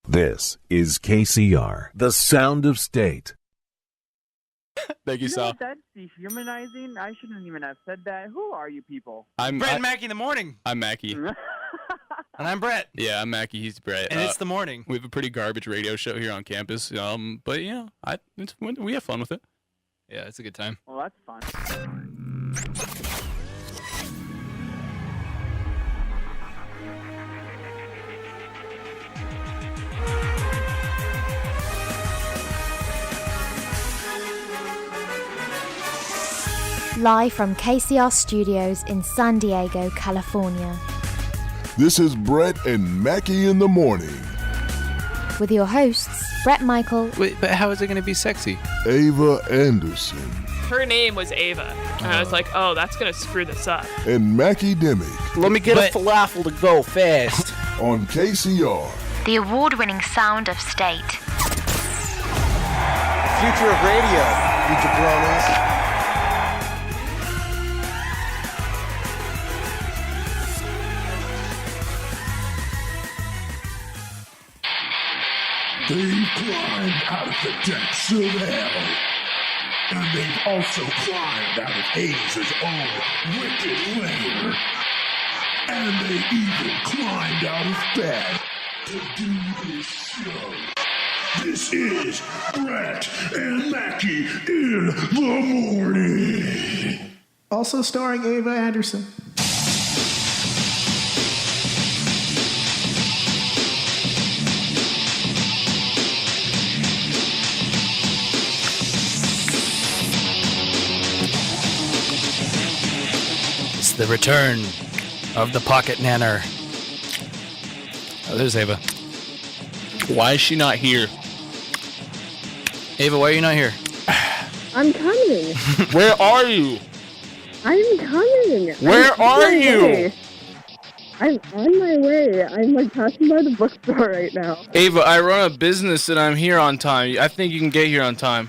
This is KCR, the sound of state. Thank you, Sal. That's dehumanizing. I shouldn't even have said that. Who are you people? I'm Brett and Mackee in the morning. I'm Mackee. And I'm Brett. Yeah, I'm Mackee. He's Brett. And it's the morning. We have a pretty garbage radio show here on campus. But yeah, we have fun with it. Yeah, it's a good time. Well, that's fun. Live from KCR Studios in San Diego, California. This is Brett and Mackee in the morning. With your hosts, Brett Michael. Wait, but how is it going to be sexy? Ava Anderson. Her name was Ava. And I was like, oh, that's going to screw this up. And Mackie Demick. Let me get a falafel to go fast. On KCR. The award-winning sound of state. Future of radio, you jabronis. They've climbed out of the depths of hell. And they've also climbed out of Hades' own wicked lair. And they even climbed out of bed to do this show. This is Brett and Mackey in the morning. Also starring Ava Anderson. The return of the pocket nanner. Oh, there's Ava. Why is she not here? Ava, why are you not here? I'm coming. Where are you? I'm coming. Where are you? I'm on my way. I'm like passing by the bookstore right now. Ava, I run a business and I'm here on time. I think you can get here on time.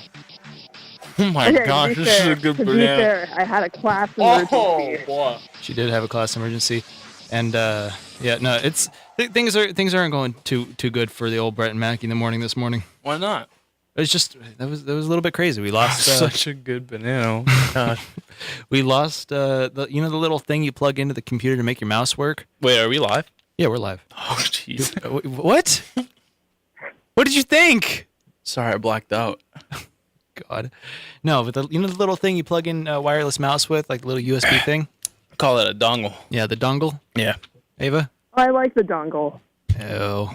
Oh my gosh, this is a good banana. To be fair, I had a class emergency. Oh boy. She did have a class emergency, and things aren't going too good for the old Brett and Mackey in the morning this morning. Why not? It's just that was a little bit crazy. We lost such a good banana. Oh, gosh. We lost the little thing you plug into the computer to make your mouse work. Wait, are we live? Yeah, we're live. Oh jeez. What? What did you think? Sorry, I blacked out. God. No, but the little thing you plug in a wireless mouse with, like the little USB thing? Call it a dongle. Yeah, the dongle? Yeah. Ava? I like the dongle. Oh.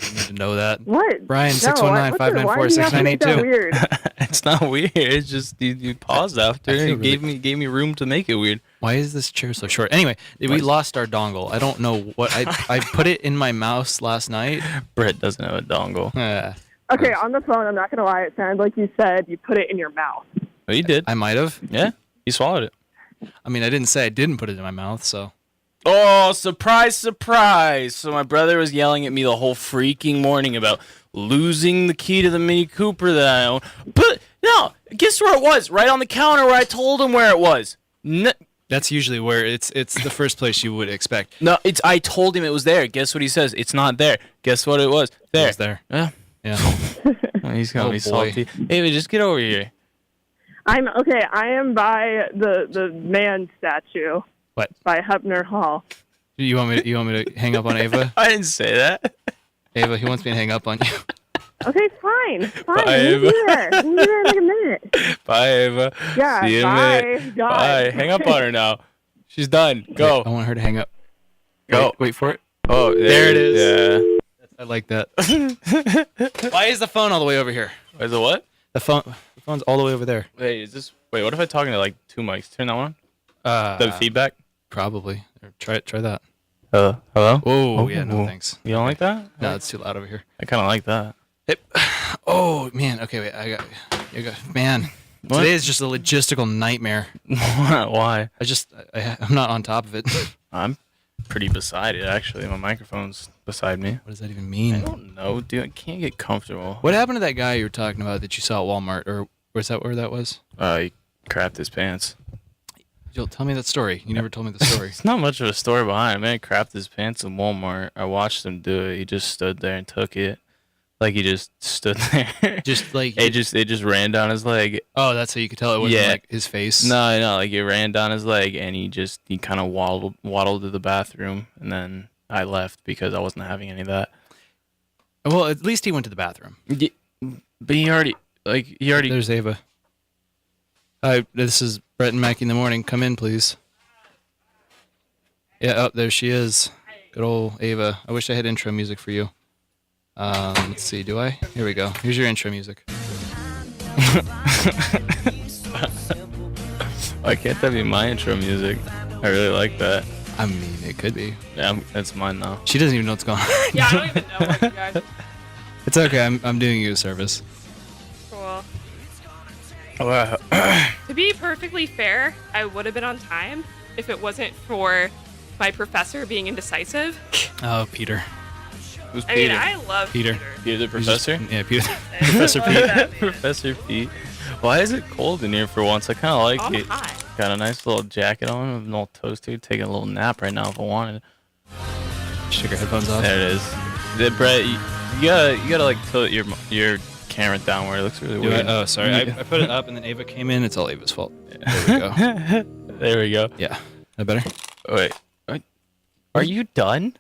You need to know that. What? Brian, 619-594-6982. Weird. It's not weird. It's just you paused after and gave me room to make it weird. Why is this chair so short? Anyway, we lost our dongle. I don't know what I put it in my mouse last night. Brett doesn't have a dongle. Okay, on the phone, I'm not going to lie. It sounded like you said you put it in your mouth. Oh, you did. I might have. Yeah, you swallowed it. I mean, I didn't say I didn't put it in my mouth, so. Oh, surprise, surprise. So my brother was yelling at me the whole freaking morning about losing the key to the Mini Cooper that I own. But, no, guess where it was? Right on the counter where I told him where it was. That's usually where it's the first place you would expect. No, I told him it was there. Guess what he says? It's not there. Guess what it was? There. It was there. Yeah. Yeah. Oh, he's gonna be salty. Hey, just get over here. I am by the man statue. What? By Hubner Hall. You want me to hang up on Ava? I didn't say that. Ava, he wants me to hang up on you. Okay, fine. Bye, Ava. We'll be there in like a minute. Bye, Ava. Yeah, see you bye. In a minute. God. Bye. Hang up on her now. She's done. Go. Wait, I want her to hang up. Go. Wait for it. Oh, there it is. Yeah. I like that. Why is the phone all the way over here? Is it what? The phone's all the way over there. Wait, what if I'm talking to like two mics? Turn that one on. The feedback? Probably. Try that. Hello? Oh, yeah, no thanks. You don't like that? No, it's too loud over here. I kind of like that. Oh, man. Okay, wait. Man. What? Today is just a logistical nightmare. Why? I'm not on top of it. I'm pretty beside it, actually. My microphone's beside me. What does that even mean? I don't know, dude. I can't get comfortable. What happened to that guy you were talking about that you saw at Walmart? Or was that where that was? He crapped his pants. tell me that story. You never told me the story. It's not much of a story behind it. Man crapped his pants in Walmart. I watched him do it. He just stood there and took it. Like he just stood there. Just like it just ran down his leg. Oh, that's how you could tell it wasn't like his face. No, like it ran down his leg, and he kind of waddled to the bathroom, and then I left because I wasn't having any of that. Well, at least he went to the bathroom. Yeah, but he already. There's Ava. Hi, this is Brett and Mackee in the morning. Come in, please. Yeah, there she is. Good old Ava. I wish I had intro music for you. Let's see, do I? Here we go. Here's your intro music. Why can't that be my intro music? I really like that. I mean, it could be. Yeah, it's mine now. She doesn't even know what's going on. Yeah, I don't even know what you guys. It's okay. I'm doing you a service. Cool. Wow. To be perfectly fair, I would have been on time if it wasn't for my professor being indecisive. Oh, Peter. Who's I Peter? mean, I love Peter. Peter the professor? Yeah, Peter. Professor Pete. Professor Pete. Why is it cold in here for once? I kind of like it. Hot. Got a nice little jacket on with an old toaster. Taking a little nap right now if I wanted. Take your headphones off. There it is. Brett, you gotta like tilt your camera down where it looks really weird. Oh, sorry. I put it up and then Ava came in. It's all Ava's fault. There we go. There we go. Yeah. That better? Wait. Are you done?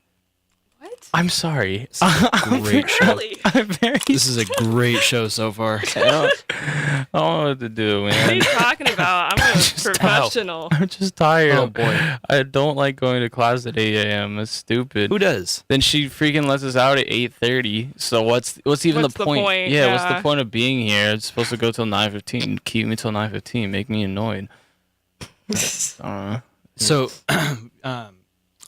What? I'm sorry. Great show. Really? This is a great show so far. I don't know what to do, man. What are you talking about? I'm a professional. I'm just tired. Oh, boy. I don't like going to class at 8 a.m. That's stupid. Who does? Then she freaking lets us out at 8:30. So what's even What's the point? the point? Yeah, what's Yeah. the point of being here? It's supposed to go till 9:15. Keep me till 9:15. Make me annoyed. I don't know. So,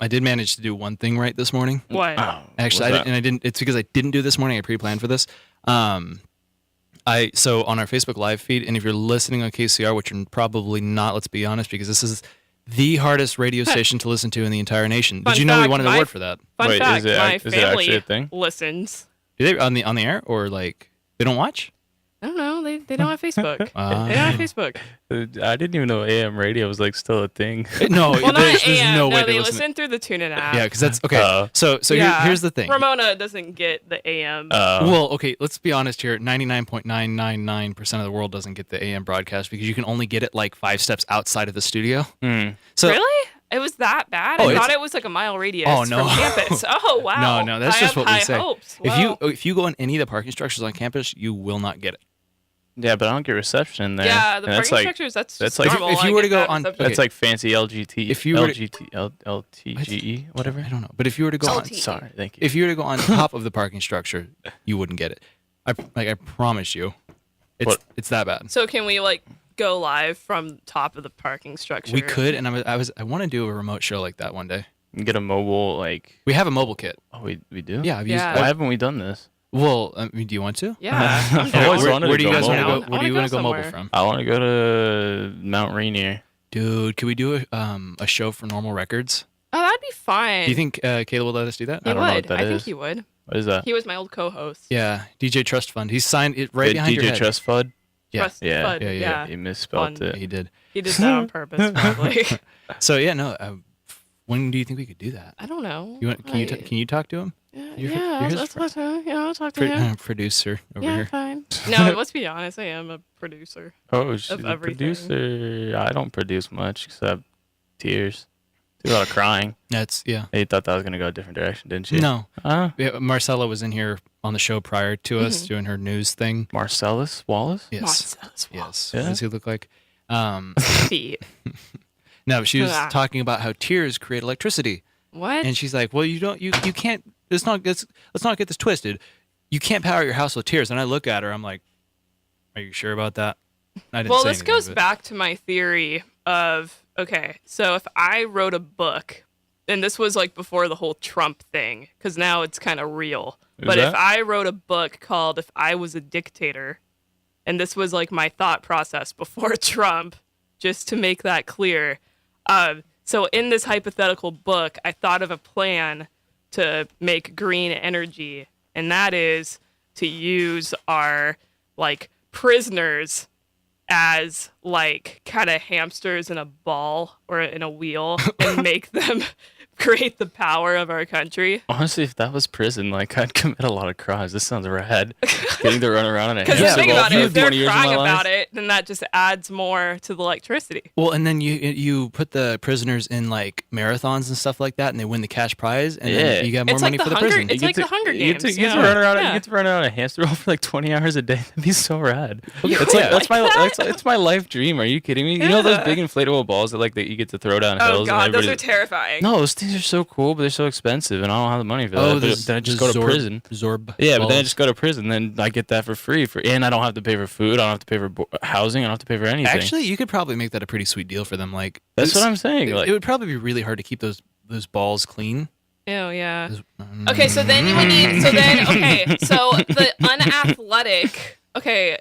I did manage to do one thing right this morning. What? Actually, I didn't. It's because I didn't do this morning. I pre-planned for this. So on our Facebook live feed, and if you're listening on KCR, which you're probably not, let's be honest, because this is the hardest radio station to listen to in the entire nation. Fun Did you know we fact, wanted a my- word for that? Fun Wait, fact, my is it actually family a thing? listens. Do they on the air or like they don't watch? I don't know. They don't have Facebook. They don't have Facebook. I didn't even know AM radio was like still a thing. No, Well, not there's AM. no way they listen. listen through the TuneIn app. Yeah, because that's okay. So Yeah. here's the thing. Ramona doesn't get the AM. Well, okay, let's be honest here. 99.999% of the world doesn't get the AM broadcast because you can only get it like 5 steps outside of the studio. So Really? It was that bad? Oh, I it's- thought it was like a mile radius Oh, no. from campus. Oh, wow. No, that's I just have what we high say. hopes. Wow. If you go in any of the parking structures on campus, you will not get it. Yeah, but I don't get reception in there. Yeah, the And parking structures, that's like normal. if you I were to get go that on- reception. that's like fancy LGT. If you were to- LTGE, whatever. I don't know. But if you were to go on, LTE. Sorry, thank you. if you were to go on top of the parking structure, you wouldn't get it. I promise you, it's that bad. So can we like go live from top of the parking structure? We could, and I want to do a remote show like that one day. You get a mobile like. We have a mobile kit. Oh, we do. Yeah, I've Yeah. used. Why haven't we done this? Well, I mean, do you want to? Yeah. I'm I've down. always wanted Where to do you go guys want to mobile. go? Where do you want to go mobile somewhere. from? I want to go to Mount Rainier. Dude, could we do a show for Normal Records? Oh, that'd be fine. Do you think Caleb will let us do that? he I don't know would? what that I think is. he would. What is that? He was my old co-host. Yeah, DJ Trust Fund. He's signed it right Wait, behind your DJ head. Trust Fund. Yeah. Trust Yeah. Fund, Yeah. He misspelled Fun. it. He did. He did that on purpose, probably. So yeah, no. When do you think we could do that? I don't know. Can you talk to him? You're I'll his talk to him. Yeah, I'll talk to him. Producer over Yeah, here. fine. No, let's be honest. I am a producer. Oh, she's Of a everything. producer. I don't produce much except tears. Do a lot of crying. That's yeah. You thought that was gonna go a different direction, didn't you? No. Huh? Yeah, Marcella was in here on the show prior to us doing her news thing. Marcellus Wallace. Yes. Marcellus Yes. Yeah. What does he look like? Feet. No, she was Ah. talking about how tears create electricity. What? And she's like, "Well, you can't. Let's not get this twisted. You can't power your house with tears." And I look at her, I'm like, "Are you sure about that?" I didn't Well, say this anything, goes but- back to my theory of, okay, so if I wrote a book, and this was like before the whole Trump thing, because now it's kind of real. But if I wrote a book called If I Was a Dictator, and this was like my thought process before Trump, just to make that clear. So in this hypothetical book, I thought of a plan to make green energy, and that is to use our like prisoners as like kind of hamsters in a ball or in a wheel and make them create the power of our country. Honestly, if that was prison, like I'd commit a lot of crimes. This sounds rad. Getting to run around in a Because think about it, if they're 20 years of my crying about life. it, then that just adds more to the electricity. Well, and then you put the prisoners in like marathons and stuff like that, and they win the cash prize, and then you got more It's money like for the the Hunger- prison. it's like the Hunger You Games. get to run around. You get to run around a hamster wheel for like 20 hours a day. That'd be so rad. It's like that's my life dream. Are you kidding me? You know those big inflatable balls that you get to throw down hills. Oh God, and those are terrifying. No, those things are so cool, but they're so expensive, and I don't have the money for that. But then I just go to prison. Zorb. Yeah, but then I just go to prison. Then I get that for free. And I don't have to pay for food. I don't have to pay for housing. I don't have to pay for anything. Actually, you could probably make that a pretty sweet deal for them. Like that's what I'm saying. It would probably be really hard to keep those balls clean. Oh yeah. Okay, so then you would need. So the unathletic. Okay,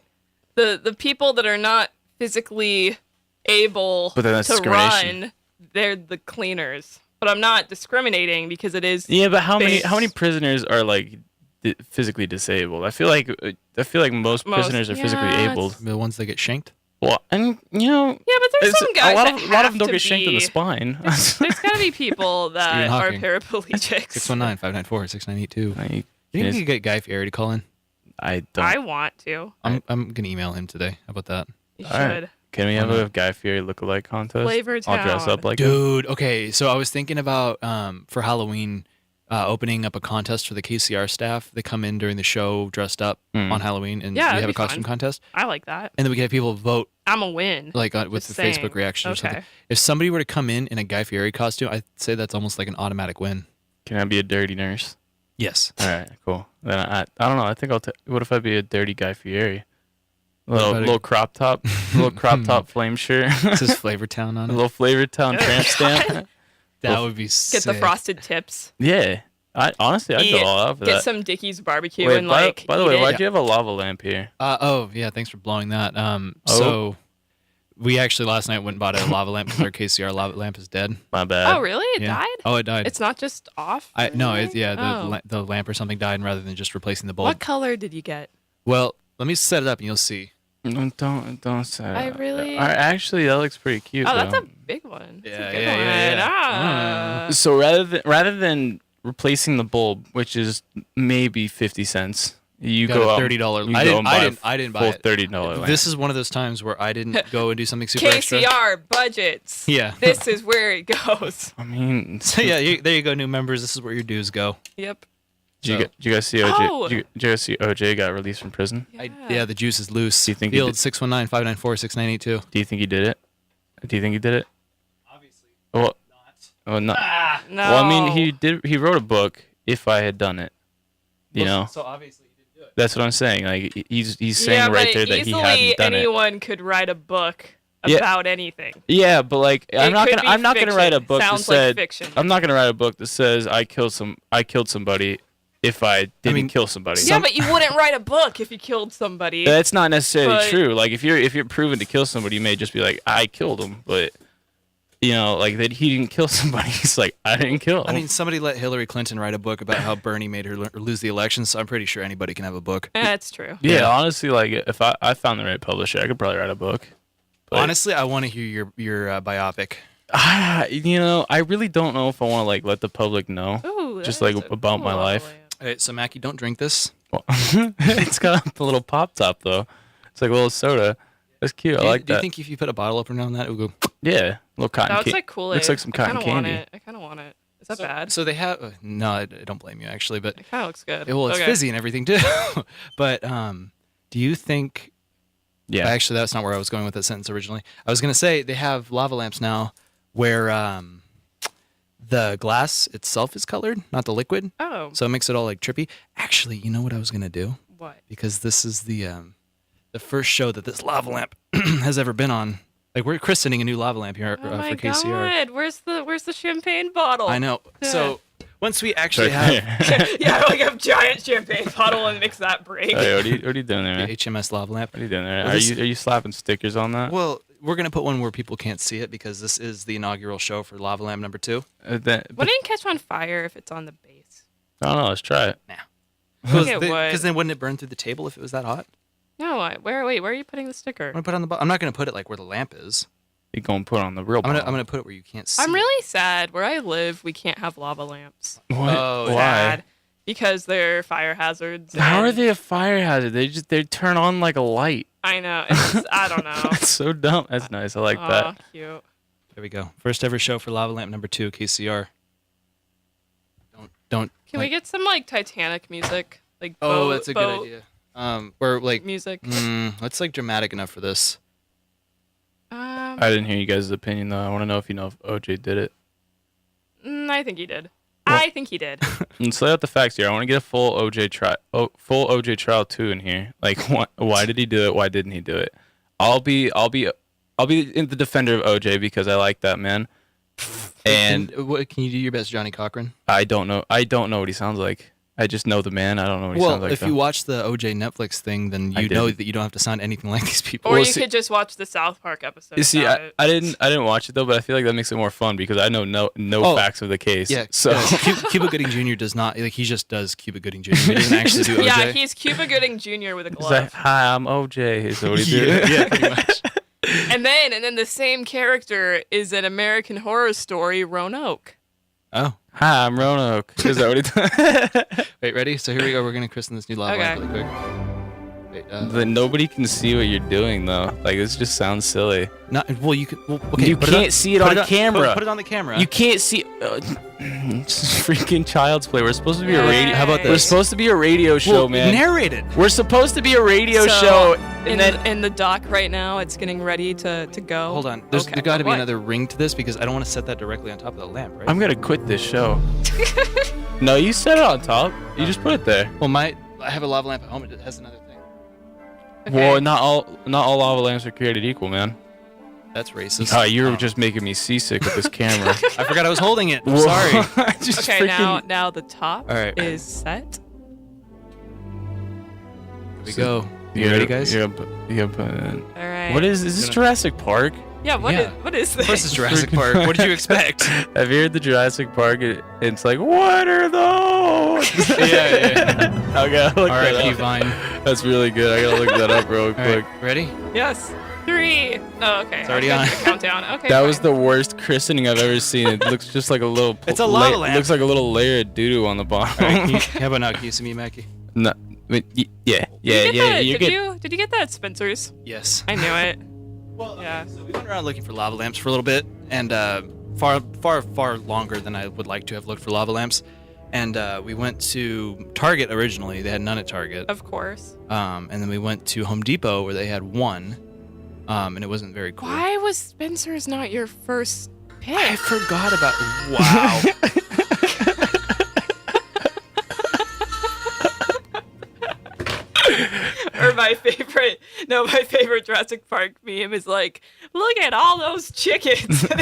the people that are not physically able But then that's to discrimination. run, they're the cleaners. But I'm not discriminating because it is. Yeah, but how based- many prisoners are physically disabled? I feel like most prisoners are physically able. The ones that get shanked. Well, and Yeah, but there's some guys a lot that of them have don't to get shanked in the be- spine. There's got to be people that are paraplegics. 619-594-6982. You think you could get Guy Fieri to call in? I don't. I want to. I'm gonna email him today. How about that? You All right. should. Can we have a Guy Fieri lookalike contest? Flavor I'll dress Town. up like him. Dude, okay. So I was thinking about for Halloween opening up a contest for the KCR staff. They come in during the show dressed up on Halloween, and Yeah, we that'd have a be fun. costume contest. I like that. And then we can have people vote I'm a win. like with Just the Facebook saying. reaction or Okay. something. If somebody were to come in a Guy Fieri costume, I'd say that's almost like an automatic win. Can I be a dirty nurse? Yes. All right, cool. Then I don't know. I think I'll. What if I be a dirty Guy Fieri? about a- Little crop top, flame shirt. This is Flavor Town on A it. little Flavor Town tramp stamp. That would be sick. Get the frosted tips. Yeah, honestly, I'd go all out for Get that. some Dickie's barbecue Wait, and by the way, eat why'd it. you have a lava lamp here? Oh yeah, thanks for blowing that. So we actually last night went and bought a lava lamp because our KCR lava lamp is dead. My bad. Oh really? It Yeah. died? Oh, it died. It's not just off? or No, anything? Oh. the lamp or something died, and rather than just replacing the bulb. What color did you get? Well, let me set it up and you'll see. Don't say. I really- Actually, that looks pretty cute. Oh, that's though. a big one. That's Yeah, a good yeah, one. yeah, yeah. Ah. So rather than replacing the bulb, which is maybe 50 cents, you Got go a out. $30. You I go didn't- and I buy didn't- I didn't buy full it. $30 lamp. This is one of those times where I didn't go and do something super extra. KCR budgets. Yeah. This is where it goes. I mean, So yeah, there you go, new members. This is where your dues go. Yep. Did you guys see OJ? Oh. Did you guys see OJ got released from prison? Yeah, the juice is loose. Do you think he Field did- 619-594-6982. Do you think he did it? Do you think he did it? Obviously. Well, not. No. Well, I mean, he did. He wrote a book. If I had done it, you know. So obviously he didn't do it. That's what I'm saying. Like he's saying Yeah, right but there that he easily hadn't done it. anyone could write a book Yeah. about anything. Yeah, but like I'm not could gonna be I'm not gonna write a fiction. book that Sounds like said fiction. I'm not gonna write a book that says I killed somebody if I didn't kill somebody. Yeah, but you wouldn't write a book if you killed somebody. That's not necessarily But- true. Like if you're proven to kill somebody, you may just be like I killed him, but you know, like that he didn't kill somebody. He's like I didn't kill him. I mean, somebody let Hillary Clinton write a book about how Bernie made her lose the election, so I'm pretty sure anybody can have a book. That's true. yeah, honestly, like if I found the right publisher, I could probably write a book. But, Honestly, I want to hear your biopic. you know, I really don't know if I want to like let the public know, Ooh, just that like is a about my cool life. lamp. All right, so Mackey, don't drink this. Well, it's got a little pop top though. It's like a little soda. That's cute. I like Do that. you think if you put a bottle opener on that, it would go? Yeah, little cotton. That looks like Kool-Aid. Looks like some cotton I kinda candy. Want it. I kind of want it. Is that bad? So they have. No, I don't blame you actually, but It kind of looks good. well, it's Okay. fizzy and everything too. But do you think? Yeah. Actually, that's not where I was going with that sentence originally. I was gonna say they have lava lamps now where the glass itself is colored, not the liquid. Oh. So it makes it all like trippy. Actually, you know what I was gonna do? What? Because this is the first show that this lava lamp has ever been on. Like we're christening a new lava lamp here Oh my for KCR. God! Where's the champagne bottle? I know. Yeah. So once we actually have yeah, like a giant champagne bottle and mix that break. Hey, what are you doing there, the man? HMS lava lamp. What are you doing there? Well, Are this- you slapping stickers on that? Well, we're gonna put one where people can't see it because this is the inaugural show for Lava Lamp number 2. Wouldn't it catch on fire if it's on the base? I don't know. Let's try it. I think it would. Because then wouldn't it burn through the table if it was that hot? No, where are you putting the sticker? I'm gonna put it on the bottom. I'm not gonna put it like where the lamp is. You're going to put it on the real I'm bottom. gonna put it where you can't see. I'm really sad. Where I live, we can't have lava lamps. What? Oh, Why? Sad. Because they're fire hazards. How are and- they a fire hazard? They turn on like a light. I know. It's, I don't know. That's so dumb. That's nice. I like that. Cute. There we go. First ever show for Lava Lamp number 2, KCR. Don't. Can we get some like Titanic music? Like Oh, that's a good idea. Or like music. That's like dramatic enough for this. I didn't hear you guys' opinion though. I want to know if you know if OJ did it. I think he did. I think he did. Let's lay out the facts here. I want to get a full OJ trial 2 in here. Like, why did he do it? Why didn't he do it? I'll be in the defender of OJ because I like that man. And what can you do your best, Johnny Cochran? I don't know what he sounds like. I just know the man. I don't know what he sounds like. Well, if you watch the OJ Netflix thing, then you know that you don't have to sound anything like these people. Or you could just watch the South Park episode. You see, I didn't watch it though, but I feel like that makes it more fun because I know no facts of the case. Yeah. So Cuba Gooding Jr. does not like he just does Cuba Gooding Jr. He doesn't actually do OJ. Yeah, he's Cuba Gooding Jr. with a glove. He's like, hi, I'm OJ. Is what he did. Yeah, pretty much. And then the same character is an American Horror Story Roanoke. Oh. Hi, I'm Roanoke. Is that what he did? Wait, ready? So here we go. We're gonna christen this new lava lamp really quick. Wait, Then nobody can see what you're doing though. Like this just sounds silly. Well, you can. Well, okay, you can't see it on camera. Put it on the camera. You can't see. It's freaking child's play. We're supposed to be a radio. How about this? We're supposed to be a radio show, man. Narrate it. We're supposed to be a radio show. And then in the dock right now, it's getting ready to go. Hold on. There's got to be another ring to this because I don't want to set that directly on top of the lamp, right? I'm gonna quit this show. No, you set it on top. You just put it there. Well, I have a lava lamp at home. It has another thing. Okay. Well, not all lava lamps are created equal, man. That's racist. You're just making me seasick with this camera. I forgot I was holding it. I'm sorry. Okay, now the top All right. is set. Here we go. You ready, guys? Yeah. All right. What is this? Jurassic Park? Yeah. What is this? Of course, it's Jurassic Park. What did you expect? Have you heard the Jurassic Park? It's like, what are those? yeah. Okay, look that R.I.P. up. Vine. That's really good. I gotta look that up real quick. Right, ready? Yes. 3. Oh, okay. It's already on. Countdown. Okay. That was the worst christening I've ever seen. It looks just like a little. It's a lava lamp. It looks like a little layer of doo-doo on the bottom. All right, how about now? Can you see me, Mackey? No, yeah. Did you good. get that at Spencer's? Yes. I knew it. Well, yeah. So we went around looking for lava lamps for a little bit, and far longer than I would like to have looked for lava lamps. And we went to Target originally. They had none at Target. Of course. And then we went to Home Depot where they had one, and it wasn't very cool. Why was Spencer's not your first pick? I forgot about. Wow. Or my favorite Jurassic Park meme is like, look at all those chickens. Do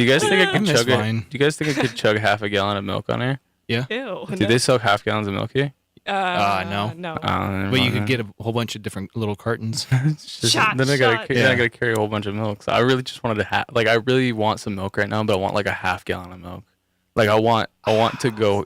you guys think I could chug it? Vine. Do you guys think I could chug half a gallon of milk on here? Yeah. Ew. Do they sell half gallons of milk here? No. No. But you could get a whole bunch of different little cartons. Then I gotta carry a whole bunch of milk. So I really just wanted to I really want some milk right now, but I want like a half gallon of milk. Like I want to go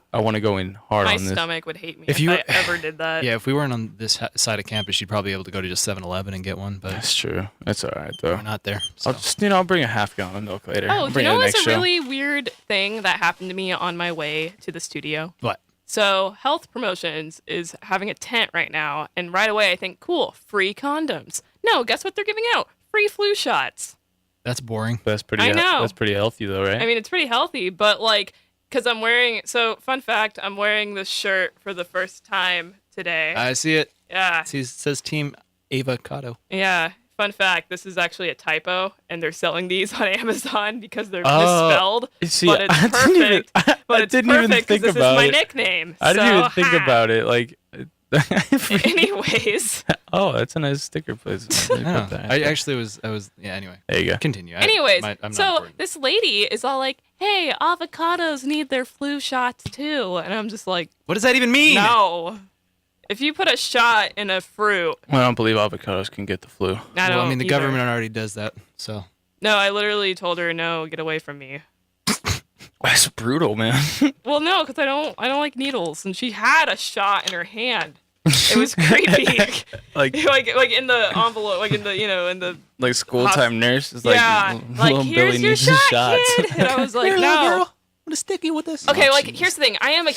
in hard My on this. stomach would hate me if I ever did that. Yeah, if we weren't on this side of campus, you'd probably be able to go to just 7-Eleven and get one. But That's true. That's all right though. we're not there. So. I'll bring a half gallon of milk later. Oh, I'll do you bring it know the what's next a show. really weird thing that happened to me on my way to the studio? What? So Health Promotions is having a tent right now, and right away I think, cool, free condoms. No, guess what they're giving out? Free flu shots. That's boring. That's pretty. I know. That's pretty healthy though, right? I mean, it's pretty healthy, but like, because I'm wearing, so fun fact, I'm wearing this shirt for the first time today. I see it. Yeah. See, it says Team Avocado. Yeah. Fun fact, this is actually a typo, and they're selling these on Amazon because they're misspelled. See, but it's perfect. I didn't even think because this about is my it. nickname. I didn't so, even think about it. Like, anyways. Oh, that's a nice sticker place. I actually was. Yeah. Anyway. There you go. Continue. Anyways, I'm not so important. this lady is all like, "Hey, avocados need their flu shots too," and I'm just like, what does that even mean? no. If you put a shot in a fruit, I don't believe avocados can get the flu. I mean, the either. government already does that. So. No, I literally told her, "No, get away from me." That's brutal, man. Well, no, because I don't like needles, and she had a shot in her hand. It was creepy. like like in the envelope, like in the in the like school time nurse is like, yeah, like here's Billy your needs his shot, shots. kid. And I was like, Here, no. little girl. I'm gonna stick you with this. Okay, Oh, like Jesus. here's the thing. I am a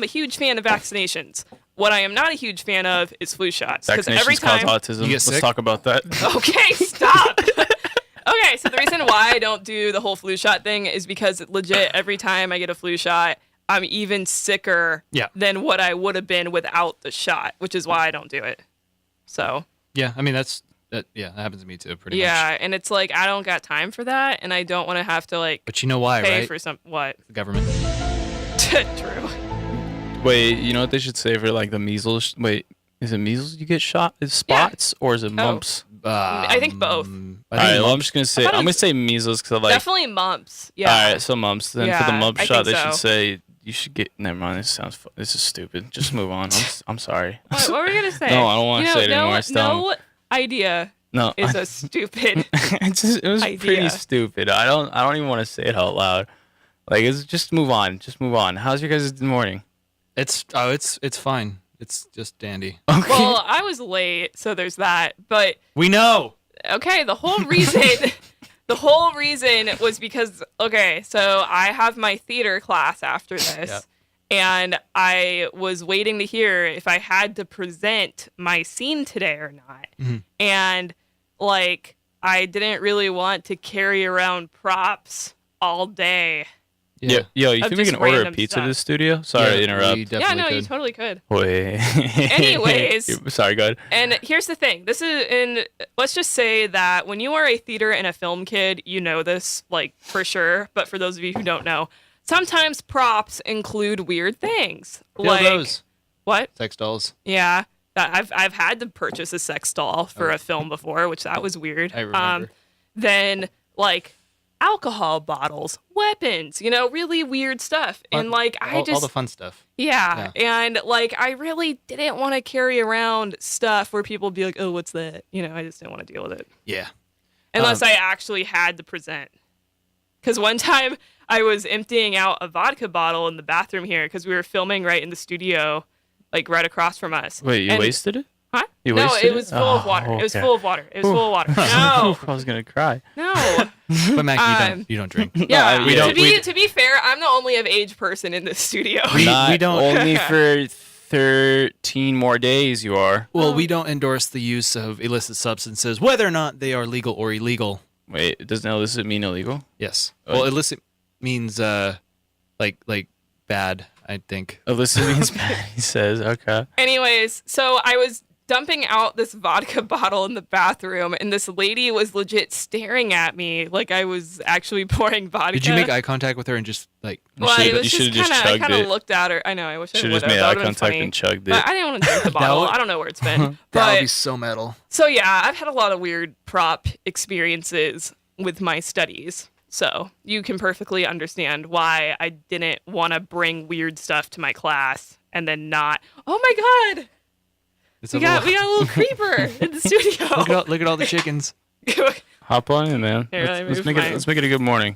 huge fan of vaccinations. What I am not a huge fan of is flu shots. Because every Vaccinations cause time. autism. You get Let's sick? talk about that. Okay, stop. Okay, so the reason why I don't do the whole flu shot thing is because legit every time I get a flu shot, I'm even sicker than what I would have been without the shot, which is why I don't do it. So. Yeah, I mean that happens to me too, pretty much. Yeah, and it's like I don't got time for that, and I don't want to have to like. But you know why, pay right? for some what? The government. True. Wait, you know what they should say for like the measles? Wait, is it measles you get shot? Is spots or is it mumps? I think both. All right, well, I'm just gonna say I'm gonna say measles because I like definitely mumps. Yeah. All right, so mumps. Then for the Yeah, mump I shot, think they should so. say you should get. Never mind. This is stupid. Just move on. I'm sorry. What were we gonna say? No, I don't want to say it anymore. It's dumb. No idea. No, is a stupid. It was idea. pretty stupid. I don't even want to say it out loud. Like, it's just move on. Just move on. How's your guys' morning? It's fine. It's just dandy. Okay. Well, I was late, so there's that. But we know. Okay, the whole reason was because so I have my theater class after this. Yep. And I was waiting to hear if I had to present my scene today or not. Mm-hmm. And like I didn't really want to carry around props all day. Yeah. Yo, you Of think we just can order a random pizza stuff. to the studio? Sorry to interrupt. You totally could. Wait. Anyways. Sorry, go ahead. And here's the thing. Let's just say that when you are a theater and a film kid, you know this, like, for sure. But for those of you who don't know, sometimes props include weird things. Like those. What? Sex dolls. Yeah. I've had to purchase a sex doll for a film before, which that was weird. I remember. Then, like, alcohol bottles, weapons, really weird stuff. And like all the fun stuff. Yeah. And like I really didn't want to carry around stuff where people would be like, "Oh, what's that?" I just didn't want to deal with it. Yeah. Unless I actually had to present. Cuz one time I was emptying out a vodka bottle in the bathroom here cuz we were filming right in the studio, like right across from us. Wait, you wasted it? Huh? You no, wasted it was full of water. It was full of water. It was full of water. No. I was going to cry. No. But Mac, you don't drink. Yeah. we don't. To be fair, I'm the only of age person in this studio. We don't. Only for 13 more days you are. Well, we don't endorse the use of illicit substances, whether or not they are legal or illegal. Wait, doesn't illicit mean illegal? Yes. Well, illicit means like bad, I think. Illicit means bad, he says. Okay. Anyways, so I was dumping out this vodka bottle in the bathroom, and this lady was legit staring at me like I was actually pouring vodka. Did you make eye contact with her and just like? Well, it was you just just kind chugged of it. looked at her. I know. I wish I Should would have have. just made eye contact and chugged it. But I didn't want to drink the bottle. would- I don't know where it's been. That would But be so metal. so yeah, I've had a lot of weird prop experiences with my studies. So you can perfectly understand why I didn't want to bring weird stuff to my class and then not. Oh my God. We got a little creeper in the studio. Look at all the chickens. Hop on in, man. Here, Let's make it a good morning.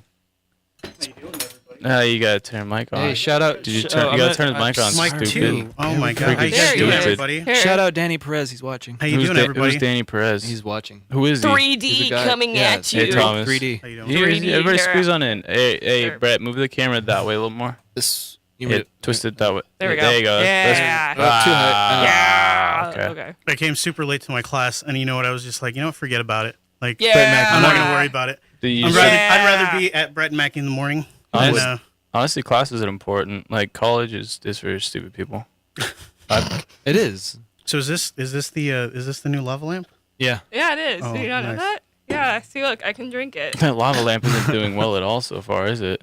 You gotta turn the mic on. Hey, shout out. Did you gotta turn the mic on, Mic stupid. 2. Oh my God. How you Freaking guys doing, stupid. everybody? Here. Shout out Danny Perez. He's watching. How you doing, everybody? Who's Danny Perez? He's watching. Who is he? 3D He's a guy- coming yeah, at you. Hey, Thomas. 3D. How you doing? Here, 3D, everybody here. squeeze on in. Hey, Sure. Brett, move the camera that way a little more. This. Twist it that way. There we go. There you go. Yeah. Too high. Yeah. Okay. I came super late to my class, and you know what? I was just like, forget about it. Like, Yeah. Brett Mackey, I'm not going to worry about it. I'd rather be at Brett and Mackey in the morning. Than, Honestly, classes are important. Like, college is for stupid people. It is. So is this the new lava lamp? Yeah. Yeah, it is. Oh, Do you not know nice. that? Yeah. See, look, I can drink it. That lava lamp isn't doing well at all so far, is it?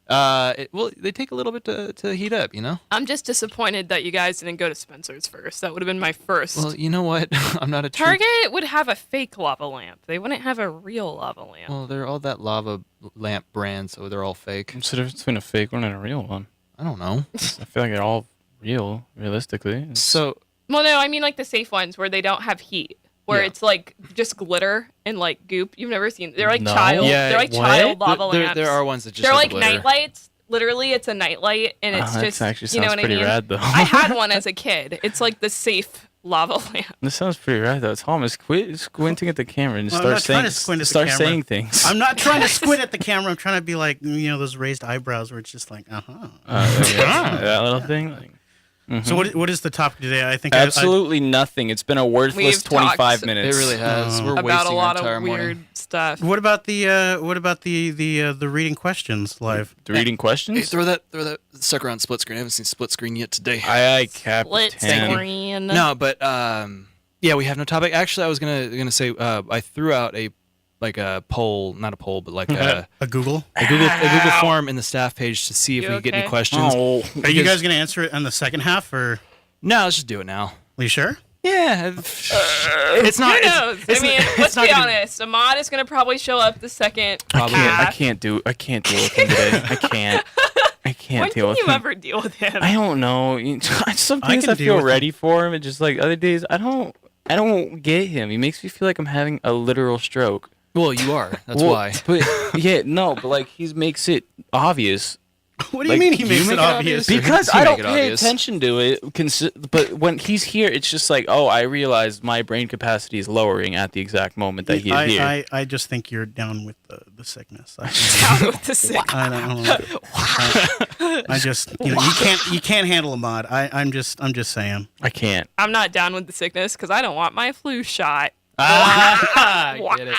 Well, they take a little bit to heat up, I'm just disappointed that you guys didn't go to Spencer's first. That would have been my first. Well, you know what? I'm not a Target would have a fake lava lamp. They wouldn't have a real lava lamp. Well, they're all that lava lamp brand, so they're all fake. What's the difference between a fake one and a real one? I don't know. I feel like they're all real, realistically. So, Well, no, I mean like the safe ones where they don't have heat. Where Yeah. it's like just glitter and like goop. You've never seen. They're like No. child. Yeah, they're like what? child lava lamps. There are ones that just They're have like glitter. night lights. literally it's a nightlight, and it's that just actually you know sounds what I pretty mean. rad, though. I had one as a kid. It's like the safe lava lamp. This sounds pretty rad, though. Thomas, quit squinting at the camera and Well, I'm start not trying saying to squint at the start camera. saying things. I'm not trying to squint at the camera. I'm trying to be like, those raised eyebrows where it's just like, that little thing. Like, So what is the topic today? I think absolutely nothing. It's been a worthless We've 25 talked minutes. It really has. We're About wasting a lot our entire of weird morning. stuff. What about the reading questions live? The reading questions? Hey, throw that sucker on split screen. I haven't seen split screen yet today. Aye, Captain. Split screen. No, but yeah, we have no topic. Actually, I was gonna say I threw out a poll, not a poll, but like a Google form in the staff page to see if we could get any questions. Oh. Are you guys gonna answer it on the second half or? No, let's just do it now. Are you sure? Yeah, it's not. Who knows? It's I mean, let's not be gonna honest. Ahmad is going to probably show up the second I half. can't deal with him today. I can't When deal can with you him. ever deal with him? I don't know. Some days I feel ready for him, and just like other days, I don't get him. He makes me feel like I'm having a literal stroke. Well, you are. That's why. But but like he makes it obvious. What do you mean he makes it obvious? Because You I make don't it pay obvious. attention to it. But when he's here, it's just like, oh, I realize my brain capacity is lowering at the exact moment that he's here. I just think you're down with the sickness. Down with the sick. I don't know. I just you can't handle Ahmad. I'm just saying. I can't. I'm not down with the sickness because I don't want my flu shot. I get it.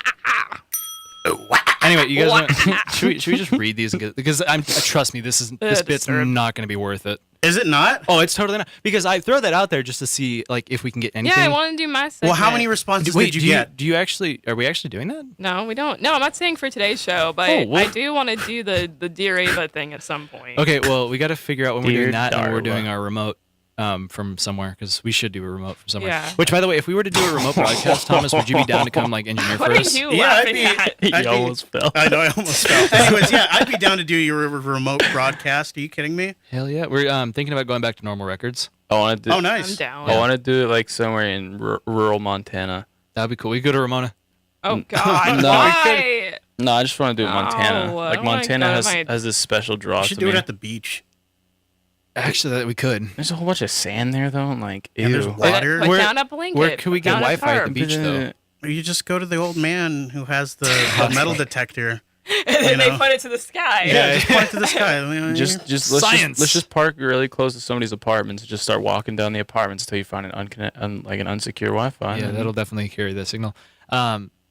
Anyway, you guys want, should we just read these and get, because trust me, this bit's not going to be worth it. Is it not? Oh, it's totally not, because I throw that out there just to see like if we can get anything. Yeah, I want to do my segment. Well, how many responses did you get? Do you actually? Are we actually doing that? No, we don't. No, I'm not saying for today's show, but I do want to do the Dear Ava thing at some point. Okay, well, we got to figure out when we're Dear doing that and when we're Darla. doing our remote from somewhere, because we should do a remote from somewhere. Yeah. Which, by the way, if we were to do a remote broadcast, Thomas, would you be down to come like engineer What for are us? you Yeah, laughing at? He almost fell. I know, I almost fell. Anyways, yeah, I'd be down to do your remote broadcast. Are you kidding me? Hell yeah, we're thinking about going back to normal records. I want to do. Oh, nice. I'm down. I want to do it like somewhere in rural Montana. That'd be cool. We go to Ramona. Oh God, No. why? No, I just want to do it in Montana. No, I Like don't wanna Montana go to has this special draw You should to do me. it at the beach. Actually, that we could. There's a whole bunch of sand there, though. And like, And there's ew. water. Put Where- down a blanket. where can we put get down a Wi-Fi at the tarp. beach, though? Or you just go to the old man who has the metal detector. And then they know? put it to the sky. Yeah, just point to the sky. Just Science. let's just park really close to somebody's apartments and just start walking down the apartments until you find an an unsecure Wi-Fi. Yeah, that'll definitely carry the signal.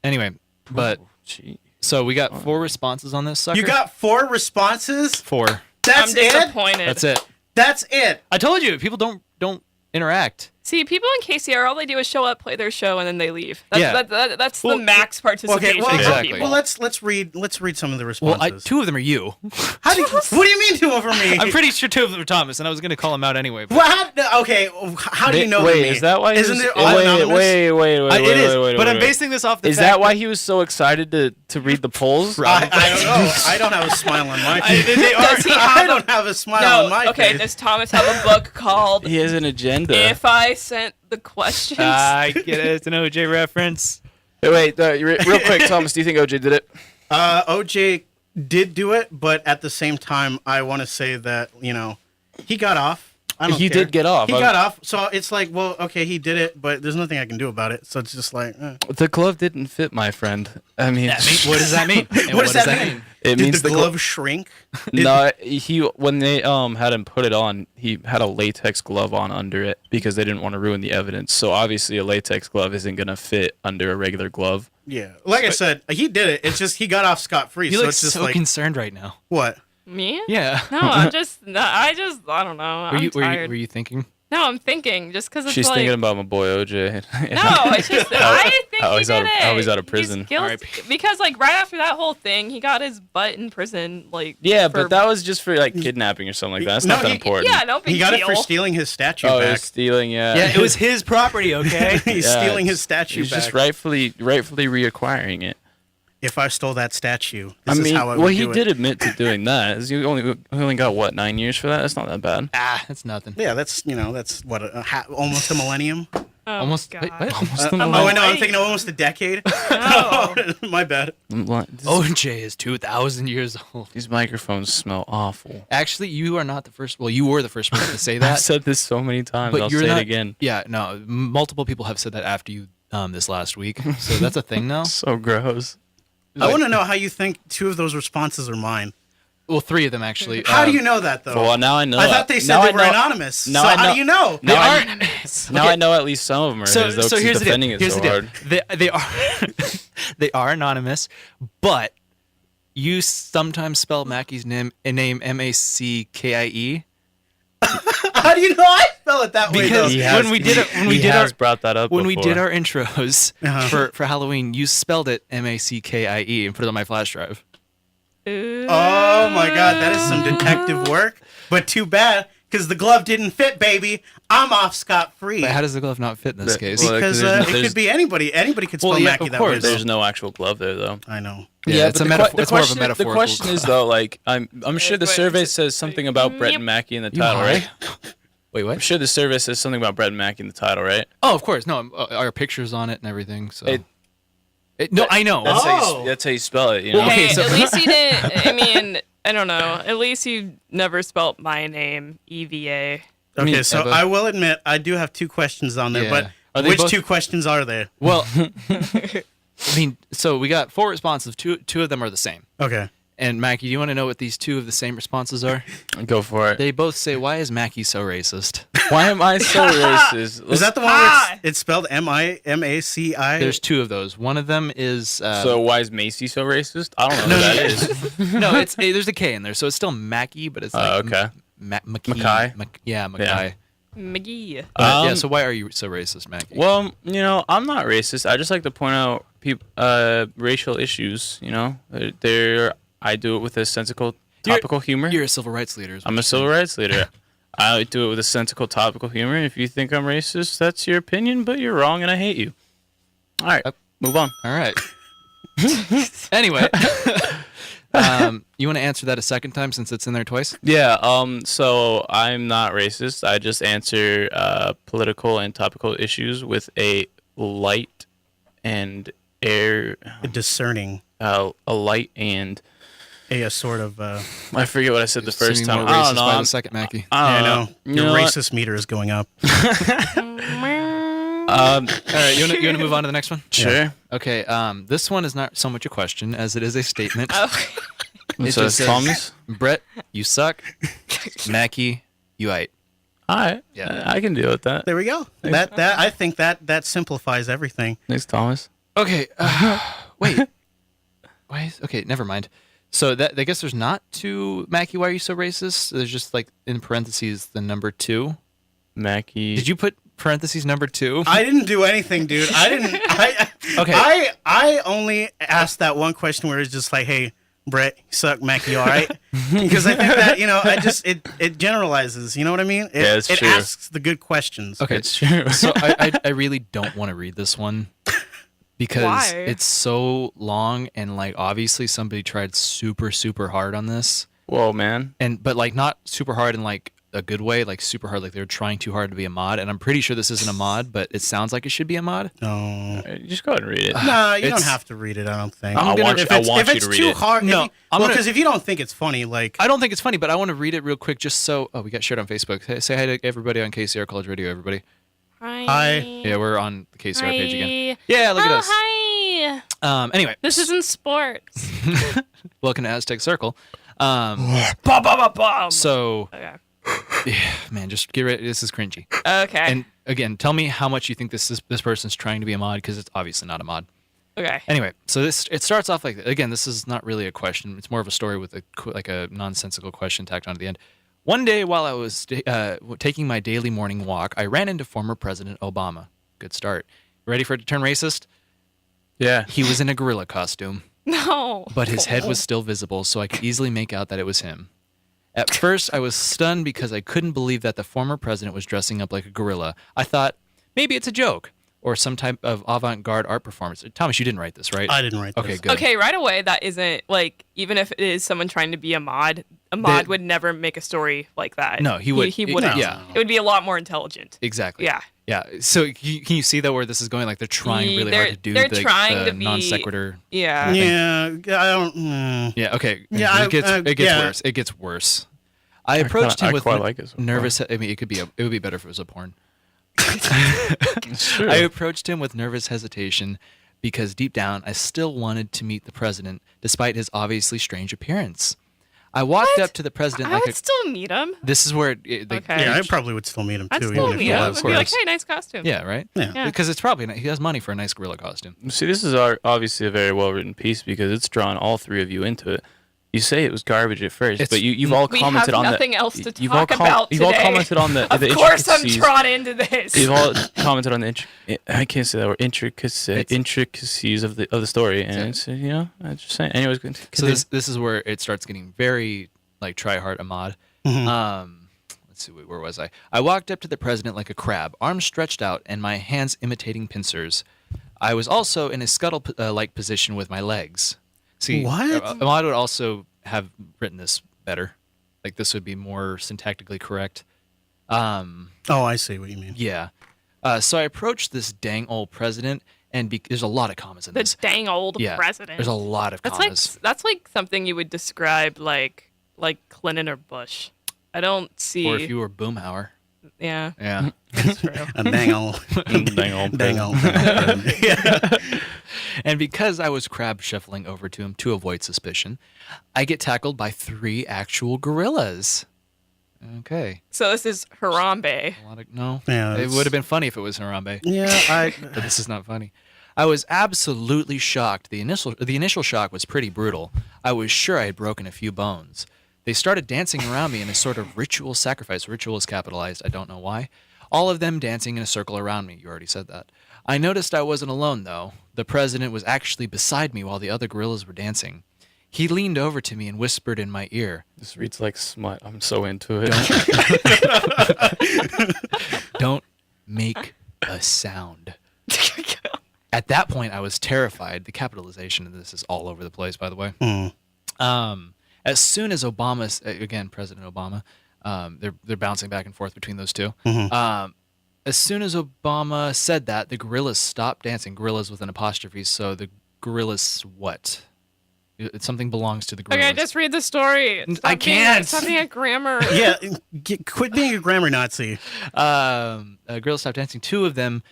Anyway, but Gee. so we got 4 responses on this sucker. You got 4 responses? 4. That's I'm it? disappointed. That's it. That's it. I told you, people don't interact. See, people in KCR, all they do is show up, play their show, and then they leave. That's, Yeah. that's Well, the max participation. Okay, well, for Exactly. people. well let's read some of the Well, responses. 2 of them are you. What do you mean 2 over me? I'm pretty sure 2 of them are Thomas, and I was going to call him out anyway. But Well, okay, how do you know Wait, me? is that why? Isn't he it was, all wait, anonymous? wait, it is. wait, But I'm wait. basing this off the Is fact that why he was so excited to read the polls? I don't know. I don't have a smile on my face. Does he have I don't have a smile on my okay, face. does Thomas have a book called He has an agenda. If I Sent the Questions? I get it. It's an OJ reference. Wait, real quick, Thomas. Do you think OJ did it? OJ did do it, but at the same time, I want to say that, he got off. I don't He care. did get off. He got off. So it's like, well, okay, he did it, but there's nothing I can do about it. So it's just like, The glove didn't fit, my friend. I mean, What does that mean? And what does that mean? It Did means the glove shrink? No, when they had him put it on, he had a latex glove on under it because they didn't want to ruin the evidence. So obviously, a latex glove isn't gonna fit under a regular glove. Yeah, like I said, he did it. It's just he got off scot-free. You so look it's just so like, concerned right now. what? Me? Yeah. No, I don't know. I'm tired. Were you thinking? No, I'm thinking just because it's She's like. thinking about my boy OJ. No, it's just I think how he he's did out of- it. how he's out of prison. He's guilty. Because like right after that whole thing, he got his butt in prison. Like Yeah, for- but that was just for like kidnapping or something like that. That's No, not that he- important. yeah, no big He got deal. it for stealing his statue Oh, it back. was stealing. Yeah. Yeah, it was his property. Okay. He's Yeah, stealing his it's- statue He's back. just rightfully reacquiring it. If I stole that statue, I this mean, is how I would well, do he it. did admit to doing that. He only got what 9 years for that. That's not that bad. That's nothing. Yeah, that's that's what almost a millennium. Oh, Almost. God. Wait, what? Almost Oh, I know. I'm thinking almost a decade. No. My bad. OJ is 2,000 years old. These microphones smell awful. Actually, you are not the first. Well, you were the first person to say I've that. said this so many times. But I'll you're say not, it again. Yeah, no. Multiple people have said that after you this last week. So that's a thing now. So gross. I want to know how you think 2 of those responses are mine. Well, 3 of them actually. How do you know that, though? Well, now I know. I thought they said Now they I were know- anonymous. now So I how know- do you know? Now I, anonymous. now I know at least some of them are So, his, though, so 'cause here's he's the deal. defending it Here's so the deal. hard. They are they are anonymous, but you sometimes spell Mackie's name Mackie. How do you know I spell it that way, though? Because when we did it, when we did our brought that up when we before. did our intros Uh-huh. for Halloween, you spelled it Mackie and put it on my flash drive. Oh my God, that is some detective work. But too bad, because the glove didn't fit, baby. I'm off scot-free. But how does the glove not fit in this case? well, Because there's- it could be anybody. Anybody could spell Well, yeah, Mackey of that way. course. though. There's no actual glove there, though. I know. Yeah, it's but a the metaphor. que- It's more of a question- metaphor. The question is though, like I'm sure the Wait, survey wait, says something about Brett and Mackey in the You title, high? right? Wait, I'm what? sure the survey says something about Brett and Mackey in the title, right? Oh, of course. No, our pictures on it and everything. So. It- No, I know. That's, Oh. that's how you spell it. You know? Well, okay, Hey, so- at least he didn't. I mean, I don't know. At least you never spelt my name EVA. Okay, mean, so Eva. I will admit I do have 2 questions on there, Yeah. but Are they which both- 2 questions are there? Well, I mean, so we got 4 responses. Two of them are the same. Okay. And Mackie, do you want to know what these 2 of the same responses are? Go for it. They both say, "Why is Mackie so racist?" Why am I so racist? Is that the one where it's spelled Macci? There's 2 of those. One of them is So why is Macy so racist? I don't know who that is. no, it's there's a K in there, so it's still Mackie, but it's like okay. Mackey. Mackay? Yeah, Mackay. Yeah. McGee. Yeah. So why are you so racist, Mackie? Well, you know, I'm not racist. I just like to point out racial issues. You know, I do it with a sensical, topical humor. You're a civil rights leader. I'm a civil rights leader. I do it with a sensical, topical humor. If you think I'm racist, that's your opinion, but you're wrong, and I hate you. All right, move on. All right. Anyway, you want to answer that a second time since it's in there twice? Yeah. So I'm not racist. I just answer political and topical issues with a light and discerning. A light and a sort of. I forget what I said the first time. More I racist don't know. by I'm the second, Mackie. I I don't know. You Your know what? racist meter is going up. All right, you want to move on to the next one? Sure. Okay. This one is not so much a question as it is a statement. It So just says, Thomas? Brett, you suck. Mackie, you ait. All right. Yeah. I can deal with that. There we go. That I think that simplifies everything. Thanks, Thomas. Okay. Wait. Why? Okay. Never mind. So that I guess there's not 2 Mackie. Why are you so racist? There's just like in parentheses the number 2. Mackie. Did you put parentheses number 2? I didn't do anything, dude. I didn't. Okay. I only asked that one question where it's just like, hey, Brett, you suck, Mackie, all right? Because I think that, it generalizes, you know what I mean? Yeah, it's it true. asks the good questions. Okay. It's true. So I really don't want to read this one because Why? it's so long and like obviously somebody tried super hard on this Whoa, man. but like not super hard in like a good way, like super hard, like they're trying too hard to be a mod. And I'm pretty sure this isn't a mod, but it sounds like it should be a mod. No. Just go ahead and read it. Nah, you don't It's- have to read it, I don't think. I want you if to it's read too it. hard, No, I'm gonna- because if you don't think it's funny, like I don't think it's funny, but I want to read it real quick just so. Oh, we got shared on Facebook. Hey, say hi to everybody on KCR College Radio, everybody. Hi. Yeah, we're on the KCR page again. Hi. Yeah, look at Oh, us. hi. Anyway, This isn't sports. welcome to Aztec Circle. Bum. So, Okay. yeah, man, just get ready. This is cringy. Okay. And again, tell me how much you think this person's trying to be a mod because it's obviously not a mod. Okay. Anyway, so it starts off like again. This is not really a question. It's more of a story with a nonsensical question tacked on at the end. One day, while I was taking my daily morning walk, I ran into former President Obama. Good start. Ready for it to turn racist? Yeah. He was in a gorilla costume, No. but his head was still visible, so I could easily make out that it was him. At first, I was stunned because I couldn't believe that the former president was dressing up like a gorilla. I thought, maybe it's a joke. or some type of avant-garde art performance. Thomas, you didn't write this, right? I didn't write this. Okay, good. Okay, right away, that isn't, like, even if it is someone trying to be a mod would never make a story like that. No, he would. He wouldn't. Yeah. It would be a lot more intelligent. Exactly. Yeah. Yeah. So can you see though where this is going? Like they're trying really hard to do they're the trying to be non sequitur. Yeah. Yeah. I don't. Yeah. Okay. Yeah. It gets yeah. worse. It gets worse. I approached him with quite like it so nervous. I mean, it would be better if it was a porn. I approached him with nervous hesitation because deep down I still wanted to meet the president, despite his obviously strange appearance. I walked up to the president I would still meet him. This is where Okay. Yeah, I probably would still meet him I'd too. still even if meet he him. was. I'd be like, hey, nice costume. Yeah, right? Yeah. Because it's probably he has money for a nice gorilla costume. See, this is obviously a very well-written piece because it's drawn all three of you into it. You say it was garbage at first, but you've all commented on We have the. nothing else to you've talk about You've all today. commented on the. Of the course I'm intricacies. drawn into this. You've all commented on the. I can't say that word. Intricacies of the story, and it's, I'm just saying. Anyways, so this is where it starts getting very like try hard Ahmad. Mm-hmm. Let's see, where was I? I walked up to the president like a crab, arms stretched out and my hands imitating pincers. I was also in a scuttle-like position with my legs. See, What? Ahmad would also have written this better. Like this would be more syntactically correct. Oh, I see what you mean. Yeah. So I approached this dang old president, and there's a lot of commas in The this. dang old president. There's a lot of commas. That's like something you would describe like Clinton or Bush. I don't see. Or if you were Boomhauer. Yeah. Yeah. That's true. A dang old. Dang old. Yeah. And because I was crab shuffling over to him to avoid suspicion, I get tackled by 3 actual gorillas. Okay. So this is Harambe. No. Yeah, It would have been funny if it was Harambe. Yeah, But this is not funny. I was absolutely shocked. The initial shock was pretty brutal. I was sure I had broken a few bones. They started dancing around me in a sort of ritual sacrifice. Ritual is capitalized. I don't know why. All of them dancing in a circle around me. You already said that. I noticed I wasn't alone, though. The president was actually beside me while the other gorillas were dancing. He leaned over to me and whispered in my ear. This reads like smut. I'm so into it. Don't make a sound. At that point, I was terrified. The capitalization of this is all over the place, by the way. As soon as Obama, again, President Obama, they're bouncing back and forth between those two. As soon as Obama said that, the gorillas stopped dancing. Gorillas with an apostrophe. So the gorillas what? Something belongs to the gorillas. Okay, just read the story. I can't. Stop being a grammar. Yeah, quit being a grammar Nazi. Gorillas stopped dancing. 2 of them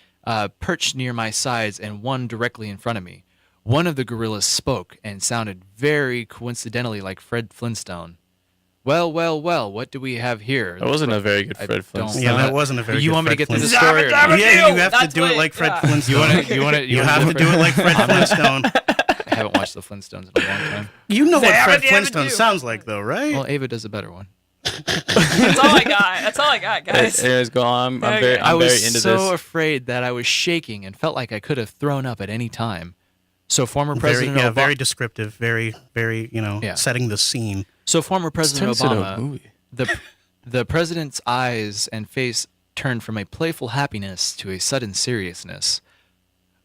perched near my sides and one directly in front of me. One of the gorillas spoke and sounded very coincidentally like Fred Flintstone. Well, what do we have here? That wasn't a very good Fred Flintstone. Yeah, that wasn't a very good You want me to Fred get through the Flintstone. story? Yeah, you have to do it like Fred Flintstone. You have to do it like Fred Flintstone. I haven't watched the Flintstones in a long time. You know what Fred Flintstone sounds like, though, right? Well, Ava does a better one. That's all I got, guys. Anyways, go on. I'm very I was into so this. afraid that I was shaking and felt like I could have thrown up at any time. So former President very, Obama, very descriptive, very, setting the scene. So former President It's a Obama, movie. the president's eyes and face turned from a playful happiness to a sudden seriousness.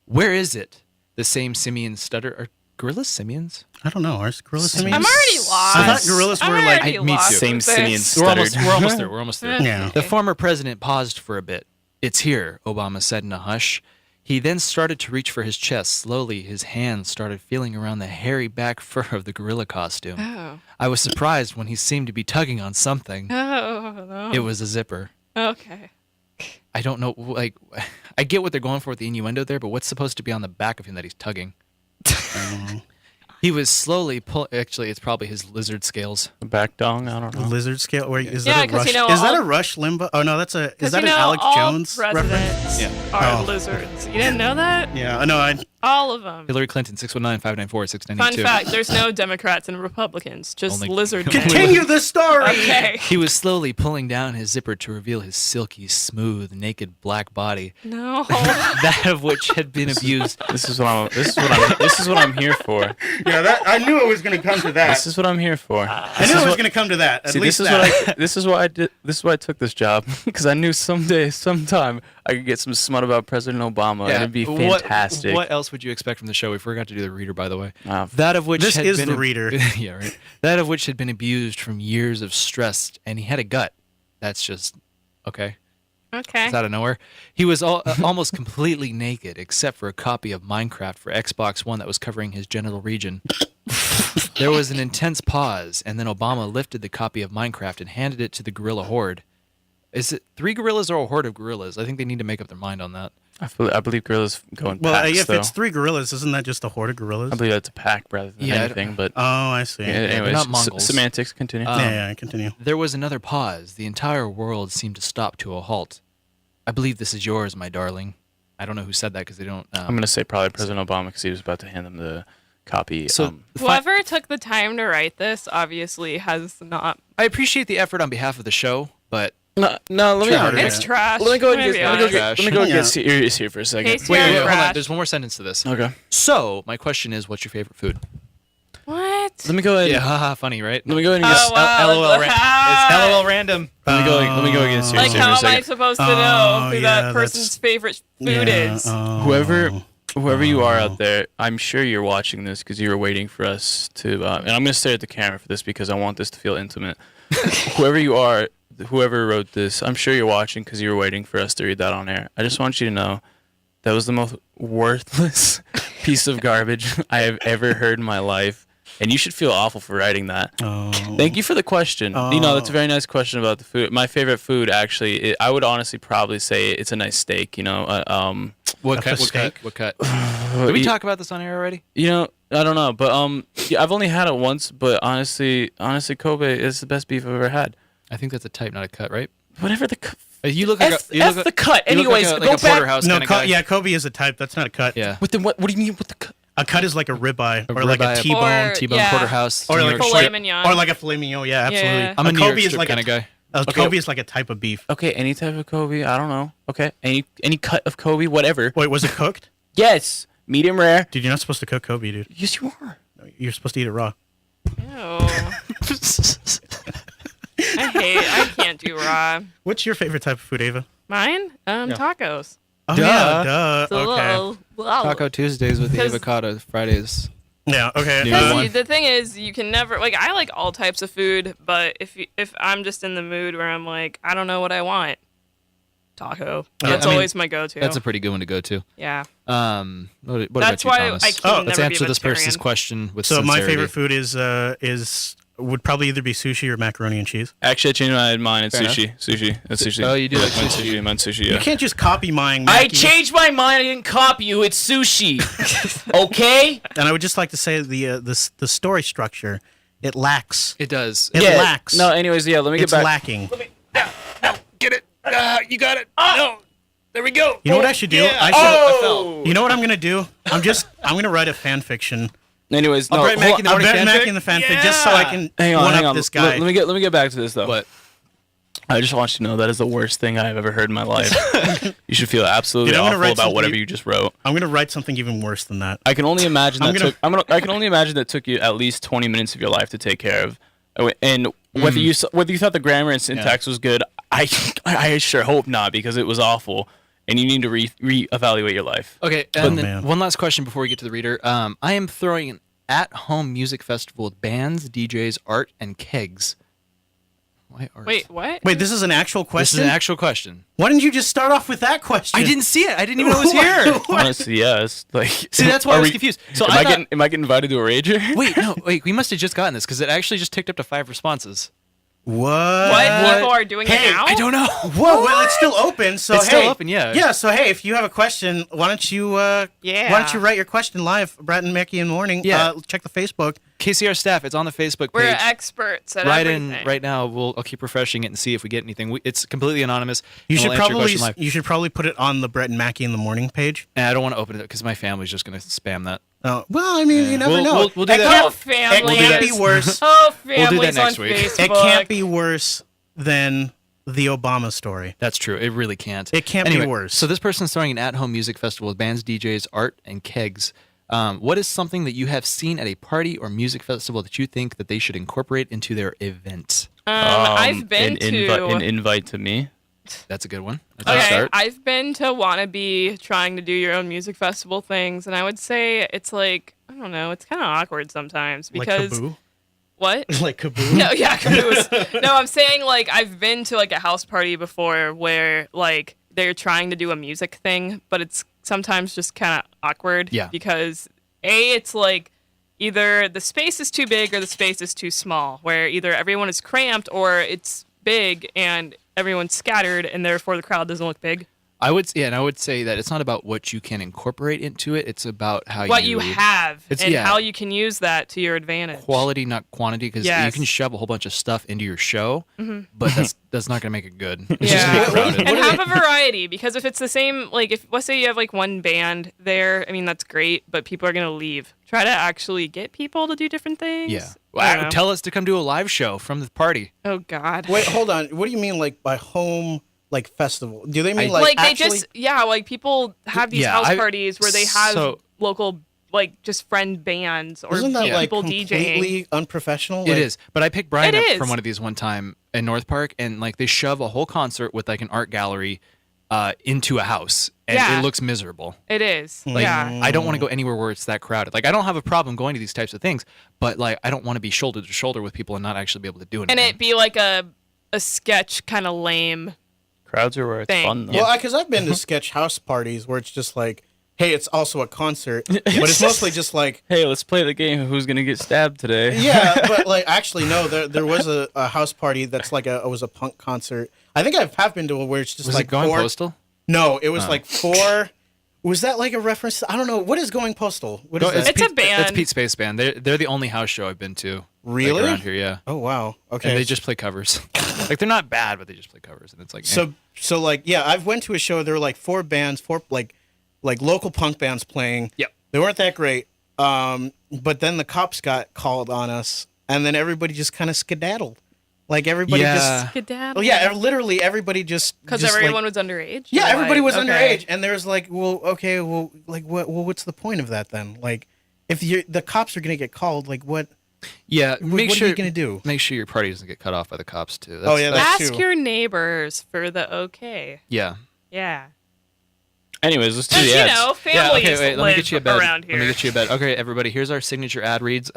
Where is it? The same simian stutter. Are gorillas simians? I don't know. Are gorillas simians? I'm already lost. I thought gorillas were like... Me too. Same simian We're stutter. almost there. We're almost there. Yeah. The former president paused for a bit. It's here, Obama said in a hush. He then started to reach for his chest. Slowly, his hands started feeling around the hairy back fur of the gorilla costume. Oh. I was surprised when he seemed to be tugging on something. Oh, no. It was a zipper. Okay. I don't know, like, I get what they're going for with the innuendo there, but what's supposed to be on the back of him that he's tugging? He was slowly actually, it's probably his lizard scales. The back dong? I don't know. Lizard scale? Wait, is Yeah, that a 'cause Rush? you know, is that all- a Rush Limbaugh? Oh, no, that's a... Is that an you know, Alex all Jones presidents reference? are Oh. lizards. You didn't know that? Yeah, I know. All of them. Hillary Clinton, 619-594-6982. Fun fact, there's no Democrats and Republicans, just Only- lizard men. Continue the story. Okay. He was slowly pulling down his zipper to reveal his silky, smooth, naked black body. No. That of which had been abused. This is what I'm here for. Yeah, I knew it was going to come to that. This is what I'm here for. I knew it was going to come to that. At least this is why I did. This is why I took this job because I knew sometime I could get some smut about President Obama and it'd be fantastic. What else would you expect from the show? We forgot to do the reader, by the way. Wow. That of which This had is been the reader. Yeah, right. That of which had been abused from years of stress, and he had a gut. That's just okay. Okay. It's out of nowhere. He was almost completely naked, except for a copy of Minecraft for Xbox One that was covering his genital region. There was an intense pause, and then Obama lifted the copy of Minecraft and handed it to the gorilla horde. Is it 3 gorillas or a horde of gorillas? I think they need to make up their mind on that. I believe gorillas go in Well, packs, if though. it's 3 gorillas, isn't that just a horde of gorillas? I believe that's a pack rather than anything. But oh, I see. Yeah, anyways, not Mongols. Semantics. Continue. Yeah, continue. There was another pause. The entire world seemed to stop to a halt. I believe this is yours, my darling. I don't know who said that because they don't. I'm going to say probably President Obama because he was about to hand them the copy. So Whoever took the time to write this obviously has not. I appreciate the effort on behalf of the show, but no. Let me. It's trash. Let me go and Maybe get. Let me go and get serious here for a second. Casey, wait, you're hold on. trash. There's one more sentence to this. Okay. So my question is, what's your favorite food? What? Let me go ahead. Yeah, haha, funny, right? Let me go ahead and Oh, get. wow, LOL, look it's at LOL random. Let me go and get serious Like, here for how a am I second. supposed to know Oh, who yeah, that person's favorite food Yeah, is? Whoever you are out there, I'm sure you're watching this because you were waiting for us to. And I'm going to stare at the camera for this because I want this to feel intimate. Whoever you are, whoever wrote this, I'm sure you're watching because you were waiting for us to read that on air. I just want you to know that was the most worthless piece of garbage I have ever heard in my life. And you should feel awful for writing that. Oh. Thank you for the question. That's a very nice question about the food. My favorite food, actually, I would honestly probably say it's a nice steak. What cut? What cut? Did we talk about this on air already? I don't know, but I've only had it once. But honestly, Kobe is the best beef I've ever had. I think that's a type, not a cut, right? Whatever the cut. You look like the cut. Anyways, like go a back. porterhouse No, kind of guy. yeah, Kobe is a type. That's not a cut. Yeah. What do you mean with the cut? A cut is like a ribeye or like ribeye, a T-bone. Or- T-bone yeah. porterhouse. Or New like York filet strip. mignon. Or like a filet mignon. Yeah, absolutely. Yeah. I'm a New Kobe York is strip like kind of guy. Kobe is like a type of beef. Okay, any type of Kobe. I don't know. Okay, any cut of Kobe, whatever. Wait, was it cooked? Yes, medium rare. Dude, you're not supposed to cook Kobe, dude. Yes, you are. You're supposed to eat it raw. Ew. I can't do raw. What's your favorite type of food, Ava? Mine? Tacos. Oh, Duh. yeah, duh. It's a Okay. little- Taco Tuesdays with the 'Cause- avocado. Fridays. Yeah, okay. New Because one. the thing is, you can never like. I like all types of food, but if I'm just in the mood where I'm like, I don't know what I want, taco. That's I mean, always my go-to. That's a pretty good one to go to. Yeah. What That's about you, why Thomas? I can Let's never be answer a this person's vegetarian. question with So my sincerity. favorite food is would probably either be sushi or macaroni and cheese. Actually, I changed my mind. It's Fair sushi. Sushi. That's sushi. Oh, you do like mine's sushi. Mine's sushi. You Yeah. can't just copy mine. I Mackie. changed my mind. I didn't copy you. It's sushi. Okay. And I would just like to say the story structure, it lacks. It does. It Yeah. lacks. No. Anyways, yeah. Let me It's get back. lacking. Get it. You got it. No. There we go. You know what I should do? Yeah. I should. I fell. You know what I'm gonna do? I'm gonna write a fan fiction. Anyways, no. I'll write hold Mackee in the I'll morning bet fanfic? Mackey in the fanfic just so I can Hang on, one hang up on. this guy. Let me get back to this though. What? I just want you to know that is the worst thing I've ever heard in my life. You should feel absolutely Dude, I'm gonna awful write about something- whatever you just wrote. I'm gonna write something even worse than that. I can only imagine I'm that gonna- I can only imagine that took you at least 20 minutes of your life to take care of. And whether you thought the grammar and syntax was good, I sure hope not because it was awful. And you need to reevaluate your life. Okay, and then man. one last question before we get to the reader. I am throwing an at-home music festival with bands, DJs, art, and kegs. Why art? Wait, what? Wait, this is an actual This question. is an actual question. Why didn't you just start off with that question? I didn't see it. I didn't even know it was here. Honestly, yes. Like, See, that's why I are was we- confused. So am I I thought- getting invited to a rager? Wait, we must have just gotten this because it actually just ticked up to 5 responses. What? What people are doing it now? I don't know. Whoa, well, it's still open. So It's still hey, open, yeah. Yeah, so hey, if you have a question, why don't you Yeah. why don't you write your question live, Brett and Mickey in the morning? Yeah. Check the Facebook. KCR staff, it's on the Facebook page. We're experts at right everything. Right now, I'll keep refreshing it and see if we get anything. It's completely anonymous. You and should we'll answer your probably question live. you should probably put it on the Brett and Mackey in the morning page. And I don't want to open it because my family's just going to spam that. Oh well, I mean, you never know. We'll do it that. Oh, families. It can't be worse. Oh, We'll do that families next on week. Facebook. It can't be worse than the Obama story. That's true. It really can't. It can't Anyway, be worse. So this person's throwing an at-home music festival with bands, DJs, art, and kegs. What is something that you have seen at a party or music festival that you think that they should incorporate into their event? I've been to an invite to me. That's a good one. That's a good Okay, start. I've been to Wannabe trying to do your own music festival things, and I would say it's like, I don't know, it's kind of awkward sometimes because like Kaboo? what? Like Kaboo? No, yeah, caboose. No, I'm saying like I've been to like a house party before where like they're trying to do a music thing, but it's sometimes just kind of awkward. Yeah. Because it's like either the space is too big or the space is too small, where either everyone is cramped or it's big and everyone's scattered and therefore the crowd doesn't look big. I would say that it's not about what you can incorporate into it. It's about how What you have It's- and yeah. how you can use that to your advantage. quality, not quantity, because you Yes. can shove a whole bunch of stuff into your show, but that's not going to make it good. It's just Yeah, going to be crowded. and have a variety, because if it's the same, like if let's say you have like one band there, I mean that's great, but people are gonna leave. Try to actually get people to do different things. Yeah. I don't know. Tell us to come do a live show from the party. Oh God. Wait, hold on. What do you mean, like by home, like festival? Do they mean Like they actually? just like people have these Yeah, house I- parties where they have so- local like just friend bands or Isn't that like people DJing. completely unprofessional? It Like, is. But I picked Brian It up is. from one of these one time in North Park, and like they shove a whole concert with like an art gallery into a house, and Yeah. it looks miserable. It is. Like, yeah. I don't want to go anywhere where it's that crowded. Like, I don't have a problem going to these types of things, but like, I don't want to be shoulder to shoulder with people and not actually be able to do anything. And it be like a sketch kind of lame. Crowds are where it's Thing. fun, though. Well, because I've been to sketch house parties where it's just like, hey, it's also a concert, but it's mostly just like, Hey, let's play the game of who's gonna get stabbed today. yeah, but like actually no, there was a house party that's like it was a punk concert. I think I have been to where it's just Was like it going four, postal? No, it was Oh. like four. Was that like a reference? I don't know. What is Going Postal? What is that? It's a band. It's Pete Space Band. They're the only house show I've been to. Really? Like, around here, yeah. Oh wow. Okay. And they just play covers. Like they're not bad, but they just play covers, and it's like so like yeah, I've went to a show. There were like four bands, four like local punk bands playing. Yep. They weren't that great. But then the cops got called on us, and then everybody just kind of skedaddled. Like everybody just. Skedaddle. Oh yeah, literally everybody just. Because just, everyone like, was underage? Yeah, Or everybody was okay. underage, and there's like, well, okay, well, like, what's the point of that then? Like, if the cops are gonna get called, like, what? yeah. Make what sure are you gonna do? Make sure your party doesn't get cut off by the cops too. Oh, yeah, that's Ask true. your neighbors for the okay. yeah. Yeah. Anyways, let's do Because, the you ads. know, Yeah, families okay, wait, let me get you a bed. around here. Let me get you a bed. Okay, everybody, here's our signature ad reads.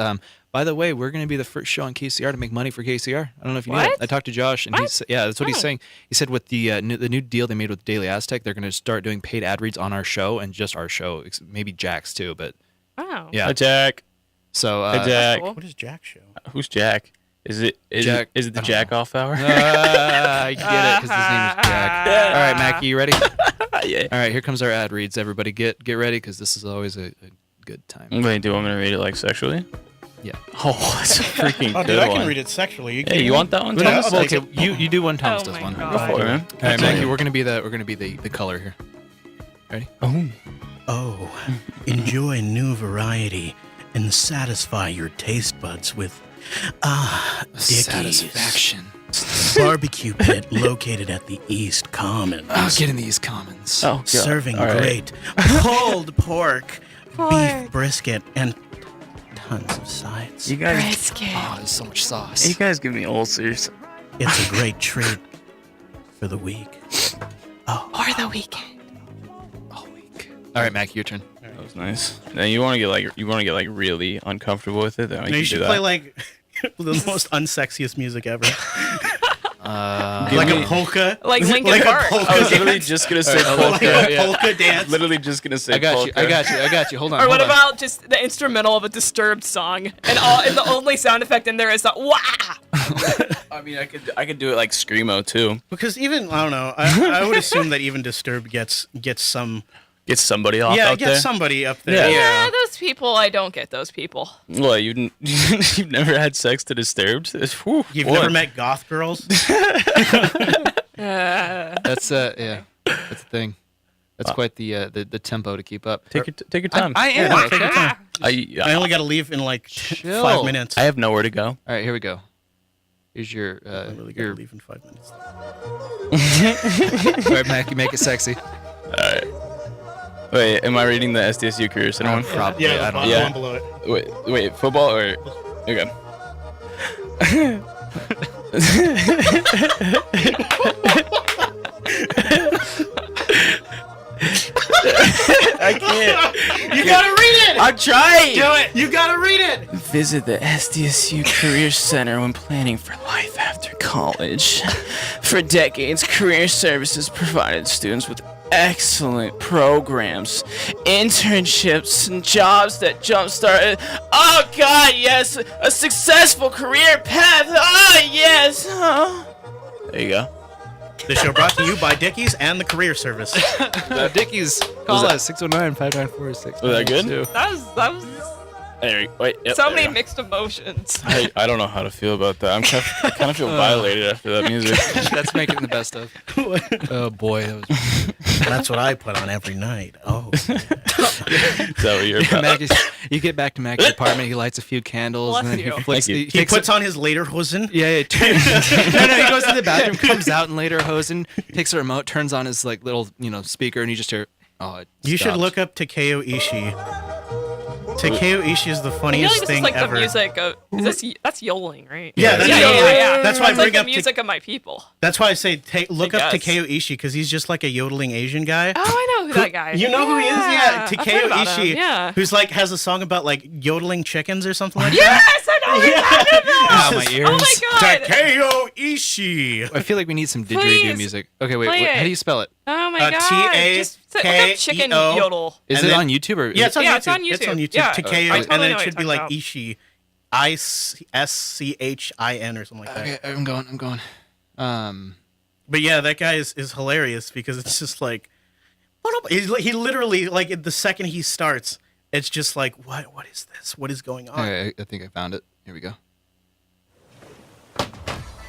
By the way, we're going to be the first show on KCR to make money for KCR. I don't know if you knew that. What? I talked to Josh, and What? yeah, that's what he's Oh. saying. He said with the new deal they made with Daily Aztec, they're going to start doing paid ad reads on our show and just our show, maybe Jack's too, but Wow. yeah. Hi, Jack. So Hi, Jack. cool. What is Jack show? Who's Jack? Is it Jack- Is it the I don't Jack know. off hour? I get it because his name is Jack. All right, Mackie, you ready? Yeah. All right, here comes our ad reads. Everybody, get ready because this is always a good time. Wait, do you want me to read it like sexually? Yeah. Oh, that's a freaking Oh, good dude, I one. can read it sexually. Hey, you want that one, Yeah, Thomas? I'll Well, take okay, you do one. Thomas Oh does my one. God. Go for it, man. All right, Mackie, we're gonna be the color here. Ready? Oh, enjoy new variety and satisfy your taste buds with Dickies Satisfaction. barbecue pit located at the East Commons. Oh, get in these commons. Oh, God. Serving All right. great pulled pork, Pork. beef brisket, and tons of sides. You guys, Brisket. Oh, there's so much sauce. you guys give me ulcers. It's a great treat for the week. Or the weekend. all week. All right, Mackie, your turn. That was nice. Now you want to get like really uncomfortable with it? Then we No, can you should do play that. like the most unsexiest music ever. Give like me- a polka. Like Linkin Like a Park. polka I was literally dance. just gonna say Like polka. Like a yeah. polka dance. Literally just gonna say I got polka. you. I got you. Hold on. Or what hold on. about just the instrumental of a Disturbed song, and the only sound effect in there is the wah. I mean, I could do it like screamo too. Because even I don't know. I would assume that even Disturbed gets some Get somebody off Yeah, out get there. somebody up there. Yeah, those people. I don't get those people. What, you've never had sex to Disturbed? Whew, You've boy. never met goth girls? That's yeah, that's the thing. That's quite the tempo to keep up. Take your time. I am. Yeah, take your time. I I only got to leave in like Chill. 5 minutes. I have nowhere to go. All right, here we go. Here's your I really got to leave in 5 minutes. All right, Mackey, make it sexy. All right. Wait, am I reading the SDSU Career Center one? Probably. Yeah, I don't the know. one below it. Wait, football or okay. I can't. You got to read it! I'm trying. Do it! You got to read it! Visit the SDSU Career Center when planning for life after college. For decades, career services provided students with excellent programs, internships, and jobs that jump-started. Oh God, yes, a successful career path. Oh yes. Oh. There you go. The show brought to you by Dickies and the Career Service. Dickies, call us 609-594-6. Was that good? That was Wait, yep, so there many you go. mixed emotions. I don't know how to feel about that. I kind of feel violated after that music. That's making the best of. Oh boy, that was. That's what I put on every night. Oh. Is that what you're about? You get back to Mackie's apartment, he lights a few candles, Bless and then you. he flicks. Thank you. He He takes puts on his lederhosen. Yeah, no, he goes to the bathroom, comes out in lederhosen, takes a remote, turns on his like little speaker, and you just hear. Oh, it You should stopped. look up Takeo Ishii. Takeo Ishii is the I feel funniest like this thing is like ever. the music of. That's yodeling, right? Yeah, that's yeah, yodeling. yeah. That's why I It's bring like the up music of my people. That's why I say look up guess. Takeo Ishii because he's just like a yodeling Asian guy. Oh, I know who that guy. You know who he is? Yeah, I've Takeo heard about him, Ishii. Yeah. Who's like has a song about like yodeling chickens or something like Yes, I know what you're talking about. Oh, my ears. Oh my god. that. Takeo Ishii. I feel like we need some didgeridoo Please, music. Okay, wait. play How do it. you spell it? Oh my god. T-A-K-E-O. Just look up chicken yodel. Is And it then- on YouTube or? Yeah, it's on Yeah, YouTube. it's on It's on YouTube. YouTube. Yeah, Takeo, I and totally then know it what should be you're like talking Ishii, ISCHIN or something like that. Okay, I'm going. But yeah, that guy is hilarious because it's just like, he literally like the second he starts, it's just like what is this? What is going on? Okay, I think I found it. Here we go.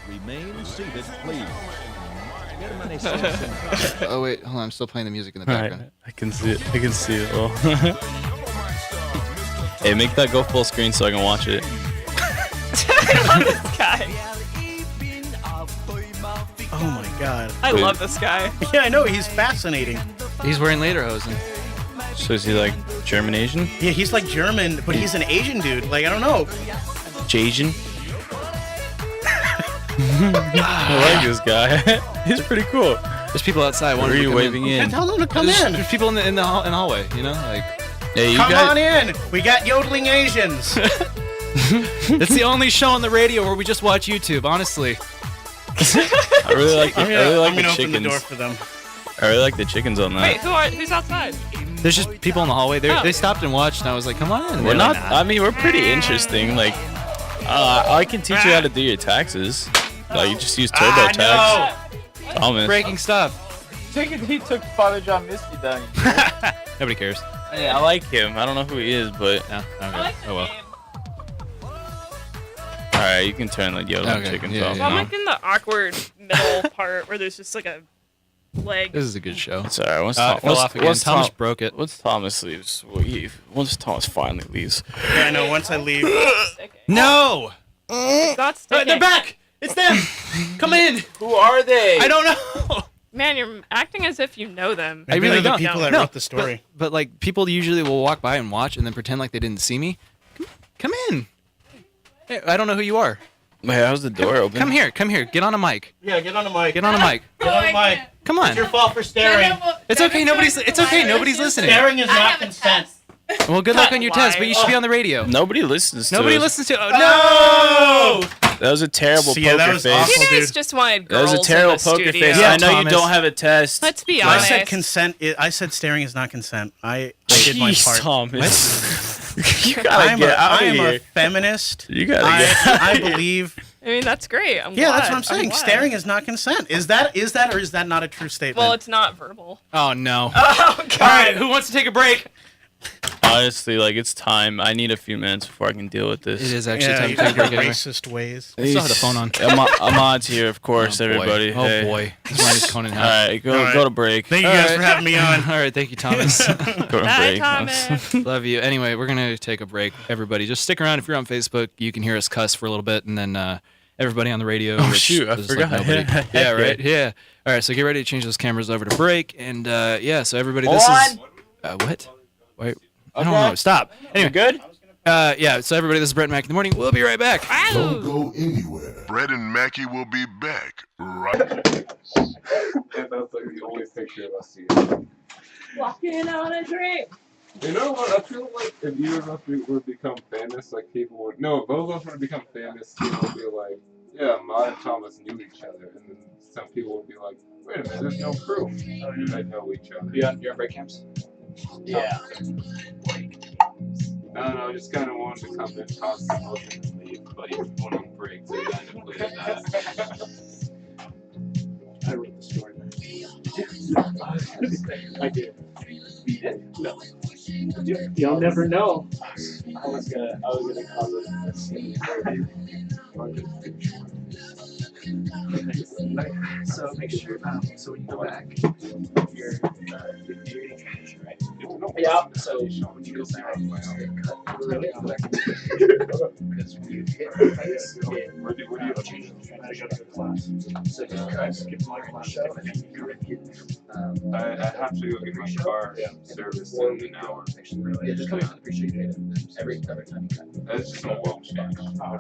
Remain seated, please. Oh wait, hold on. I'm still playing the music in the All right, background. I can see it. I can see it. Well. Hey, make that go full screen so I can watch it. I love this guy. Oh my god. I Wait. love this guy. Yeah, I know he's fascinating. He's wearing lederhosen. So is he like German Asian? Yeah, he's like German, but he's an Asian dude. Like I don't know. Jasian? I like this guy. He's pretty cool. There's people outside. Where are you waving in? Tell them to come in. There's people in the hallway. Like. Hey, you Come guys. on in. We got yodeling Asians. It's the only show on the radio where we just watch YouTube. Honestly. I really like. I really like I'm the gonna open the door chickens. for them. I really like the chickens on that. Wait, who's outside? There's just people in the hallway. They stopped and watched, and I was like, "Come on in." We're not. I mean, we're pretty interesting. Like, I can teach you how to do your taxes. Like, you just use TurboTax. Thomas. breaking stuff. He took Father John Misty down. Nobody cares. Hey, I like him. I don't know who he is, but No, okay. Oh well. all right, you can turn the yodeling Okay, chickens yeah, off. So I'm now. like in the awkward middle part where there's just like a leg. This is a good show. It's all right. Once, It fell off again. Thomas broke it. Once Thomas leaves, once Thomas finally leaves. Yeah, I know. Once I leave. No. It's not sticking. They're back. It's them. Come in. Who are they? I don't know. Man, you're acting as if you know them. I really the don't. people that No, wrote the story. But like people usually will walk by and watch and then pretend like they didn't see me. Come in. Hey, I don't know who you are. Wait, how's the door open? Come here. Get on a mic. Yeah, get on the mic. Get on a mic. Get on the mic. Come on. It's your fault for staring. It's okay. Nobody's listening. Staring is not consent. Well, good luck on your test, but you should be on the radio. Nobody listens to Nobody us. listens to. Oh, no. That was a terrible See, yeah, that poker was face. awful. You guys dude. just wanted That girls was a terrible in the poker studio. face. Yeah, I know Thomas. you don't have a test. Let's be I honest. said consent. I said staring is not consent. I did my Jeez, part. Thomas. You I gotta am get out I of am a here. feminist. You gotta get out I of here. believe I mean, that's great. I'm Yeah, glad. that's what I'm saying. Staring is not consent. Is that or is that not a true statement? Well, it's not verbal. Oh no. Oh God. All right, who wants to take a break? Honestly, like, it's time. I need a few minutes before I can deal with this. It is actually yeah, time you to take a got break. Anyway. racist ways. I still have the phone on. Ahmad's here, of course, Oh, boy. everybody. Oh Hey. boy. His mind is Conan All House. right, go to break. Thank you guys for having me on. All right, thank you, Thomas. Go to Bye, break. Thomas. Love you. Anyway, we're gonna take a break. Everybody, just stick around. If you're on Facebook, you can hear us cuss for a little bit, and then everybody on the radio. Oh, which shoot, I is forgot. Like nobody. Yeah, right. Yeah. All right, so get ready to change those cameras over to break, and yeah. So everybody, this is what? Wait, I don't know. Stop. Anyway, good. Yeah. So everybody, this is Brett and Mackee in the morning. We'll be right back. Don't go anywhere. Brett and Mackey will be back right. And that's like the only picture of us together. Walking on a dream. You know what? I feel like if either of us would become famous, like people would. No, if both of us were to become famous, people would be like, yeah, Maud and Thomas knew each other. And then some people would be like, wait a minute, there's no proof that they know each other. You're on break camps? Yeah. No, just kind of wanted to come and cause some motion and leave, but you went on break, so you kind of played that. I wrote the story. I did. You did? No. You'll never know. I was gonna cause a scene. So make sure. So when you go back, you're eating trash, right? Yeah. So when you go back, really? Because when you hit the face, where do you change the trash? I go to the class. So just cut, skip my class, and then you repeat. I have to go get my car serviced in an hour. Yeah, just come in. Appreciate it. Every time you cut. That's just an oil change. Oh,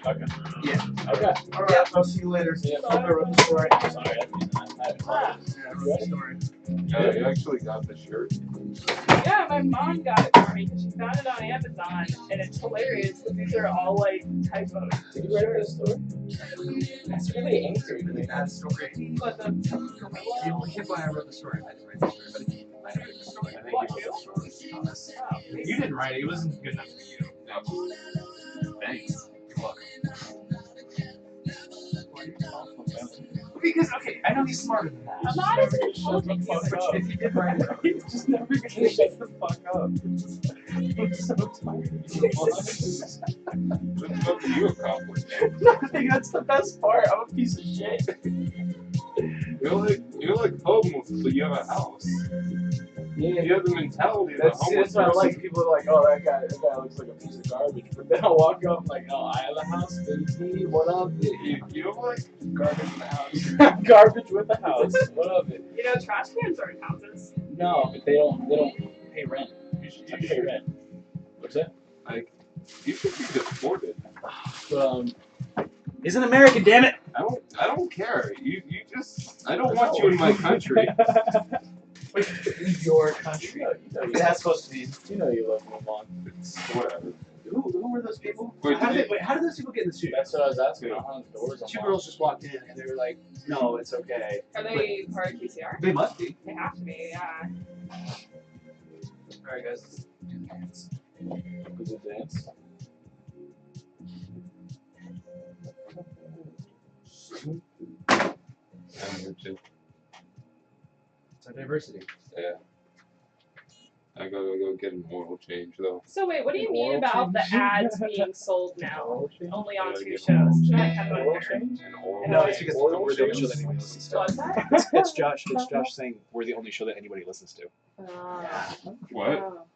okay. Yeah. Okay. All right. I'll see you later. Yeah. I wrote the story. Sorry, I wrote the story. You actually got the shirt. Yeah, my mom got it for me because she found it on Amazon, and it's hilarious because these are all like typos. Did you write a story? That's really angry. Really bad story. But the You can't why I wrote the story. I didn't write the story, but he might have written the story. I think he wrote the story. Thomas. You didn't write it. It wasn't good enough for you. No. Thanks. You're welcome. Because, okay, I know he's smarter than that. I'm not as intelligent as But if he did write it, he's just never gonna shut the fuck up. I'm so tired. What did you accomplish? Nothing, that's the best part. I'm a piece of shit. You're like homeless, but you have a house. Yeah. You have the mentality of a homeless That's what I person. like. People are like, oh, that guy looks like a piece of garbage. But then I'll walk up like, oh, I have a house, baby. What up? You know what? Garbage in the house. Garbage with the house. What up? It? You know, trash cans aren't houses. No, but they don't pay rent. You should pay rent. What's that? Like, you should be deported. Isn't America, damn it! I don't care. You just I don't want you in my country. Your country. That's supposed to be. You know you love me, Mom. It's whatever. Who were those people? Wait, How did those people get in the studio? That's what I was asking. The doors. Two girls just walked in and they were like, "No, it's okay." Are they part of QCR? They must be. They have to be, yeah. All right, guys. Let's do the dance. Do the dance. It's our diversity. Yeah. I gotta go get an oil change though. So wait, what do you mean Oil about the change? ads being sold now? Only on Yeah, two get shows. oil Not kind of unfair. An oil No, it's because oil we're the only show change? that anybody listens to. What's that? It's Josh. It's Josh saying we're the only show that anybody listens to. What?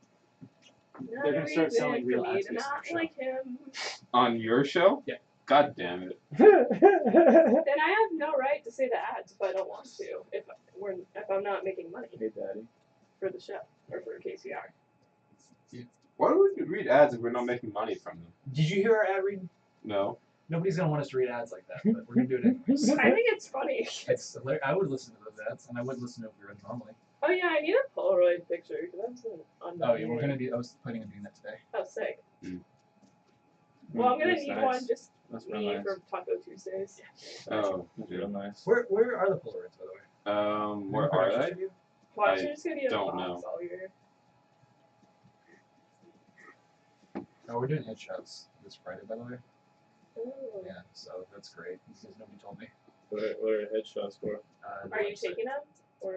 They're gonna start selling real for me ads to based on not your like him. On your show? Yeah. God damn it. Then I have no right to say the ads if I don't want to. If I'm not making money Hey, Daddy. for the show or for KCR. Why do we read ads if we're not making money from them? Did you hear our ad read? No. Nobody's gonna want us to read ads like that, but we're gonna do it anyways. I think it's funny. It's hilarious. I would listen to those ads, and I would listen to it if we were normally. Oh yeah, I need a Polaroid picture because I'm Oh yeah, we're gonna do. I was planning on doing that today. Oh, sick. Mm. Well, I'm gonna That's need nice. one just That's real me nice. for Taco Tuesdays. Oh, real nice. Where are the Polaroids, by the way? Where are they? Watch, I you're just gonna be in a don't box know. all year. Oh, we're doing headshots this Friday, by the way. Yeah, so that's great. Because nobody told me. What are headshots for? Are you taking him? Or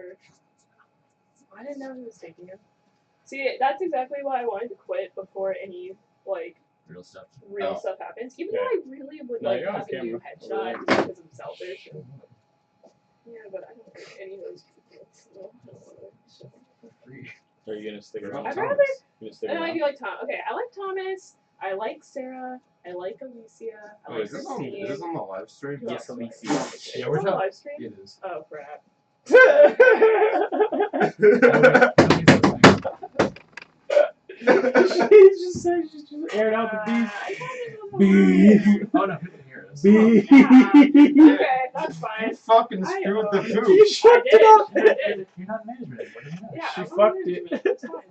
I didn't know he was taking him. See, that's exactly why I wanted to quit before any like Real stuff. stuff happens. Even though I really would No, like you're on have a new camera. headshot because I'm selfish. Yeah, but I don't like any of those people. So I don't want to. Are you gonna stick around? I'd rather. You gonna stick And I around? do like Tom. Okay, I like Thomas. I like Sarah. I like Alicia. I Oh, like is this on the live stream? Yes, Alicia. Yeah, Yeah, we're we're on live stream. It is. Oh crap. She's just aired out the beef. Oh no, who can hear us? Okay, that's fine. You fucking screwed the food. You fucked it up. You're not management. What do you know? Yeah, She I'm on fucked management. it. It's fine.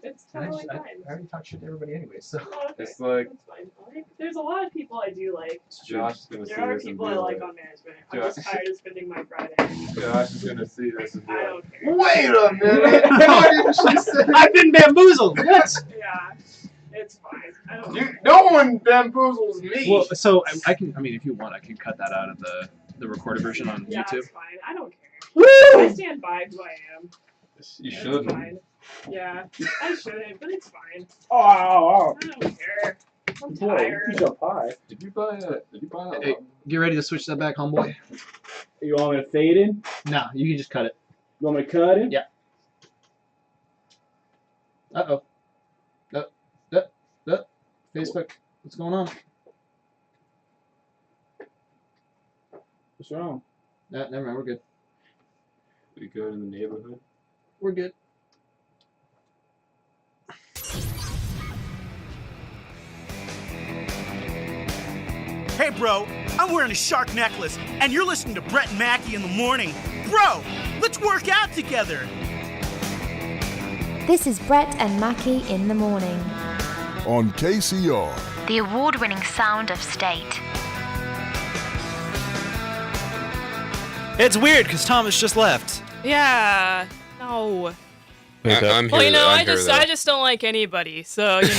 It's I totally fine. already talked shit to everybody anyway, so. Oh, okay. It's like That's fine. Like, there's a lot of people I do like. Josh is gonna see There are this and people be I like like, on management. I'm just tired of spending my Friday. Josh is gonna see this and be I like, don't care. wait a minute! What did she say? I've been bamboozled. What? Yeah, it's fine. I don't You, care. no one bamboozles me. Well, so I can. I mean, if you want, I can cut that out of the recorded version on Yeah, YouTube. it's fine. I don't care. Woo! I stand by who I am. You It's should. fine. Yeah, I shouldn't, but it's fine. Oh. I don't care. I'm tired. Piece of pie. Did you buy that? Hey, get ready to switch that back, homeboy. You want me to fade in? Nah, you can just cut it. You want me to cut it? Yeah. Uh-oh. Facebook. What's going on? What's wrong? Nah, never mind. We're good. We good in the neighborhood? We're good. Hey, bro, I'm wearing a shark necklace, and you're listening to Brett and Mackee in the morning. Bro, let's work out together. This is Brett and Mackee in the morning. On KCR. The award-winning sound of state. It's weird because Thomas just left. Yeah. No. I'm Well, you know, I just don't like anybody. So you know,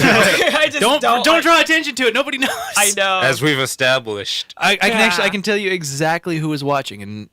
I just don't draw attention to it. Nobody knows. I know. As we've established. I can actually I can tell you exactly who was watching, and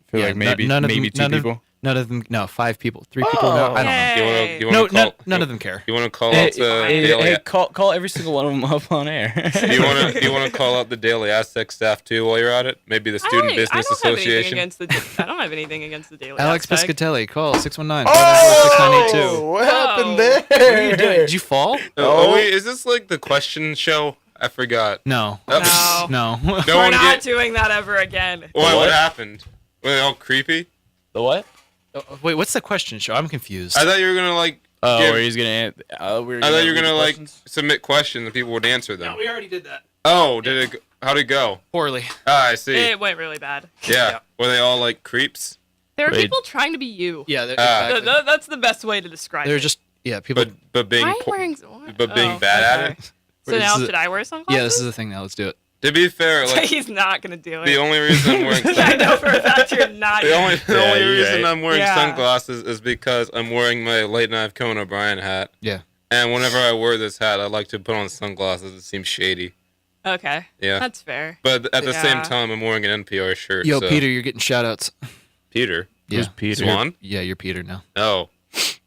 feel like maybe none of them, two people. None of them. No, 5 people. 3 people. No, I don't know. You wanna call, none of them care. You want to call out the daily? Hey, call every single one of them up on air. do you want to call out the Daily Aztec staff too while you're at it? Maybe the Student Business Association. I don't have anything against the Daily Alex Aztec. Piscatelli, call 619. Oh, what happened there? What are you doing? Did you fall? Oh, wait, is this like the question show? I forgot. No. No. No. We're not doing that ever again. What happened? Were they all creepy? The what? Wait, what's the question show? I'm confused. I thought you were gonna like. Where he's gonna. I thought you were gonna like submit questions and people would answer them. No, we already did that. Oh, did it? How'd it go? Poorly. Ah, I see. It went really bad. Yeah. Were they all like creeps? There are people trying to be you. Yeah, exactly. That's the best way to describe They're it. just people. But being being bad at it. So now should I wear sunglasses? Yeah, this is the thing. Now let's do it. To be fair, like he's not gonna do it. The only reason I'm wearing I know for a fact you're not. The only reason I'm wearing Yeah. sunglasses is because I'm wearing my Late Night Conan O'Brien hat. Yeah. And whenever I wear this hat, I like to put on sunglasses. It seems shady. Okay. Yeah. That's fair. But at the same time, I'm wearing an NPR shirt. Yo, so. Peter, you're getting shout-outs. Peter? Yeah. Who's Peter? Swan? Yeah, you're Peter now. Oh.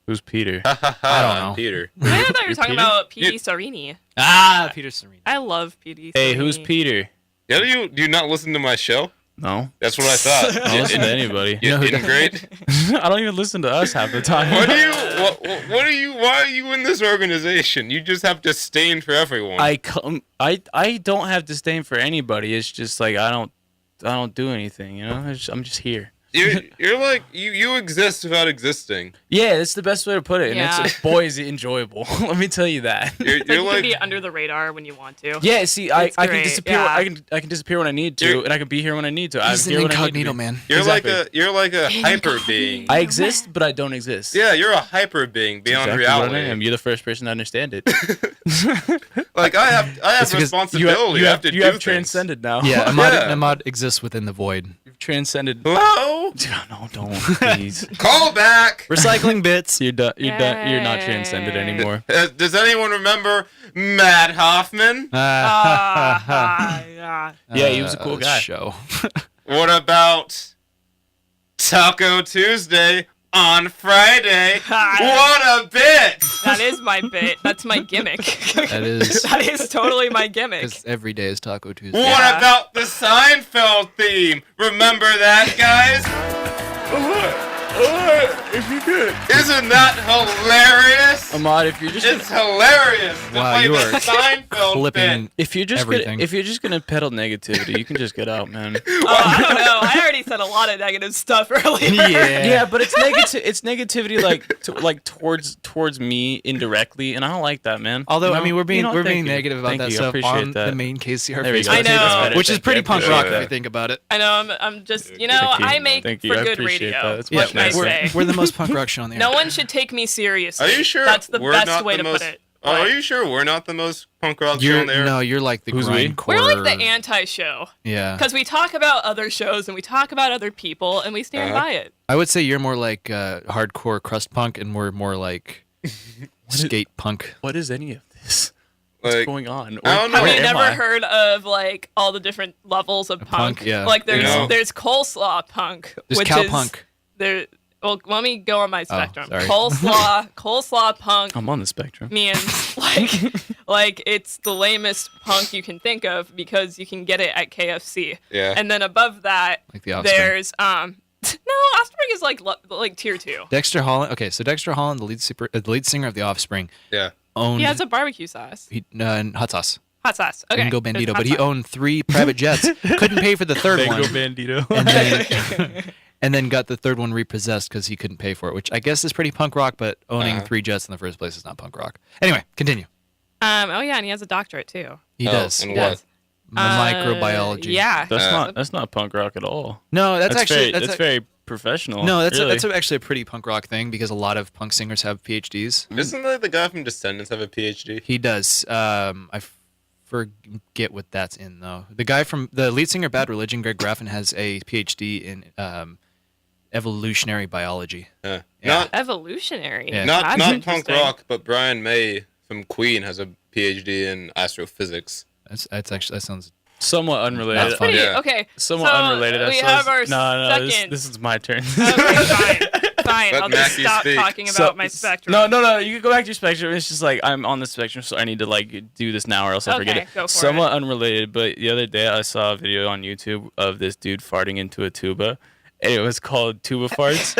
Who's Peter? I don't know. Peter. I thought you were talking about P.D. Sorini. Ah, Peter Sorini. I love P.D. Hey, Sorini. who's Peter? Yeah, do you not listen to my show? No. That's what I thought. I don't listen to anybody. You integrate? I don't even listen to us half the time. Why are you in this organization? You just have disdain for everyone. I don't have disdain for anybody. It's just like I don't do anything, you know? I'm just here. You're like you exist without existing. Yeah, that's the best way to put it. Yeah. And it's boy, is it enjoyable. Let me tell you that. You're You can be under the radar when you want to. Yeah, see, I can great, disappear. yeah. I can disappear when I need to, and I can be here when I need to. He's I'm an here when I need to incognito be. man. You're like a hyper being. I exist, but I don't exist. Yeah, you're a hyper being beyond Exactly reality. what I am. You're the first person to understand it. Like I have It's because responsibility. You I have to you do have things. transcended now. Yeah, Ahmad exists within the void. transcended. Hello? No, don't. Please. Call back. Recycling bits. You're done. You're done. You're not transcended anymore. Does anyone remember Matt Hoffman? Yeah. Yeah, he was a cool guy. Show. What about Taco Tuesday on Friday? What a bit! That is my bit. That's my gimmick. That is. That is totally my gimmick. Because every day is Taco Tuesday. What about the Seinfeld theme? Remember that, guys? If you could. Isn't that hilarious? Ahmad, if you're just It's hilarious to Wow, play you the are Seinfeld flipping. bit. if you're just everything. gonna, if you're just gonna peddle negativity, you can just get out, man. I don't know. I already said a lot of negative stuff earlier. Yeah, but it's negative. It's negativity like towards me indirectly, and I don't like that, man. Although, You know? I mean, we're being You know, we're thank being you. negative about Thank that you. I stuff appreciate on that. the main KCR There we go. Facebook I know. That's better. which is Thank pretty you. I punk appreciate rock if that. you think about it. I know. I'm just, you know, Thank you. I make Thank you. for I good appreciate radio. that. That's What much can I nicer. say? We're the most punk rock show on the air. No one should take me seriously. Are you sure That's the we're best not way the to most, put it. Are you sure we're not the most punk rock show on there? No, you're like the Who's we? grindcore. We're like the anti-show. Yeah. Because we talk about other shows and we talk about other people and we stand by it. I would say you're more like hardcore crust punk, and we're more like skate punk. What is any of this? What's Like, going on? I don't know. Have Where you am never I? heard of like all the different levels of punk? yeah. Like there's You know. there's coleslaw punk, There's which cow is punk. there. Well, let me go on my spectrum. sorry. Coleslaw punk I'm on the spectrum. means like it's the lamest punk you can think of because you can get it at KFC. Yeah. And then above that, Like the Offspring. there's no, Offspring is like tier 2. Dexter Holland. Okay, so Dexter Holland, the lead singer of the Offspring, Yeah. owned He has a barbecue sauce. and hot sauce. Hot sauce. Okay. Bingo There's Bandito, hot but he sauce. owned 3 private jets. Couldn't pay for the third one, Bandito. and then got the third one repossessed because he couldn't pay for it, which I guess is pretty punk rock. But owning 3 jets in the first place is not punk rock. Anyway, continue. Oh yeah, and he has a doctorate too. He does. And He does. Microbiology. Yeah. That's not punk rock at all. No, that's actually very, that's very professional. no, that's really. that's actually a pretty punk rock thing because a lot of punk singers have PhDs. Isn't like the guy from Descendants have a PhD? He does. I forget what that's in though. The guy from the lead singer of Bad Religion, Greg Graffin, has a PhD in evolutionary biology. Yeah. Yeah. Evolutionary. Yeah. Not That's punk interesting. rock, but Brian May from Queen has a PhD in astrophysics. That's actually that sounds somewhat unrelated. Not fun. Pretty, Yeah. okay. Somewhat so unrelated. We So have our no, second. this is my turn. Okay, fine. Fine. Let I'll just Mackey stop speak. talking about my spectrum. No. You can go back to your spectrum. It's just like I'm on the spectrum, so I need to like do this now, or else I forget Okay, it. go for Somewhat unrelated, but the other day I saw a video on YouTube of this dude farting into a tuba, and it was called tuba farts.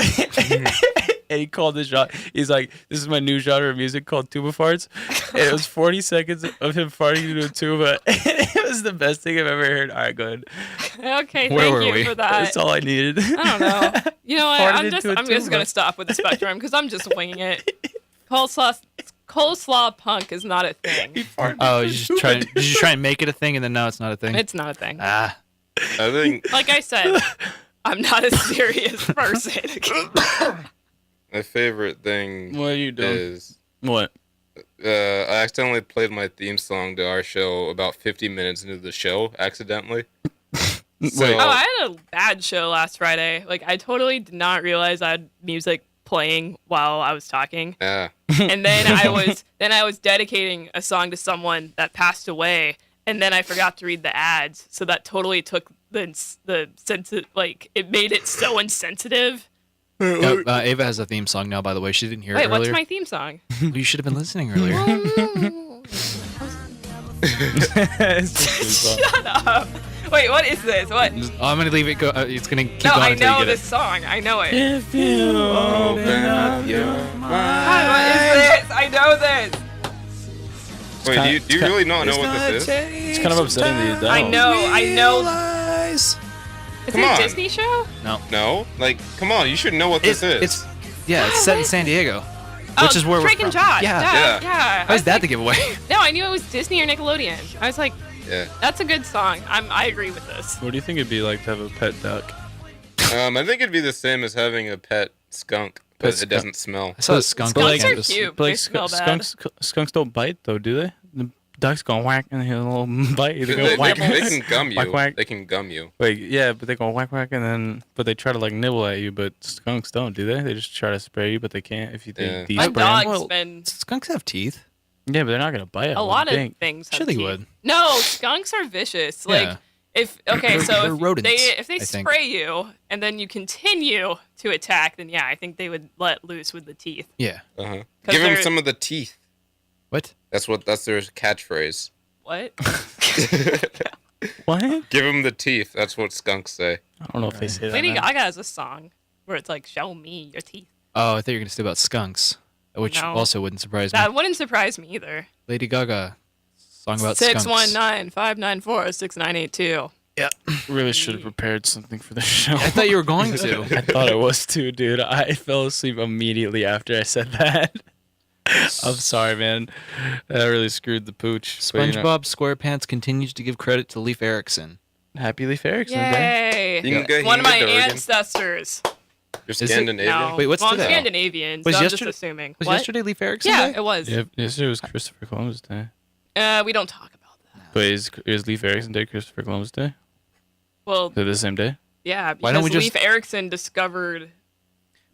And he called this genre. He's like, "This is my new genre of music called tuba farts." And it was 40 seconds of him farting into a tuba. And it was the best thing I've ever heard. All right, go ahead. Okay, Where were thank you we? for that. That's all I needed. I don't know. You know what? Farted I'm just into a tuba. gonna stop with the spectrum because I'm just winging it. Coleslaw punk is not a thing. oh, you just try and make it a thing, and then now it's not a thing. It's not a thing. Ah, I think Like I said, I'm not a serious person. my favorite thing What are you doing? is What? I accidentally played my theme song to our show about 50 minutes into the show, accidentally. So, Wait. Oh, I had a bad show last Friday. Like I totally did not realize I had music playing while I was talking. yeah. And then I was dedicating a song to someone that passed away, and then I forgot to read the ads, so that totally took the sense of, like it made it so insensitive. Ava has a theme song now. By the way, she didn't hear Wait, it earlier. what's my theme song? You should have been listening earlier. Shut up. Wait, what is this? What? I'm gonna leave it go. It's gonna keep No, going I until know you get this song. I know it. If you Open up your God, what is this? I know this. Wait, do you really not know what this is? It's kind of upsetting that you don't. I know. Is Come it a on. Disney show? No? Like, come on, you should know what this is. It's set in San Diego, Oh, which is where we're Drake from. and Josh. Yeah. Yeah. How's that the giveaway? No, I knew it was Disney or Nickelodeon. I was like, Yeah. that's a good song. I agree with this. What do you think it'd be like to have a pet duck? I think it'd be the same as having a pet skunk, but Pet it skunk. doesn't smell. I saw a skunk. Skunks on are campus. cute. But They like smell bad. skunks don't bite though, do they? duck's going whack and he'll bite you. They go They whack. can gum you. Whack, whack. They can gum you. Wait, yeah, but they go whack whack and then, but they try to like nibble at you. But skunks don't, do they? They just try to spray you, but they can't if you think My de-spray 'em. dog's been Skunks have teeth. Yeah, but they're not gonna bite. a lot of things. Sure have they teeth. would. No, skunks are vicious. Like Yeah. if They're so rodents, if they I think. spray you and then you continue to attack, then yeah, I think they would let loose with the teeth. Yeah. Uh-huh. 'Cause Give them they're- some of the teeth. What? That's their catchphrase. What? What? Give them the teeth. That's what skunks say. I don't know if they say that. Lady now. Gaga has a song where it's like, "Show me your teeth." Oh, I thought you were going to say about skunks, which No. also wouldn't surprise me. That wouldn't surprise me either. Lady Gaga, song about skunks. 619-594-6982. Yeah. Really should have prepared something for the show. I thought you were going to. I thought I was too, dude. I fell asleep immediately after I said that. I'm sorry, man. That really screwed the pooch. But, you know, SpongeBob SquarePants continues to give credit to Leif Erikson. Happy Leif Erikson Day. Yay! You can go- One you of can my go to Oregon. ancestors. You're Is it? Scandinavian. No. Wait, what's well, today? I'm Scandinavian, so Was I'm yesterday- just assuming. Was What? yesterday Leif Erikson Yeah, Day? it was. Yep, yesterday was Christopher Columbus Day. We don't talk about that. But is Leif Erikson Day Christopher Columbus Day? Well, They're the same day? yeah, because Why don't we just- Leif Erikson discovered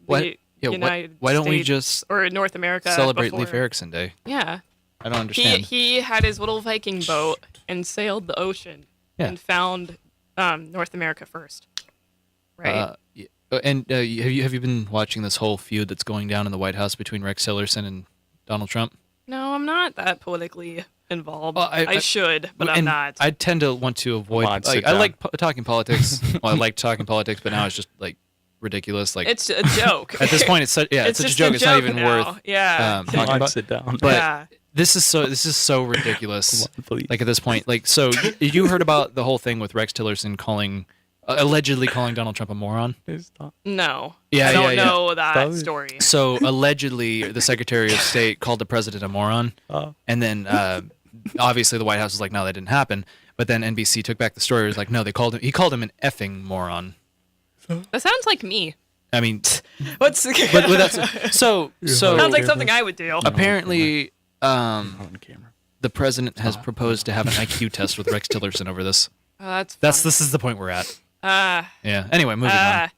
Why- the yeah, United why don't we States just or North America Celebrate before. Leif Erikson Day. Yeah. I don't understand. He had his little Viking boat and sailed the ocean Yeah. and found North America first. Right. Yeah. And have you been watching this whole feud that's going down in the White House between Rex Tillerson and Donald Trump? No, I'm not that politically involved. Well, I should, but I'm and not. I tend to want to avoid. Come on, sit I down. like talking politics. Well, I like talking politics, but now it's just like ridiculous. Like It's a joke. at this point, it's such, yeah, it's such a just joke. It's not even now. worth Yeah. talking on, about. sit down. But Yeah. this is so ridiculous. Come on, please. Like at this point, like so you heard about the whole thing with Rex Tillerson calling, allegedly calling Donald Trump a moron. No. Yeah, I don't yeah, yeah. know that Stop it. story. So allegedly, the Secretary of State called the president a moron, and then obviously the White House was like, "No, that didn't happen." But then NBC took back the story. It was like, "No, he called him an effing moron." That sounds like me. I mean, What's but that's so. sounds like something I would do. Apparently, the president has proposed to have an IQ test with Rex Tillerson over this. Oh, that's This is the point we're at. fun. Yeah. Anyway, moving on.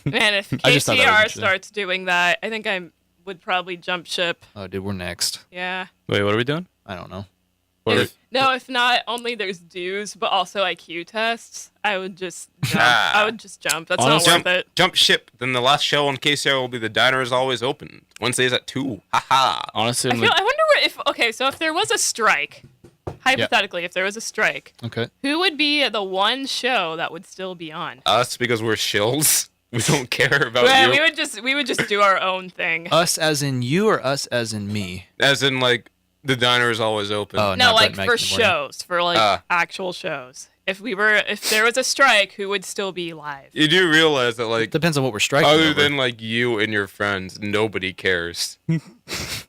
Man, if I just thought that was KCR interesting. starts doing that, I think I would probably jump ship. Oh, dude, we're next. Yeah. Wait, what are we doing? I don't know. If not only there's dues, but also IQ tests, I would just jump. I would just jump. That's not worth it. Jump ship. Then the last show on KCR will be The Diner is Always Open. Wednesdays at 2. Haha. Honestly, I wonder so if there was a strike, hypothetically, if there was a strike, Okay. who would be the one show that would still be on? Us, because we're shills. We don't care about Well, you. we would just do our own thing. Us as in you or us as in me? As in, like, The Diner is Always Open. Oh, No, not like Brett for Mackey in the morning. shows, for like actual shows. If there was a strike, who would still be live? You do realize that, like, Depends on what we're striking other over. than, like, you and your friends, nobody cares. No,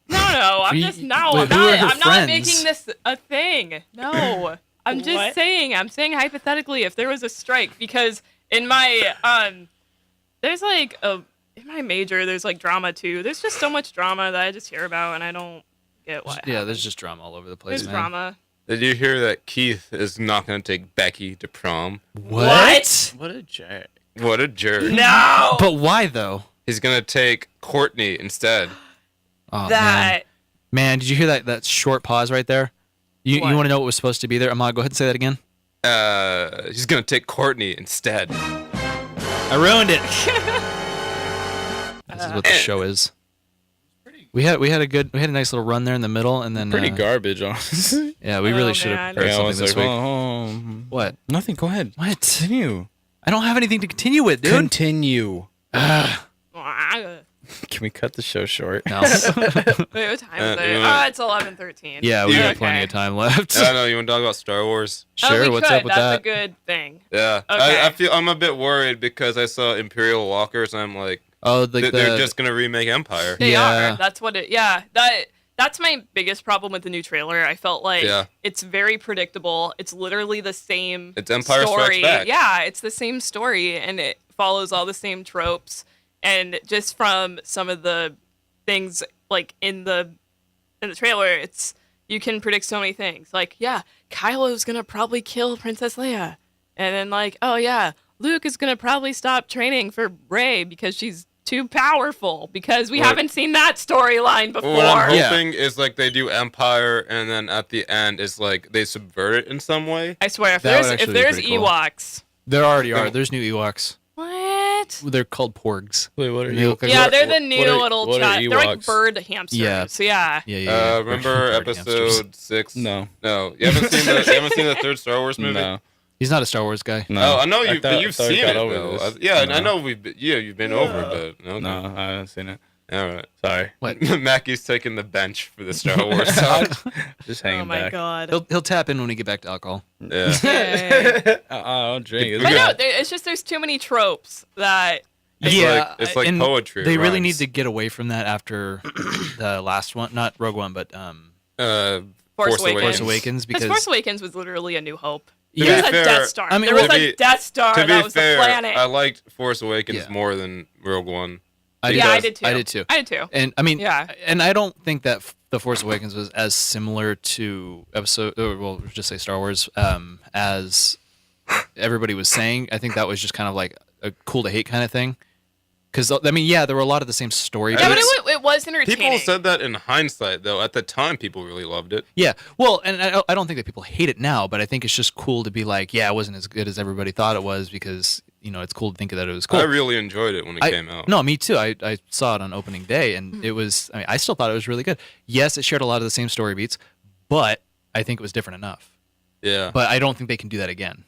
I'm We- just wait, who are her I'm not friends? making this a thing. No, I'm just saying. I'm saying hypothetically, if there was a strike, because in my there's like in my major, there's like drama too. There's just so much drama that I just hear about, and I don't get what. Yeah, there's just drama all over the place, There's man. drama. Did you hear that Keith is not going to take Becky to prom? What? What a jerk. What a jerk. No. But why though? He's going to take Courtney instead. Oh, That man, did you hear that short pause right there? You What? want to know what was supposed to be there? Ahmad, go ahead and say that again. He's going to take Courtney instead. I ruined it. This is what the show is. We had a nice little run there in the middle, and then Pretty garbage, honestly. Yeah, we really Oh, should have man. prepared Yeah, I something was this like, week. What? Nothing. Go ahead. What? Continue. I don't have anything to continue with, dude. Continue. Wait, Can we cut the show short? No. what time is it? you wanna- It's 11:13. Yeah, we Yeah. got plenty of time left. I don't know. You want to talk about Star Wars? Sure. we What's could. up with That's that? a good thing. Yeah. Okay. I feel I'm a bit worried because I saw Imperial Walkers and I'm like, Oh, like they're just gonna remake Empire. They Yeah. are. That's what it. Yeah. That's my biggest problem with the new trailer. I felt like it's very predictable. It's literally the same It's Empire Strikes story. Back. Yeah, it's the same story, and it follows all the same tropes. And just from some of the things like in the trailer, it's you can predict so many things. Like, yeah, Kylo's gonna probably kill Princess Leia, and then like, oh yeah, Luke is gonna probably stop training for Rey because she's too powerful. Because we haven't seen that storyline before. What I'm hoping is like they do Empire, and then at the end is like they subvert it in some way. I swear, if there's Ewoks, there already are. There's new Ewoks. What? They're called porgs. Wait, what are you? Yeah, they're the new little They're like bird hamsters. Yeah. Yeah. Remember episode 6? No. You haven't seen the third Star Wars movie? No. He's not a Star Wars guy. No. Oh, I know you've thought we seen got it over though. this. Yeah, No. I know you've been over it, but okay. No, I haven't seen it. All right. Sorry. What? Mackey's taking the bench for the Star Wars talk. Just hanging Oh my back. god. He'll tap in when we get back to alcohol. Yeah. Yay. I don't drink. But no, it's just there's too many tropes that. It's like and poetry. They really rhymes. need to get away from that after the last one, not Rogue One, but Force Awakens, because Force Awakens was literally a New Hope. Yeah. There was a Death Star. I mean, there was to a be- Death Star. To That be was fair, the planet. I liked Force Awakens more than Rogue One. I did too. I did too. I did too. And I mean, Yeah. and I don't think that the Force Awakens was as similar to just say Star Wars, as everybody was saying. I think that was just kind of like a cool to hate kind of thing. Because I mean, yeah, there were a lot of the same story. Yeah, but it was entertaining. People said that in hindsight, though. At the time, people really loved it. Yeah, well, and I don't think that people hate it now, but I think it's just cool to be like, yeah, it wasn't as good as everybody thought it was, because it's cool to think that it was cool. I really enjoyed it when it came out. No, me too. I saw it on opening day, and it was. I mean, I still thought it was really good. Yes, it shared a lot of the same story beats, but I think it was different enough. Yeah. But I don't think they can do that again.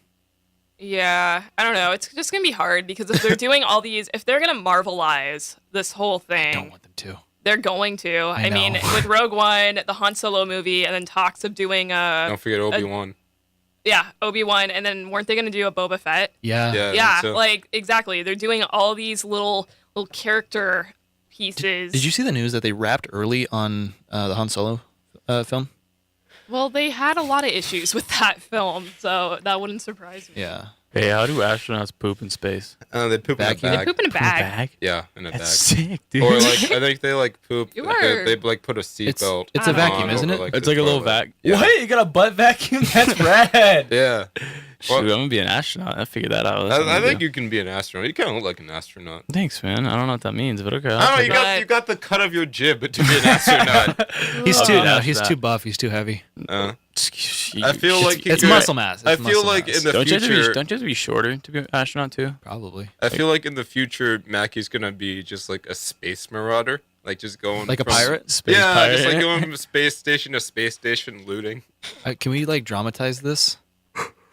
Yeah, I don't know. It's just gonna be hard because if they're doing all these, if they're gonna Marvelize this whole thing, I don't want them to. They're going to. I know. mean, with Rogue One, the Han Solo movie, and then talks of doing Don't forget Obi-Wan. Obi-Wan, and then weren't they gonna do a Boba Fett? Yeah. Yeah, I think so. Like exactly. They're doing all these little character pieces. Did you see the news that they wrapped early on the Han Solo film? Well, they had a lot of issues with that film, so that wouldn't surprise me. Yeah. Hey, how do astronauts poop in space? They poop in a bag. They poop in a bag. Yeah, in a bag. That's sick, dude. Or like, I think they like poop. You are- They like put a seatbelt. It's a vacuum, isn't it? It's like a little vac. Yeah. What? You got a butt vacuum? That's rad. Yeah. Shoot, I'm gonna be an astronaut. I figured that out. I think you can be an astronaut. You kind of look like an astronaut. Thanks, man. I don't know what that means, but okay. I don't know. You got the cut of your jib to be an astronaut. He's too buff. He's too heavy. I feel like it's muscle mass. I feel like in the future, don't you have to be shorter to be an astronaut too? Probably. I feel like in the future, Mackey's gonna be just like a space marauder, like just going like a from, pirate. Space yeah, pirate. just like going from space station to space station, looting. Can we like dramatize this?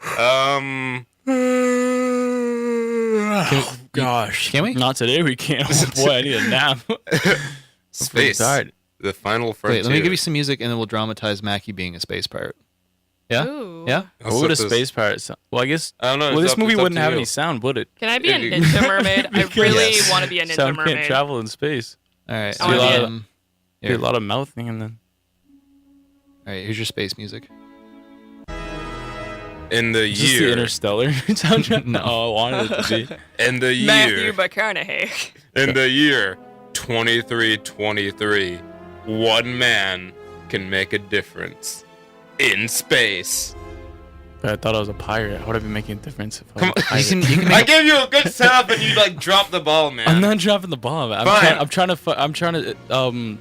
Oh, gosh. Can we? Not today. We can't. Oh, boy, I need a nap. Space. The final frontier. Wait, let me give you some music, and then we'll dramatize Mackey being a space pirate. Yeah. Ooh. Yeah. What would a space pirate sound? Well, I guess. I don't know. Well, this movie it's up wouldn't to have you. any sound, would it? Can I be a ninja mermaid? I really want to be a ninja Sound mermaid. can't travel in space. All right. I wanna be Be a lot of mouthing and then. All right. Here's your space music. In the Is this year. the Interstellar soundtrack? No. Oh, I wanted it to be. In the Matthew year. McConaughey. In the year 2323, one man can make a difference in space. But I thought I was a pirate. How would I be making a difference if I was Come a on, pirate? You can I make gave you a good setup and you like drop the ball, man. I'm not dropping the bomb. Fine. I'm trying to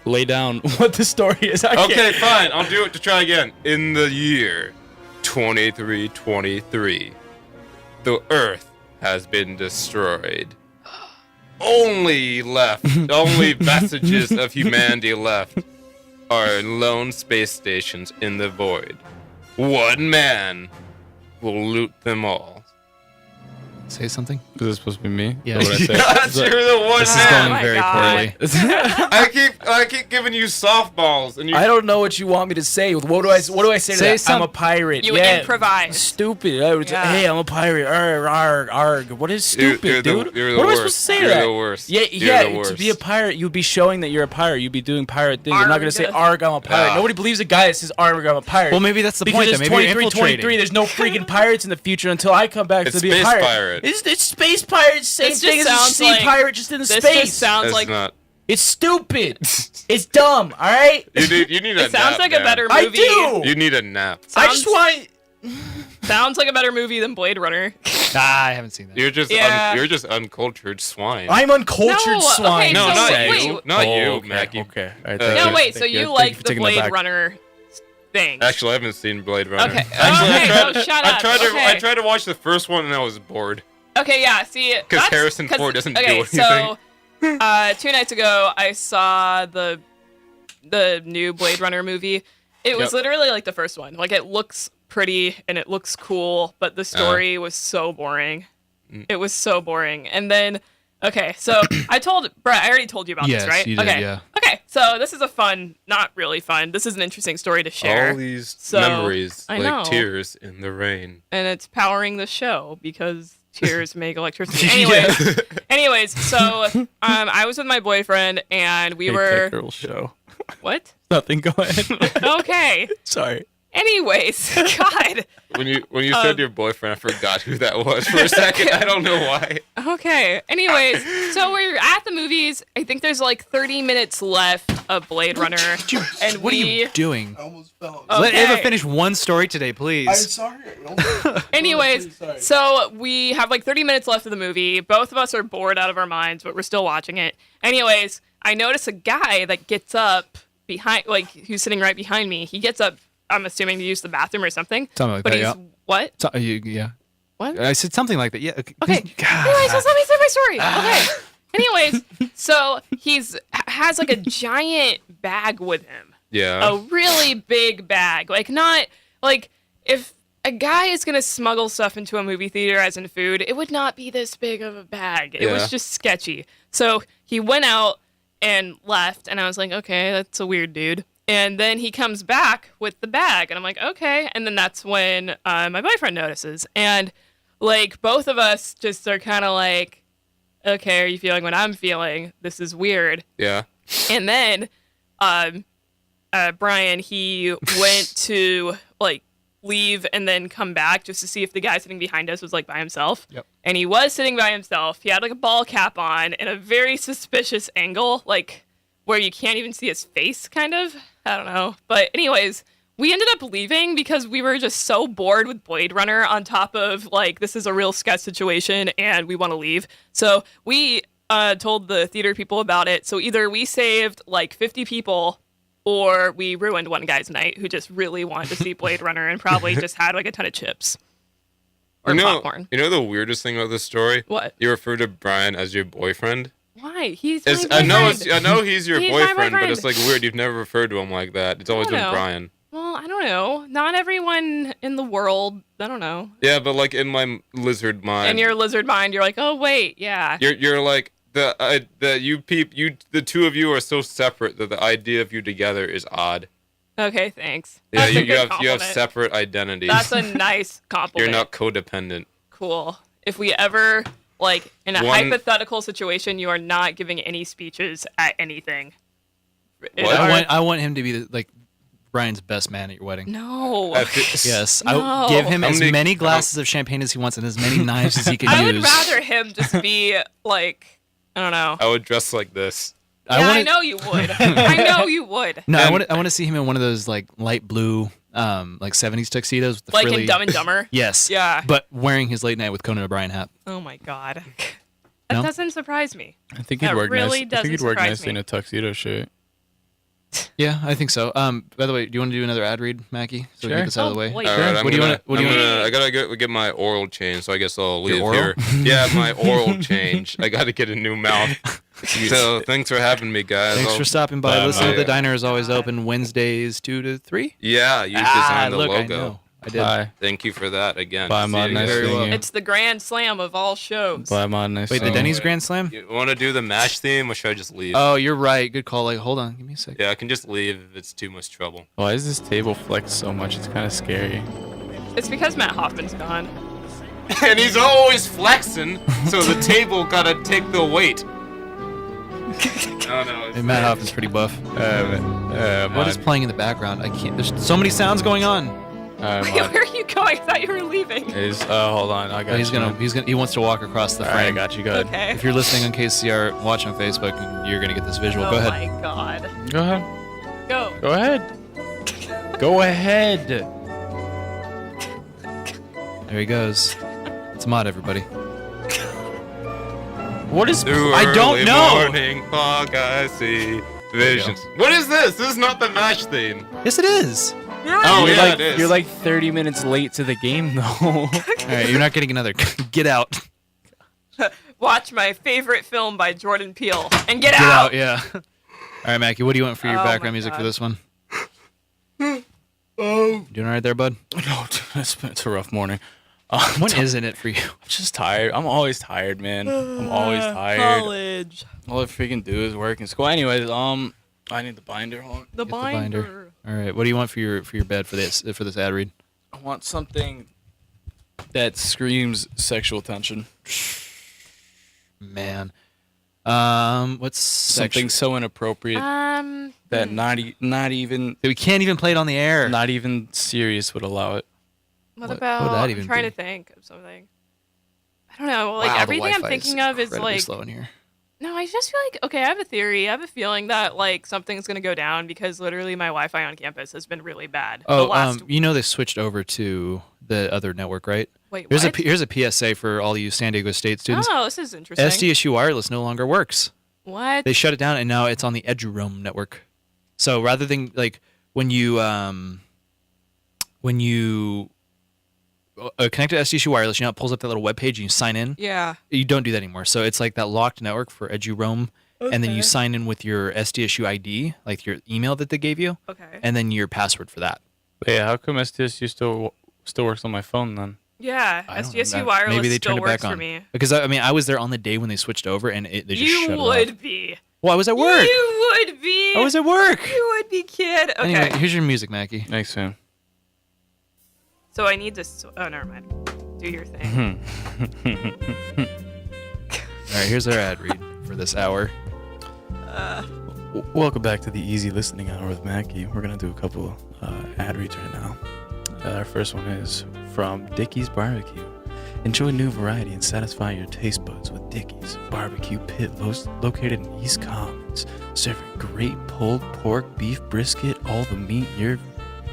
lay down what the story is. Okay, fine. I'll do it to try again. In the year 2323, the Earth has been destroyed. Only vestiges of humanity left are lone space stations in the void. One man will loot them all. say something. Is this supposed to be me? Yeah. What would I say? Yes, you're the one This is man. going very God. poorly. I keep giving you softballs, and you. I don't know what you want me to say. What do I say to Say that? I'm a pirate. You yeah. improvise. Stupid. I would say, Yeah. hey, I'm a pirate. Arg, arg, arg. What is stupid, You're the- dude? you're the what am I worst. supposed to say You're to that? the worst. Yeah, You're yeah. the To worst. be a pirate, you'd be showing that you're a pirate. You'd be doing pirate things. You're not gonna say arg, I'm a pirate. Ah. Nobody believes a guy that says arg, I'm a pirate. Well, maybe that's the because point. it's Then. Maybe you're 23, infiltrating. There's no freaking pirates in the future until I come back It's to be a space pirate. pirate. It's space pirates. Same This thing just as a sounds sea like- pirate, just in This space. just sounds It's like not. It's stupid. It's dumb. All right. You need a It sounds nap, like a man. better I movie. do. You need a nap. I just want. Sounds like a better movie than Blade Runner. I haven't seen that. You're just Yeah. you're just uncultured swine. I'm uncultured No, swine. okay, no, so not wait. you. Not you, okay, Mackie. Okay. All right, Uh, thank No, you. wait. So Thank you Thank like for the taking that Blade back. Runner thing? Actually, I haven't seen Blade Runner. Okay. Actually, Okay, I tried, so shut up. I Okay. tried to watch the first one and I was bored. Okay, yeah. See, Because that's- Harrison Ford doesn't do okay, anything. so 2 nights ago, I saw the new Blade Runner movie. It was Yep. literally like the first one. Like, it looks pretty and it looks cool, but the story was so boring. It was so boring. And then, okay, so I told Brett, I already told you about Yes, this, right? you did, okay. yeah. Okay, so this is a fun, not really fun. This is an interesting story to share. All these So, memories, I like know. tears in the rain. And it's powering the show because tears make electricity. Anyways, so I was with my boyfriend and we were. Girl show. What? Nothing. Go ahead. Okay. Sorry. Anyways, God. When you said your boyfriend, I forgot who that was for a second. I don't know why. Okay. Anyways, so we're at the movies. I think there's like 30 minutes left of Blade Runner. And What are you doing? I almost fell. Let Ava Okay. finish one story today, please. I'm sorry. Anyways, Sorry. so we have like 30 minutes left of the movie. Both of us are bored out of our minds, but we're still watching it. Anyways, I notice a guy that gets up behind, like, who's sitting right behind me. He gets up, I'm assuming, to use the bathroom or something. Something like but that, he's, yeah. what? So, yeah. What? I said something like that. Yeah. Okay. Anyways, just let me say my story. Okay. Anyways, so has like a giant bag with him. Yeah. A really big bag. Like, not like if a guy is gonna smuggle stuff into a movie theater as in food, it would not be this big of a bag. It Yeah. was just sketchy. So he went out and left, and I was like, okay, that's a weird dude. And then he comes back with the bag, and I'm like, okay. And then that's when my boyfriend notices. And, like, both of us just are kind of like, okay, are you feeling what I'm feeling? This is weird. Yeah. And then Brian, he went to, like, leave and then come back just to see if the guy sitting behind us was, like, by himself. Yep. And he was sitting by himself. He had, like, a ball cap on in a very suspicious angle, like, where you can't even see his face, kind of. I don't know. But anyways, we ended up leaving because we were just so bored with Blade Runner on top of, like, this is a real sketch situation and we want to leave. So we told the theater people about it. So either we saved, like, 50 people or we ruined one guy's night who just really wanted to see Blade Runner and probably just had, like, a ton of chips. Or popcorn. You know the weirdest thing about this story? What? You refer to Brian as your boyfriend? Why? He's my I boyfriend. know he's your He's my boyfriend, but boyfriend. it's like weird. You've never referred to him like that. It's always I been don't know. Brian. Well, I don't know. Not everyone in the world, I don't know. Yeah, but like in my lizard mind, In your lizard mind, you're like, oh, wait, yeah. you're like the two of you are so separate that the idea of you together is odd. Okay, thanks. Yeah, That's a good you have compliment. separate identities. That's a nice compliment. You're not codependent. Cool. If we ever, like, in a One- hypothetical situation, you are not giving any speeches at anything. I want him to be like Brian's best man at your wedding. No. Yes, No. I would give him How as many- many glasses of champagne as he wants and as many knives as he can I use. would rather him just be, like, I don't know. I would dress like this. I know you would. I know you would. No, I want to see him in one of those like light blue, like 70s tuxedos with the Like in frilly. Dumb and Dumber? Yes. Yeah. But wearing his late night with Conan O'Brien hat. Oh, my God. That No? doesn't surprise me. I think he'd That work really nice. I think he'd doesn't work surprise nicely in me. a tuxedo shirt. Yeah, I think so. By the way, do you want to do another ad read, Mackie? So we Sure. get this out of the way. wait. All right, What do you want? I gotta get my oral change, so I guess I'll leave oral? here. Yeah, my oral change. I gotta get a new mouth. So thanks for having me, guys. Thanks I'll- for stopping by. Listen, bye. the diner is always open Wednesdays 2 to 3. Yeah, you designed the look, I logo. know. I did. Bye. Thank you for that again. Bye, See Mod. you Nice guys. seeing you. It's the grand slam of all shows. Bye, Mod. Nice Wait, the seeing you. Denny's Grand Slam? You want to do the match theme, or should I just leave? Oh, you're right. Good call. Like, hold on. Give me a second. Yeah, I can just leave if it's too much trouble. Why is this table flexed so much? It's kind of scary. It's because Matt Hoffman's gone. And he's always flexing, so the table gotta take the weight. No. Hey, Matt Hoffman's pretty buff. What Mod. is playing in the background? I can't. There's so many sounds going on. Wait, where are you going? I thought you were leaving. Hold on. I got He wants to walk across the frame. I got you. Go ahead. Okay. If you're listening on KCR, watch on Facebook, you're gonna get this visual. Go ahead. Oh my god. Go ahead. Go. Go ahead. Go ahead. There he goes. It's a mod, everybody. What is? I don't know. Morning fog, I see visions. What is this? This is not the match theme. Yes, it is. Oh, yeah, it is. You're like 30 minutes late to the game, though. All right, you're not getting another. Get out. Watch my favorite film by Jordan Peele and get Get out. out. Yeah. All right, Mackie. What do you want for your Oh background my music for God. this one? Oh. Doing all right there, bud? No, dude, it's a rough morning. When isn't it for you? I'm just tired. I'm always tired, man. I'm always tired. College. All I freaking do is work in school. Anyways, I need the binder. Hold on. The binder. All right. What do you want for your bed for this ad read? I want something that screams sexual tension. Man. What's Something so inappropriate that not even we can't even play it on the air. Not even serious would allow it. What about? would that even I'm trying be? to think of something. I don't know. Like Wow, the everything I'm Wi-Fi thinking of is incredibly like. slow in here. No, I just feel like okay. I have a theory. I have a feeling that like something's gonna go down because literally my Wi-Fi on campus has been really bad. the Oh, last you know they switched over to the other network, right? Wait, here's what? Here's a PSA for all you San Diego State students. Oh, this is interesting. SDSU Wireless no longer works. What? They shut it down, and now it's on the EduRoam network. So rather than like when you connect to SDSU Wireless, you know, it pulls up that little web page and you sign in. Yeah. You don't do that anymore. So it's like that locked network for EduRoam, and then you sign in with your SDSU ID, like your email that they gave you. Okay. And then your password for that. But yeah, how come STSU still works on my phone then? Yeah, I don't SDSU know. Wireless Maybe they still turned it works back for on. me. Because I was there on the day when they switched over, and they just shut You it would off. be. Well, I was at work. You would be. I was at work. You would be, kid. Okay. Anyway, here's your music, Mackie. Thanks, man. So I need to. Oh, never mind. Do your thing. All right, here's our ad read for this hour. Welcome back to the Easy Listening Hour with Mackey. We're going to do a couple ad reads right now. Our first one is from Dickey's Barbecue. Enjoy new variety and satisfy your taste buds with Dickey's Barbecue Pit located in East Commons. Serving great pulled pork, beef brisket, all the meat your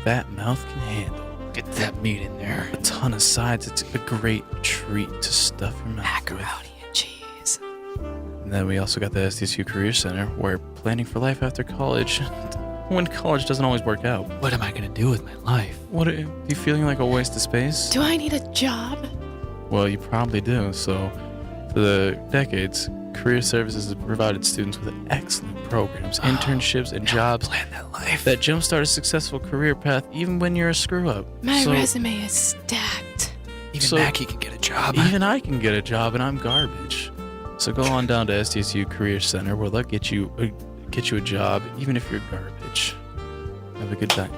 fat mouth can handle. Get that meat in there. A ton of sides. It's a great treat to stuff your mouth with. Macaroni and cheese. And then we also got the SDSU Career Center, where planning for life after college, when college doesn't always work out. What am I going to do with my life? What are you feeling like a waste of space? Do I need a job? Well, you probably do. So, for the decades, Career Services has provided students with excellent programs, internships, and jobs that jumpstart a successful career path even when you're a screw-up. My resume is stacked. Even Mackie can get a job. Even I can get a job, and I'm garbage. So go on down to SDSU Career Center, where they'll get you a job, even if you're garbage. Have a good time.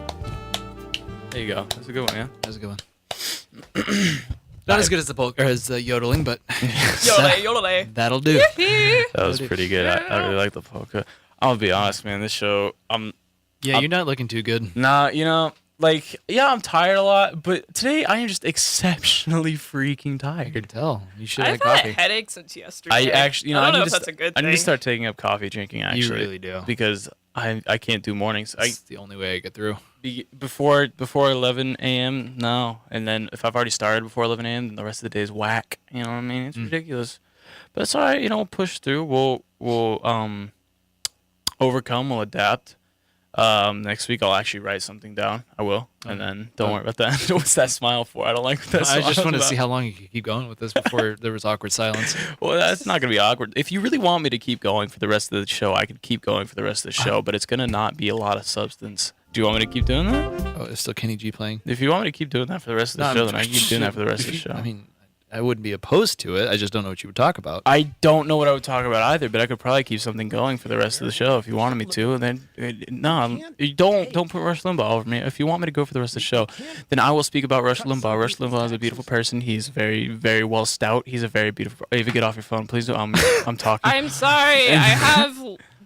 There you go. That's a good one, yeah? That's a good one. Not as good as the yodeling, but Yodel. That'll do. That was pretty good. I really like the polka. I'm gonna be honest, man. This show, you're not looking too good. Nah, I'm tired a lot, but today I am just exceptionally freaking tired. I can tell. You should have I've had had coffee. a headache since yesterday. I actually, I don't know if that's a good I thing. need to start taking up coffee drinking. Actually, really do. because I can't do mornings. It's the only way I get through. Before 11 a.m. No, and then if I've already started before 11 a.m., then the rest of the day is whack. You know what I mean? It's ridiculous, but it's all right. We'll push through. We'll overcome. We'll adapt. Next week I'll actually write something down. I will, and then don't worry about that. What's that smile for? I don't like that. I just want to see how long you can keep going with this before there was awkward silence. Well, that's not gonna be awkward. If you really want me to keep going for the rest of the show, I could keep going for the rest of the show, but it's gonna not be a lot of substance. Do you want me to keep doing that? Oh, it's still Kenny G playing. If you want me to keep doing that for the rest of the show, then I can keep doing that for the rest of the show. I mean, I wouldn't be opposed to it. I just don't know what you would talk about. I don't know what I would talk about either, but I could probably keep something going for the rest of the show if you wanted me to. And then you don't put Rush Limbaugh over me. If you want me to go for the rest of the show, then I will speak about Rush Limbaugh. Rush Limbaugh is a beautiful person. He's very, very well stout. He's a very beautiful. Ava, get off your phone, please. I'm talking. I'm sorry. I have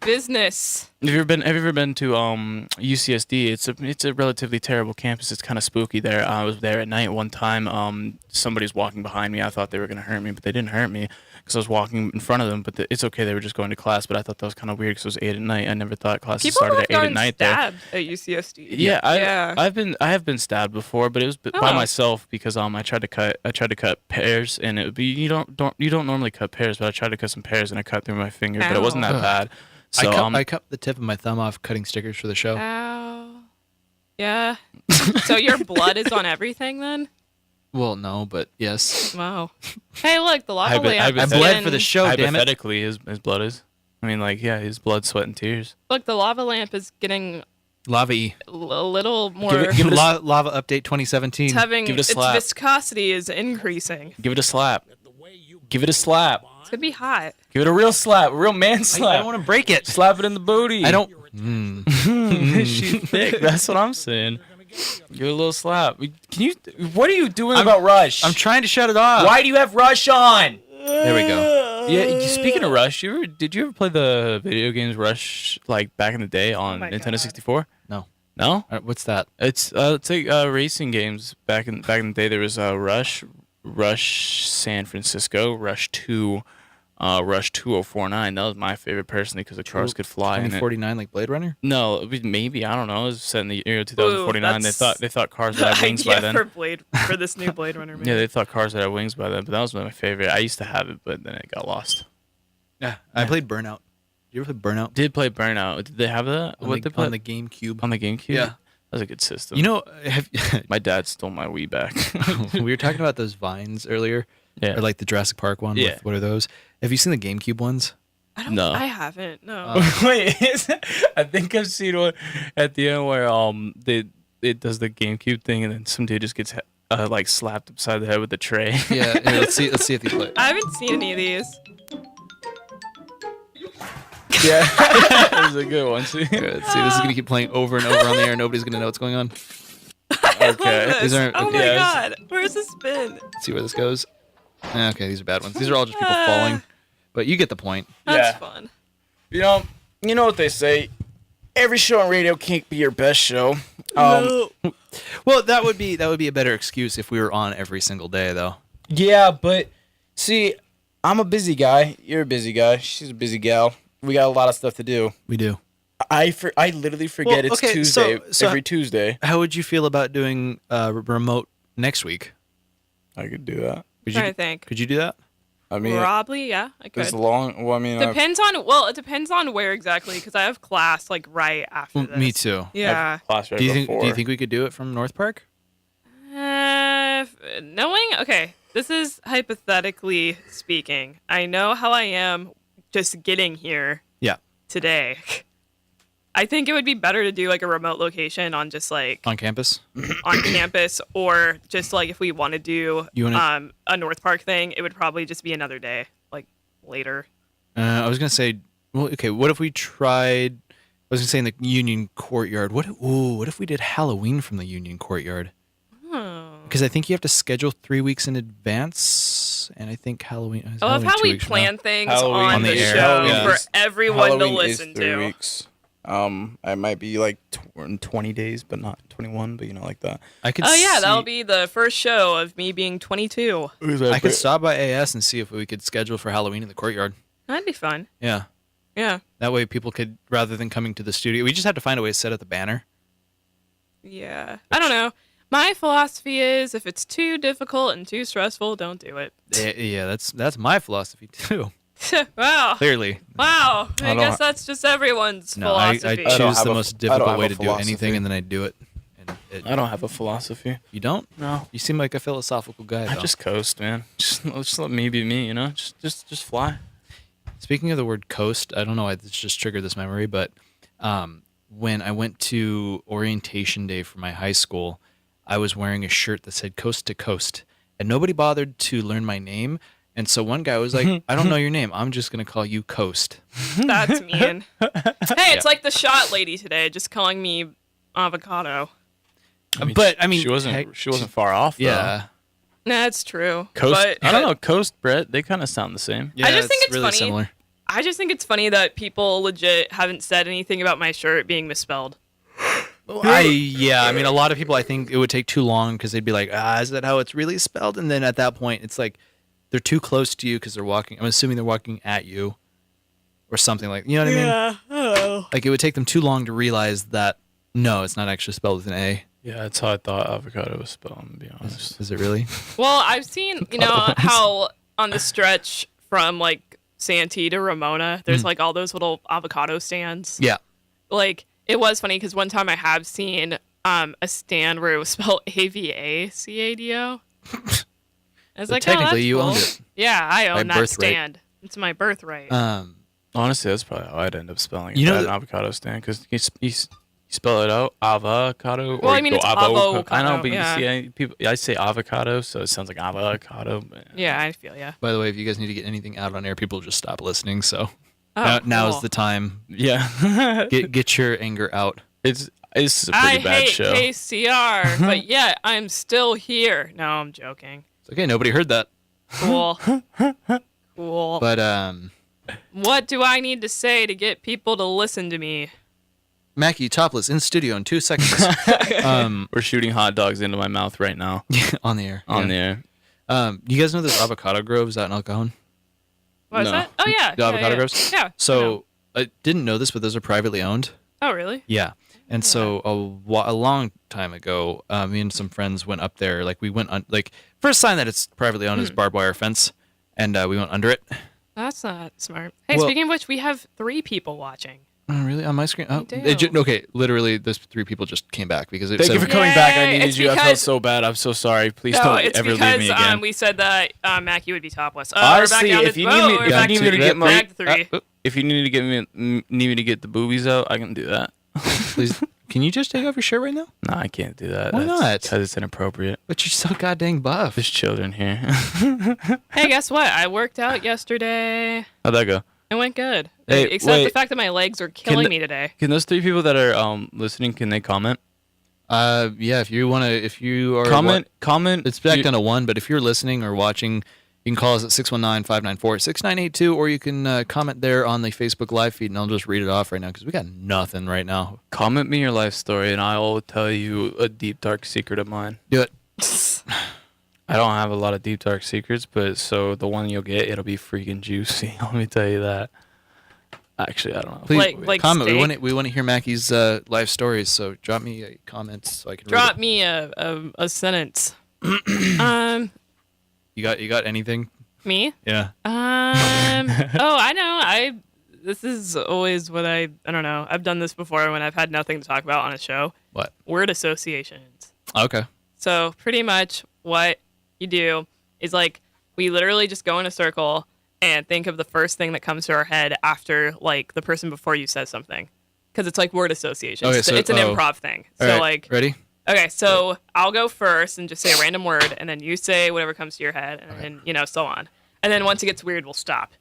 business. Have you ever been to UCSD? It's a relatively terrible campus. It's kind of spooky there. I was there at night one time. Somebody's walking behind me. I thought they were gonna hurt me, but they didn't hurt me because I was walking in front of them. But it's okay. They were just going to class. But I thought that was kind of weird because it was 8 at night. I never thought classes started at 8 at night there. Stabbed at UCSD. Yeah, I have been stabbed before, but it was by myself because I tried to cut pears, and it would be you don't normally cut pears, but I tried to cut some pears and I cut through my finger, but it wasn't that bad. So I cut the tip of my thumb off cutting stickers for the show. Ow. Yeah. So your blood is on everything then? Well, no, but yes. Wow. Hey, look, the lava lamp. I bled for the show, damn it. Hypothetically, his blood is. I mean, like, yeah, his blood, sweat, and tears. Look, the lava lamp is getting lava-y. A little more. Give it lava update 2017. It's having give it a slap. its viscosity is increasing. Give it a slap. Give it a slap. It's gonna be hot. Give it a real slap, a real man slap. I don't want to break it. Slap it in the booty. I don't. She's thick. That's what I'm saying. Give it a little slap. Can you? What are you doing about Rush? I'm trying to shut it off. Why do you have Rush on? There we go. Yeah. Speaking of Rush, did you ever play the video games Rush like back in the day on Nintendo 64? No. No? What's that? It's like racing games. Back in the day, there was Rush San Francisco, Rush 2, Rush 2049. That was my favorite personally because the cars could fly. 2049, like Blade Runner? No, maybe, I don't know. It was set in the year 2049. They thought cars would have wings by then. For this new Blade Runner movie. Yeah, they thought cars would have wings by then, but that was my favorite. I used to have it, but then it got lost. Yeah, I played Burnout. Did you ever play Burnout? Did play Burnout. Did they have that? On the GameCube. On the GameCube? Yeah. That was a good system. You know, my dad stole my Wii back. We were talking about those vines earlier. Yeah. Or like the Jurassic Park one. Yeah. What are those? Have you seen the GameCube ones? No. I haven't. No. Wait, I think I've seen one at the end where it does the GameCube thing and then some dude just gets like slapped upside the head with a tray. Yeah. Let's see if you play. I haven't seen any of these. Yeah, that was a good one. See, let's see. This is gonna keep playing over and over on the air. Nobody's gonna know what's going on. Okay. These aren't. Oh my god, where's the spin? Let's see where this goes. Okay, these are bad ones. These are all just people falling, but you get the point. That's fun. You know what they say. Every show on radio can't be your best show. Well, that would be a better excuse if we were on every single day, though. Yeah, but see, I'm a busy guy. You're a busy guy. She's a busy gal. We got a lot of stuff to do. We do. I literally forget it's Tuesday every Tuesday. How would you feel about doing remote next week? I could do that. I think. Could you do that? I mean, probably, yeah, I could. It's long. Well, I mean, it depends on where exactly, because I have class like right after this. Me too. Yeah. Class right do you before. think we could do it from North Park? Okay, this is hypothetically speaking. I know how I am just getting here. Yeah. Today. I think it would be better to do like a remote location on just like on campus, or just like if we want to do a North Park thing, it would probably just be another day, like later. I was gonna say, well, okay, what if we tried? I was gonna say in the Union Courtyard. What if we did Halloween from the Union Courtyard? Because I think you have to schedule 3 weeks in advance, and I think Halloween. I love how we plan things on the show for everyone to listen to. 3 weeks. I might be like 20 days, but not 21, but like that. That'll be the first show of me being 22. I could stop by AS and see if we could schedule for Halloween in the courtyard. That'd be fun. Yeah. Yeah. That way people could, rather than coming to the studio, we just have to find a way to set up the banner. Yeah. I don't know. My philosophy is if it's too difficult and too stressful, don't do it. Yeah, that's my philosophy too. Wow. Clearly. Wow. I guess that's just everyone's philosophy. I choose the most difficult way to do anything, and then I do it. I don't have a philosophy. You don't? No. You seem like a philosophical guy, though. I just coast, man. Just let me be me, Just fly. Speaking of the word coast, I don't know why this just triggered this memory, but when I went to orientation day for my high school, I was wearing a shirt that said Coast to Coast, and nobody bothered to learn my name. And so one guy was like, I don't know your name. I'm just going to call you Coast. That's mean. Hey, it's like the shot lady today, just calling me avocado. I mean, she wasn't far off, though. Yeah. That's true. Coast, but, I don't know. Coast, Brett, they kind of sound the same. Yeah, I just think it's really funny. Similar. I just think it's funny that people legit haven't said anything about my shirt being misspelled. I mean, a lot of people, I think it would take too long because they'd be like, is that how it's really spelled? And then at that point, it's like they're too close to you because they're walking. I'm assuming they're walking at you or something like, you know what I mean? Yeah. Oh. Like it would take them too long to realize that, no, it's not actually spelled with an A. Yeah, that's how I thought avocado was spelled, to be honest. Is it really? Well, I've seen, how on the stretch from like Santee to Ramona, there's like all those little avocado stands. Yeah. Like, it was funny because one time I have seen a stand where it was spelled AVACADO. I was like, technically, oh, that's you cool. owned it. Yeah, I own By that birthright. stand. It's my birthright. Honestly, that's probably how I'd end up spelling it. You know an avocado stand, because you spell it out avocado. Well, or I mean, go it's avocado. I know, avocado, but yeah. you see, I say avocado, so it sounds like avocado. But Yeah, I feel yeah. By the way, if you guys need to get anything out on air, people just stop listening. So Oh, now is cool. the time. Yeah. get your anger out. It's a pretty bad hate show. KCR, but yet I'm still here. No, I'm joking. It's okay. Nobody heard that. Cool. Cool. But What do I need to say to get people to listen to me? Mackee topless in studio in 2 seconds. We're shooting hot dogs into my mouth right now. On the air. On the air. You guys know there's avocado groves out in El Cajon? What is that? Oh, yeah. The avocado yeah. groves? Yeah. So I didn't know this, but those are privately owned. Oh, really? Yeah. And so a long time ago, me and some friends went up there. Like we went on, like first sign that it's privately owned is barbed wire fence, and we went under it. That's not smart. Hey, Well- speaking of which, we have 3 people watching. Oh, really? On my screen? Oh, do. okay. Literally, those 3 people just came back because it Thank said, you for coming back. I needed It's you. I felt because- so bad. I'm so sorry. Please No, don't it's ever because leave me again. we said that Mackey would be topless. Honestly, we're back down if to, you need me, we're if back you need me to to get my, back to 3. if you need to get me, need me to get the boobies out, I can do that. Please, can you just take off your shirt right now? No, I can't do that. Why not? Because it's inappropriate. But you're so goddamn buff. There's children here. Hey, guess what? I worked out yesterday. How'd that go? It went good. Hey, Except wait. the fact that my legs are killing me today. Can those 3 people that are listening, can they comment? Yeah. If you are comment. It's back down to 1. But if you're listening or watching, you can call us at 619-594-6982, or you can comment there on the Facebook live feed, and I'll just read it off right now because we got nothing right now. Comment me your life story, and I'll tell you a deep, dark secret of mine. Do it. I don't have a lot of deep, dark secrets, but so the one you'll get, it'll be freaking juicy. Let me tell you that. Actually, I don't know. Please Like comment. steak? We want to hear Mackie's life stories, so drop me a comment so I can Drop read me a sentence. it. You got anything? Me? Yeah. Oh, I know. This is always what I don't know. I've done this before when I've had nothing to talk about on a show. What? Word associations. Okay. So pretty much what you do is like we literally just go in a circle and think of the first thing that comes to our head after like the person before you says something, because it's like word association. Okay, So it's an improv thing. All So right, like ready? Okay, so I'll go first and just say a random word, and then you say whatever comes to your head, and then so on. And then once it gets weird, we'll stop.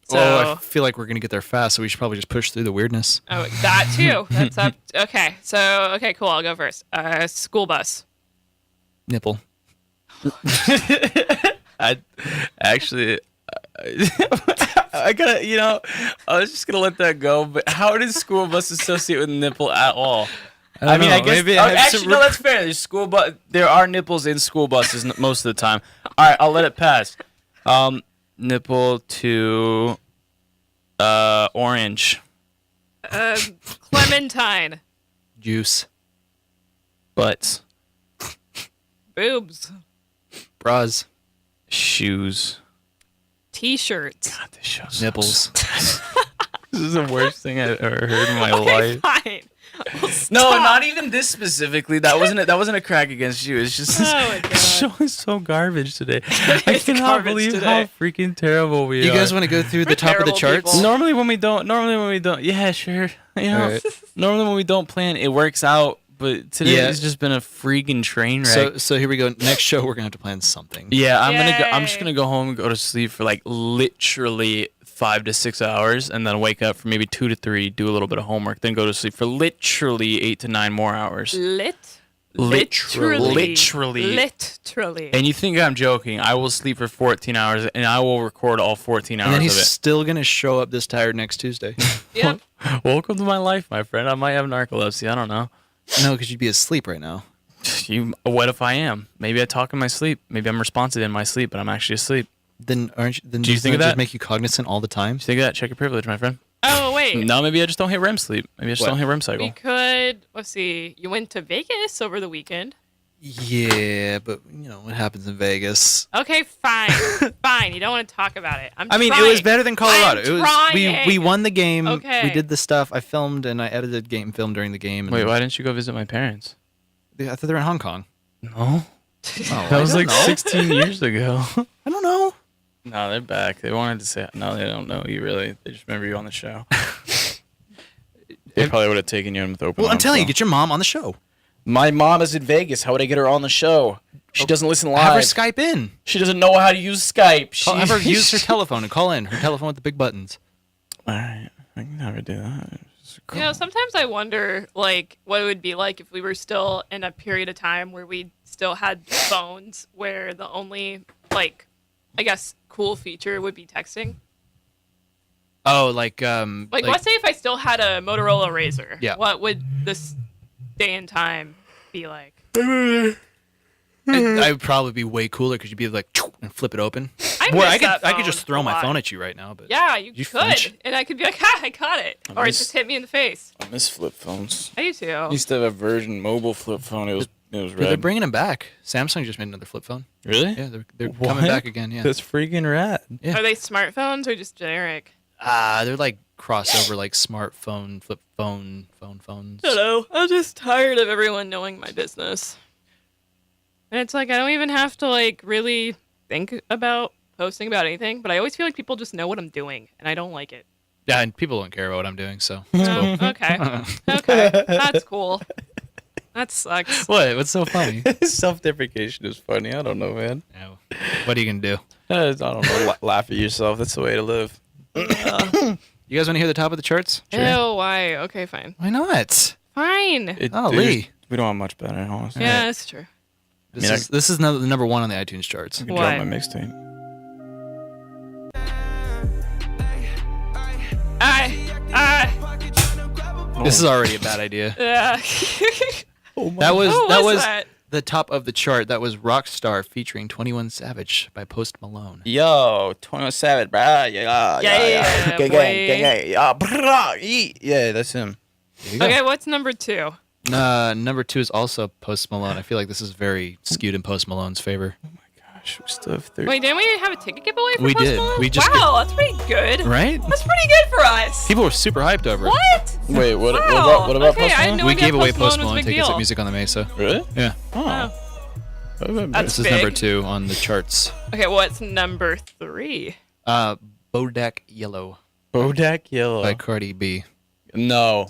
So I feel like we're gonna get there fast, so we should probably just push through the weirdness. oh, that too. That's up. Okay, so okay, cool. I'll go first. School bus. Nipple. I actually, I gotta, I was just gonna let that go. But how does school bus associate with nipple at all? I mean, I guess. Maybe I have Actually, some no, that's fair. There's school bus. There are nipples in school buses most of the time. All right, I'll let it pass. Nipple to orange. Clementine. Juice. Butts. Boobs. Bras. Shoes. T-shirts. God, this show's Nipples. This is the worst thing I've ever heard in my Okay, life. fine. Well, No, stop. not even this specifically. That wasn't a crack against you. It's just Oh my God. this show is so garbage today. I It's cannot garbage believe today. how freaking terrible we are. You guys want to go through the top of the terrible charts? people. Normally when we don't, yeah, sure. Alright. Normally when we don't plan, it works out. But today Yeah. has just been a freaking train wreck. So here we go. Next show, we're gonna have to plan something. Yeah, I'm just Yay. gonna go home and go to sleep for like literally 5 to 6 hours, and then wake up for maybe 2 to 3, do a little bit of homework, then go to sleep for literally 8 to 9 more hours. Lit. Literally. And you think I'm joking? I will sleep for 14 hours, and I will record all 14 hours And then of he's it. still gonna show up this tired next Tuesday. Yep. Welcome to my life, my friend. I might have narcolepsy. I don't know. No, because you'd be asleep right now. What if I am? Maybe I talk in my sleep. Maybe I'm responsive in my sleep, but I'm actually asleep. Then aren't you? Then Do you think of just that? make you cognizant all the time? Do you think of that? Check your privilege, my friend. Oh, wait. No, maybe I just don't hit REM sleep. Maybe I just don't hit REM cycle. We could, let's see, you went to Vegas over the weekend. Yeah, but you know what happens in Vegas. Okay, fine. Fine. You don't want to talk about it. I mean, it was better than Colorado. It was we won the game. Okay. We did the stuff. I filmed and I edited game film during the game. Wait, why didn't you go visit my parents? I thought they were in Hong Kong. No. Oh, That was like 16 16 years ago. I don't know. No, they're back. They wanted to say, no, they don't know you really. They just remember you on the show. They probably would have taken you in with open Well, I'm arms, telling you, though. get your mom on the show. My mom is in Vegas. How would I get her on the show? She doesn't listen live. Have her Skype in. She doesn't know how to use Skype. Have her use her telephone and call in. Her telephone with the big buttons. All right. I can have her do that. You know, sometimes I wonder, like, what it would be like if we were still in a period of time where we still had phones where the only, like, I guess, cool feature would be texting. Oh, like let's say if I still had a Motorola Razr. Yeah. What would this day and time be like? I would probably be way cooler because you'd be like and flip it open. I Boy, miss I could that I could phone just throw a my lot. phone at you right now, but Yeah, you could. flinch? And I could be like, ha, I got it. I Or it miss- just hit me in the face. I miss flip phones. I do too. I used to have a Virgin mobile flip phone. It was But they're red. bringing them back. Samsung just made another flip phone. Really? Yeah, they're What? coming back again. Yeah, That's freaking rad. Yeah. Are they smartphones or just generic? They're like crossover, like smartphone, flip phone, phones. Hello. I'm just tired of everyone knowing my business. And it's like I don't even have to like really think about posting about anything, but I always feel like people just know what I'm doing, and I don't like it. Yeah, and people don't care about what I'm doing, so. Oh, okay. Okay. That's cool. That sucks. What? What's so funny? Self-deprecation is funny. I don't know, man. Yeah, what are you gonna do? I don't know. Laugh at yourself. That's the way to live. You guys want to hear the top of the charts? Ew, why? Okay, fine. Why not? Fine. Lee. We don't have much better, honestly. Yeah, that's true. This is number one on the iTunes charts. I can drop my mixtape. This is already a bad idea. Yeah. That was that? the top of the chart. That was Rockstar featuring 21 Savage by Post Malone. Yo, 21 Savage, bruh. Yeah, Gang, boy. gang. Yeah, that's him. Okay, what's number 2? Number 2 is also Post Malone. I feel like this is very skewed in Post Malone's favor. Gosh, we still have 30. Wait, didn't we have a ticket giveaway for We Post did. Malone? We just wow, that's pretty good. Right? That's pretty good for us. People were super hyped over it. What? Wait, what Wow. about Okay, Post I had Malone? no We idea gave away Post Malone Post was a Malone big tickets deal. at Music on the Mesa. Really? Yeah. Oh. That's This is big. number 2 on the charts. Okay, what's number 3? Bodak Yellow. Bodak Yellow. By Cardi B. No.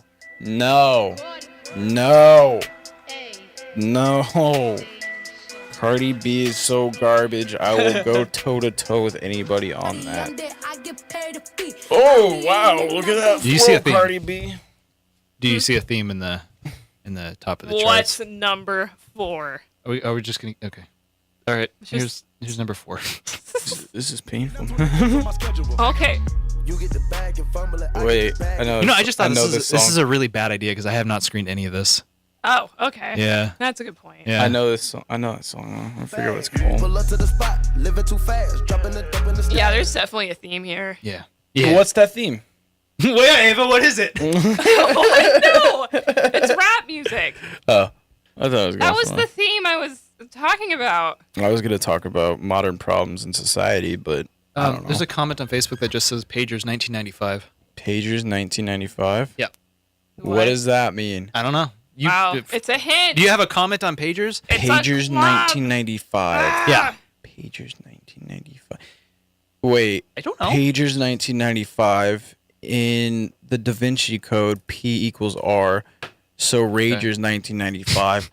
Cardi B is so garbage. I will go toe to toe with anybody on that. Oh wow! Look at that. Do you see a theme? Cardi B? Do you see a theme in the top of the What's charts? number 4? Are we just gonna? Okay. All right. Here's number 4. This is painful. Okay. Wait, I know. I just thought this this is song. a really bad idea because I have not screened any of this. Oh, okay. Yeah. That's a good point. Yeah. I know this song. I know that song. I forget what it's called. Yeah, there's definitely a theme here. Yeah. What's that theme? Wait, Ava, what is it? No, it's rap music. Oh, I thought it was. That was the theme I was talking about. I was gonna talk about modern problems in society, but I don't know. There's a comment on Facebook that just says Pagers 1995. Pagers 1995. Yep. What does that mean? I don't know. Wow, it's a hint. Do you have a comment on Pagers? Pagers 1995. Yeah. Pagers 1995. Wait. I don't know. Pagers 1995 in the Da Vinci Code, P equals R. So Ragers 1995.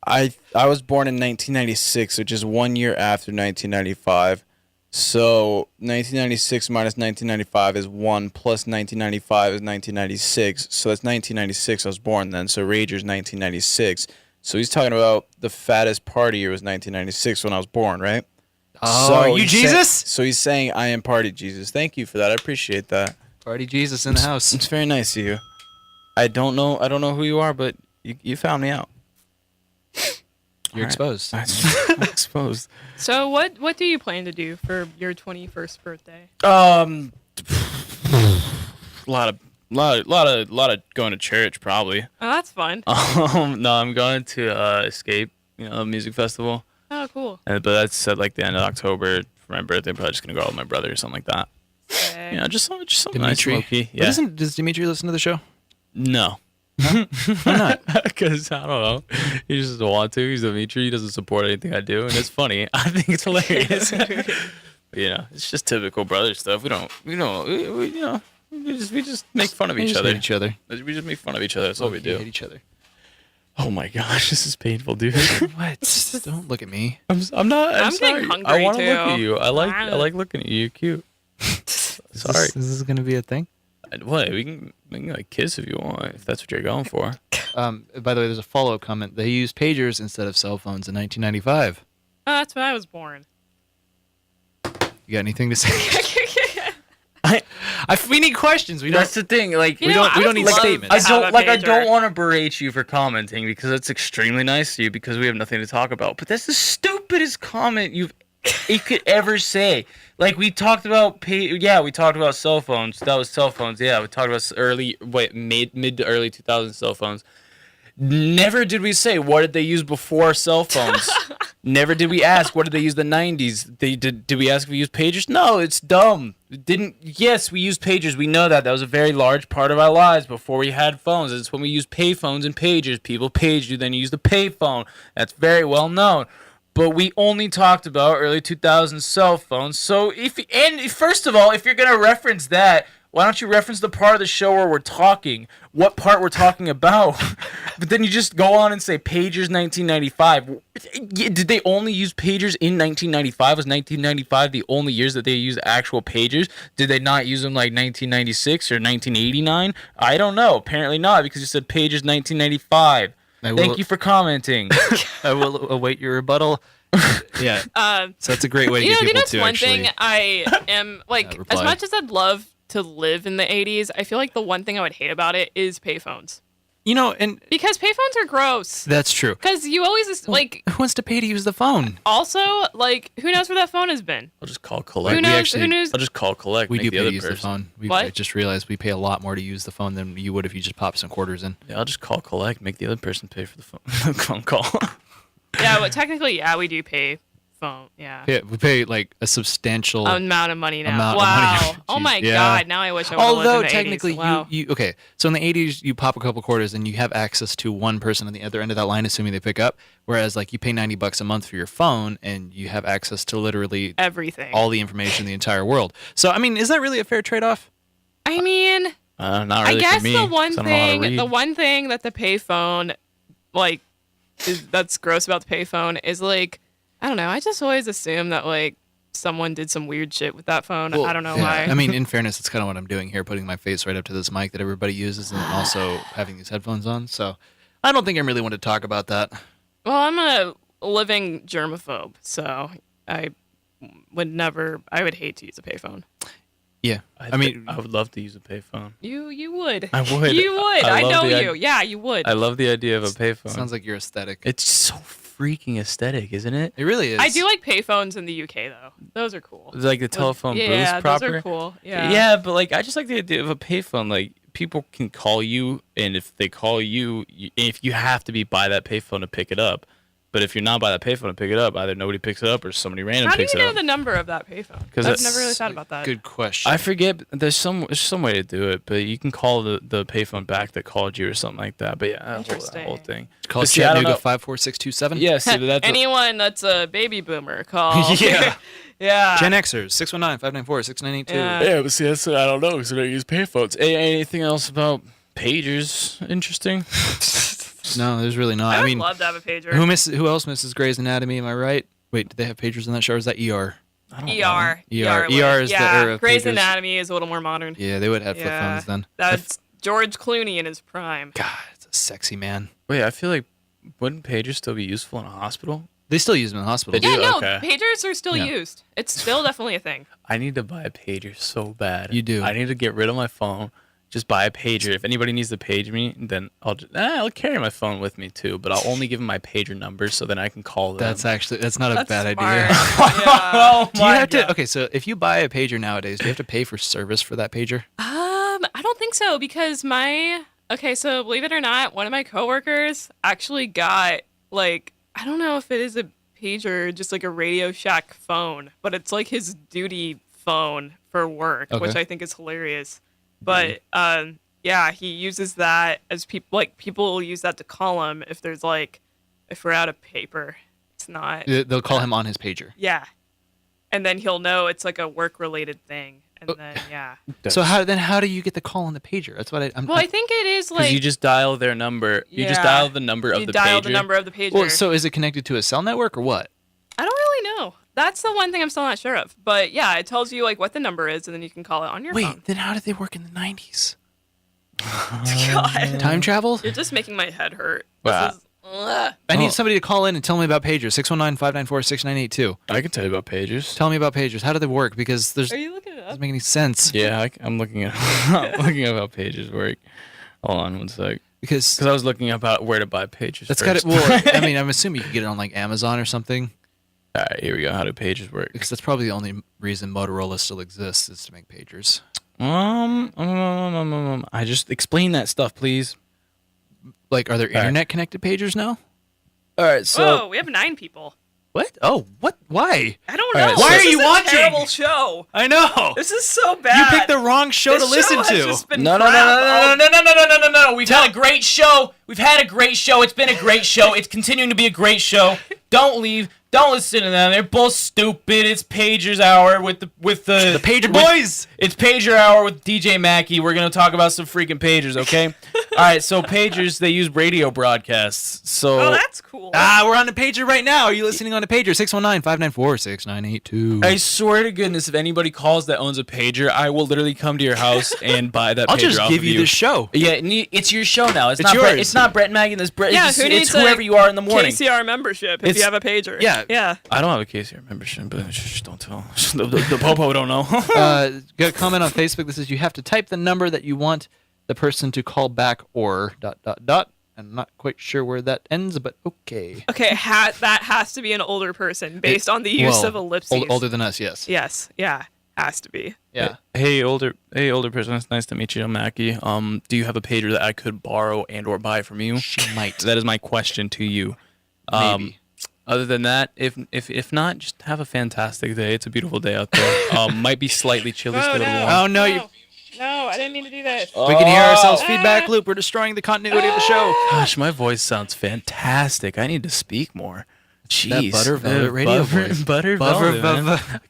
I was born in 1996, which is 1 year after 1995. So 1996 minus 1995 is 1 plus 1995 is 1996. So that's 1996. I was born then. So Ragers 1996. So he's talking about the fattest party year was 1996 when I was born, right? Oh, so are you he's Jesus? So he's saying, I am party Jesus. Thank you for that. I appreciate that. Party Jesus in the house. It's very nice of you. I don't know who you are, but you found me out. You're exposed. I'm exposed. So what do you plan to do for your 21st birthday? A lot of going to church probably. Oh, that's fun. No, I'm going to Escape, a music festival. Oh, cool. But that's at like the end of October for my birthday. I'm probably just gonna go out with my brother or something like that. Okay. Just something Dimitri. nice, smoky. But Yeah. does Dimitri listen to the show? No. Why not? Because I don't know. He just doesn't want to. He's Dimitri. He doesn't support anything I do, and it's funny. I think it's hilarious. But, it's just typical brother stuff. We just make fun of each other. We just make fun of each other. That's all we do. Hate each other. Oh my gosh, this is painful, dude. What? Don't look at me. I'm not. I'm sorry. getting hungry I want to too. look at you. I like looking at you. You're cute. Sorry. Is this gonna be a thing? What? We can like kiss if you want, if that's what you're going for. By the way, there's a follow-up comment. They used pagers instead of cell phones in 1995. Oh, that's when I was born. You got anything to say? We need questions. That's the thing. Like we don't need statements. I don't want to berate you for commenting because that's extremely nice to you because we have nothing to talk about. But that's the stupidest comment you could ever say. Like we talked about we talked about cell phones. That was cell phones. Yeah, we talked about mid to early 2000s cell phones. Never did we say what did they use before cell phones. Never did we ask what did they use the 90s. Did we ask if we used pagers? No, it's dumb. Yes, we used pagers. We know that. That was a very large part of our lives before we had phones. It's when we used pay phones and pagers. People paged you, then you used the pay phone. That's very well known. But we only talked about early 2000s cell phones. So first of all, if you're going to reference that, why don't you reference the part of the show where we're talking? What part we're talking about? But then you just go on and say pagers 1995. Did they only use pagers in 1995? Was 1995 the only years that they used actual pagers? Did they not use them like 1996 or 1989? I don't know. Apparently not because you said pagers 1995. Thank you for commenting. I will await your rebuttal. Yeah. So that's a great way to get people to one actually. thing I am like, as much as I'd love to live in the 80s, I feel like the one thing I would hate about it is payphones. And because payphones are gross. That's true. Because you always who wants to pay to use the phone? Also, like, who knows where that phone has been? I'll just call collect. Who knows? I'll just call collect. We make do the pay other to use the person. phone. I just realized we pay a lot more to use the phone than you would if you just popped some quarters in. Yeah, I'll just call collect. Make the other person pay for the phone call. Yeah, but technically, we do pay phone. Yeah. Yeah, we pay like a substantial amount of money now. Amount wow. of money. Oh my Yeah. God. Now I wish I would have lived Although in the technically 80s. Wow. you okay. So in the 80s you pop a couple quarters and you have access to one person on the other end of that line, assuming they pick up. Whereas like you pay $90 a month for your phone and you have access to literally everything, all the information in the entire world. So I mean, is that really a fair trade-off? I mean, not really I guess for me, the one 'cause I don't know how to thing, read. the one thing that the payphone, like, that's gross about the payphone is like, I don't know. I just always assume that like someone did some weird shit with that phone. I don't know why. I mean, in fairness, it's kind of what I'm doing here, putting my face right up to this mic that everybody uses and also having these headphones on. So I don't think I'm really one to talk about that. Well, I'm a living germaphobe, so I would hate to use a payphone. Yeah. I mean, I would love to use a payphone. You would. I would. You would. I love know the you. Yeah, you would. I love the idea of a payphone. Sounds like your aesthetic. It's so freaking aesthetic, isn't it? It really is. I do like payphones in the UK though. Those are cool. Like the telephone booth proper. Those are cool. Yeah. Yeah, but like I just like the idea of a payphone. Like people can call you, and if they call you, if you have to be by that payphone to pick it up. But if you're not by that payphone to pick it up, either nobody picks it up or somebody random How do picks you it know up. the number of that payphone? Because I've never really thought about that. Good question. I forget. There's some way to do it, but you can call the payphone back that called you or something like that. But yeah, that whole thing. Call But see, I don't Chattanooga know. 54627. Yeah, see, but that's Anyone that's a baby boomer, call. Yeah. Yeah. Gen Xers 619-594-6982. Yeah. But see, that's I don't know because I don't use payphones. Anything else about pagers interesting? No, there's really not. I I would mean, love to have a pager. Who else misses Grey's Anatomy? Am I right? Wait, do they have pagers in that show? Or is that ER? ER. ER is the era of Grey's pagers. Anatomy is a little more modern. Yeah, they would have flip phones then. That's George Clooney in his prime. God, it's a sexy man. Wait, I feel like Wouldn't pagers still be useful in a hospital? They still use them in the hospital. They do? Yeah, no, Okay. pagers are still Yeah. used. It's still definitely a thing. I need to buy a pager so bad. You do. I need to get rid of my phone. Just buy a pager. If anybody needs to page me, then I'll carry my phone with me too. But I'll only give them my pager number so then I can call them. That's not a bad idea. Oh Do you my have to? God. Okay, so if you buy a pager nowadays, do you have to pay for service for that pager? I don't think so because so believe it or not, one of my coworkers actually got like, I don't know if it is a pager, just like a Radio Shack phone, but it's like his duty phone for work, which Okay. I think is hilarious. But yeah, he uses that as people will use that to call him if we're out of paper. It's not. They'll call him on his pager. Yeah. And then he'll know it's like a work related thing. And then yeah. So how do you get the call on the pager? That's what I'm. Well, I think it is Because like you just dial their number. You just Yeah. dial the number of you the dial pager. the number of the pager. Well, so is it connected to a cell network or what? I don't really know. That's the one thing I'm still not sure of. But yeah, it tells you like what the number is, and then you can call it on your phone. Then how did they work in the 90s? God. Time travel? You're just making my head hurt. Wow. This is, ugh. I need somebody to call in and tell me about pagers. 619-594-6982. I can tell you about pagers. Tell me about pagers. How do they work? Because Are you looking it up? doesn't make any sense. Yeah, I'm looking at I'm looking at how pagers work. Hold on one sec. Because I was looking about where to buy pagers. that's first. got it. Well, I mean, I'm assuming you can get it on like Amazon or something. All right, here we go. How do pagers work? Because that's probably the only reason Motorola still exists is to make pagers. I just explain that stuff, please. Like, are there internet connected pagers now? All right, so Oh, we have 9 people. What? Oh, what? Why? I don't All know. right, Why This are is you a watching? Terrible show. I know. This is so bad. You picked the wrong show This to listen show has to. just been No. We've had a great show. We've had a great show. It's been a great show. It's continuing to be a great show. Don't leave. Don't listen to them. They're both stupid. It's Pagers Hour with the Pager Boys. It's Pager Hour with DJ Mackee. We're gonna talk about some freaking pagers, okay? all right, so pagers they use radio broadcasts. So Oh, that's cool. We're on the pager right now. Are you listening on the pager? 619-594-6982. I swear to goodness, if anybody calls that owns a pager, I will literally come to your house and buy that. I'll pager just off give of you this show. Yeah, It's your show now. It's It's not yours. Brett. It's not Brett and Maggie. This Brett. Yeah, it's who needs whoever you are in the morning. KCR membership if It's- you have a pager. Yeah. Yeah. I don't have a KCR membership, but just don't tell. The popo don't know. Got a comment on Facebook that says you have to type the number that you want the person to call back or ... I'm not quite sure where that ends, but okay. Okay, that has to be an older person based on the use of ellipses. Older than us, yes. Yes, yeah, has to be. Yeah. Hey, older person. It's nice to meet you, Mackey. Do you have a pager that I could borrow and or buy from you? She might. That is my question to you. Maybe. Other than that, if not, just have a fantastic day. It's a beautiful day out there. Might be slightly chilly still. Oh no, you. No, I didn't mean to do this. We can hear ourselves feedback loop. We're destroying the continuity of the show. Gosh, my voice sounds fantastic. I need to speak more. Jeez, Butter Velvet radio voice. Butter Butter Velvet. Man. Velvet.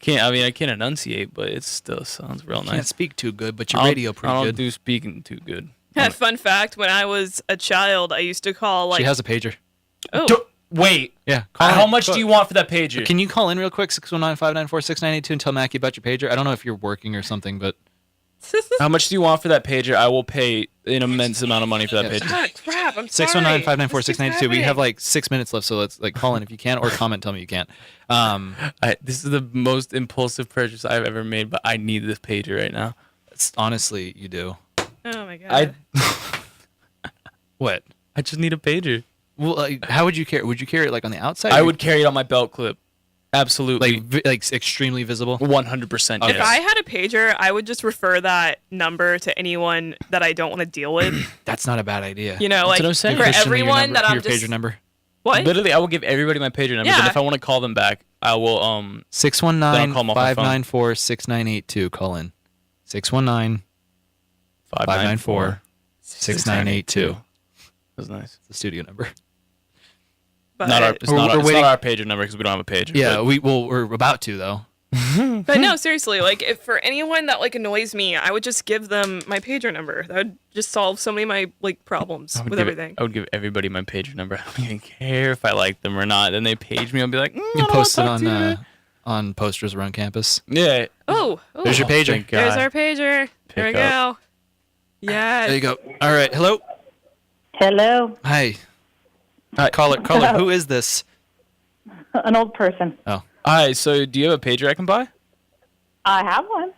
I can't enunciate, but it still sounds real nice. Can't speak too good, but your radio pretty I don't good. do speaking too good. Fun fact: when I was a child, I used to call She has a pager. Oh, Wait. Yeah. How much do you want for that pager? Can you call in real quick? 619-594-6982 and tell Mackie about your pager. I don't know if you're working or something, but How much do you want for that pager? I will pay an immense amount of money for that pager. God, crap! I'm sorry. 619-594-6982. We have like 6 minutes left, so let's call in if you can, or comment. Tell me you can't. This is the most impulsive purchase I've ever made, but I need this pager right now. Honestly, you do. Oh my god. What? I just need a pager. Well, how would you carry? Would you carry it like on the outside? I would carry it on my belt clip. Absolutely. Like extremely visible. 100%. If I had a pager, I would just refer that number to anyone that I don't want to deal with. That's not a bad idea. You know, like what I'm saying. for everyone that I'm your just pager number. What? Literally, I will give everybody my pager numbers, Yeah. and if I want to call them back, I will. 619-594-6982. Call in. 619-594-6982. That was nice. It's the studio number. But, It's not our pager number because we don't have a pager. Yeah, we're about to though. but no, seriously, like if for anyone that like annoys me, I would just give them my pager number. That would just solve so many of my like problems with everything. I would give everybody my pager number. I don't even care if I like them or not. Then they page me. I'll be like, You post it on posters around campus. Yeah. Oh, There's your pager. Thank God. There's our pager. There we Pick up. go. Yeah. There you go. All right. Hello. Hello. Hi. Caller, who is this? An old person. Oh. Hi. So, do you have a pager I can buy? I have one.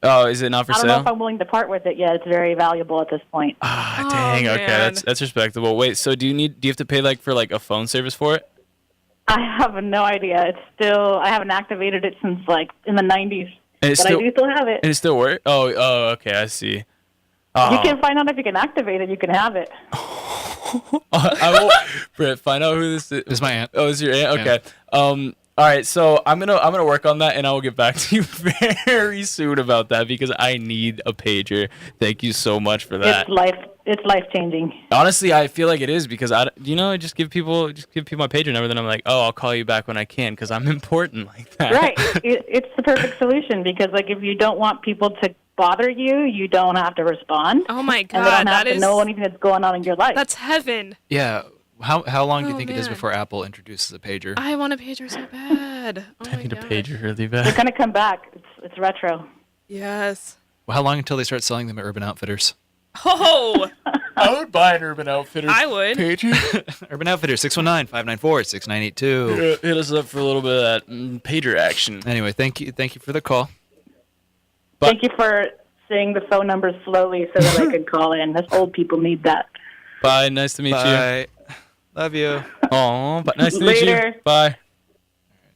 Oh, is it not for I don't sale? know if I'm willing to part with it yet. It's very valuable at this point. Dang. Okay, that's respectable. Wait. So, do you have to pay for a phone service for it? I have no idea. It's still. I haven't activated it since in the 90s. And I do still have it. And it still works? Oh, okay. I see. You Oh. can find out if you can activate it. You can have it. I will, Britt, find out who this is. This is my aunt. Oh, it's your aunt? Okay. All right, so I'm gonna work on that, and I will get back to you very soon about that because I need a pager. Thank you so much for that. It's life changing. Honestly, I feel like it is because I just give people my pager number, then I'm like, oh, I'll call you back when I can because I'm important like that. Right. It's the perfect solution because if you don't want people to bother you, you don't have to respond. Oh my God, and they don't have that to know anything that's going on in your life. That's heaven. Yeah. How long do you think it is man. before Apple introduces a pager? I want a pager so bad. I need a pager really bad. They're gonna come back. It's retro. Yes. Well, how long until they start selling them at Urban Outfitters? Oh. I would buy an Urban Outfitters. I would. Pager. Urban Outfitters, 619-594-6982. Hit us up for a little bit of that pager action. Anyway, thank you for the call. Thank you for saying the phone numbers slowly so that I could call in. Us old people need that. Bye. Nice to meet Bye. Love you. Oh, but nice to meet you. Later. Bye.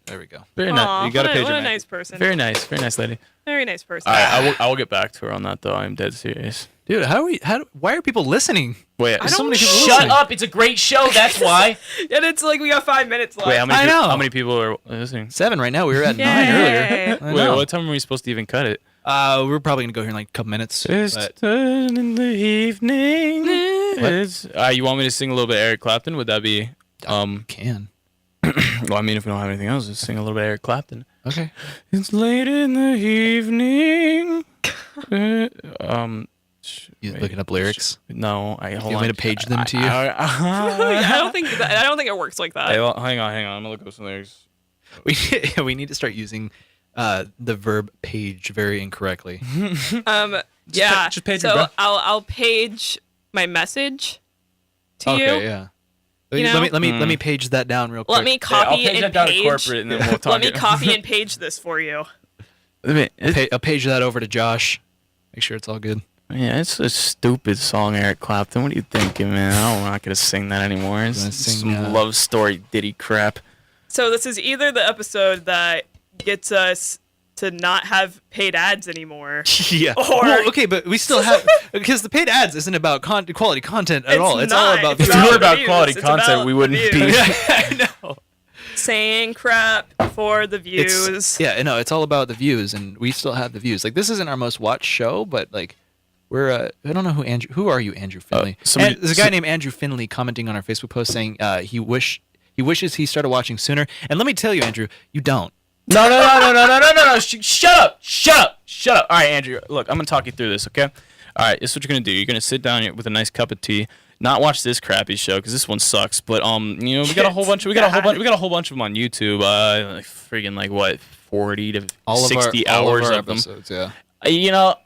There we go. Very nice. You got a pager. What a Mac. nice person. Very nice lady. Very nice person. All right, I will get back to her on that though. I'm dead serious. Dude, why are people listening? Wait, there's so many people Shut listening. up! It's a great show. That's why. And it's we got 5 minutes left. Wait, how many? I know. How many people are listening? 7 right now. We were at 9 Yay. earlier. I Wait, know. what time are we supposed to even cut it? We're probably gonna go here in a couple minutes. It's but- done in the evening. It's, you want me to sing a little bit of Eric Clapton? Would that be? Can. Well, I mean, if we don't have anything else, just sing a little bit of Eric Clapton. Okay. It's late in the evening. You looking up lyrics? No, I hold You on. want me to page them to you? I don't think it works like that. Hang on. I'm gonna look up some lyrics. We need to start using the verb page very incorrectly. Yeah. just page it, so bro. I'll page my message to you. Okay, yeah. You know? Let me page that down real quick. Let me copy I'll page and that down to page. corporate and then we'll talk Let me it. copy and page this for you. I'll page that over to Josh. Make sure it's all good. Yeah, it's a stupid song, Eric Clapton. What are you thinking, man? I'm not gonna sing that anymore. It's some love story ditty crap. So this is either the episode that gets us to not have paid ads anymore. Yeah. Or Well, okay, but we still have because the paid ads isn't about quality content at all. It's all about If views. it were about views, quality it's content, about we the wouldn't be. views. I know. saying crap for the views. Yeah, no, it's all about the views, and we still have the views. This isn't our most watched show, but we're I don't know who are you, Andrew Finley? There's a guy named Andrew Finley commenting on our Facebook post saying he wishes he started watching sooner. And let me tell you, Andrew, you don't. No. Shut up. All right, Andrew. Look, I'm gonna talk you through this, okay? All right, this is what you're gonna do. You're gonna sit down with a nice cup of tea, not watch this crappy show because this one sucks. But we got a whole bunch. We got a whole bunch of them on YouTube. Friggin' what, 40 to 60 hours of them. Episodes, yeah.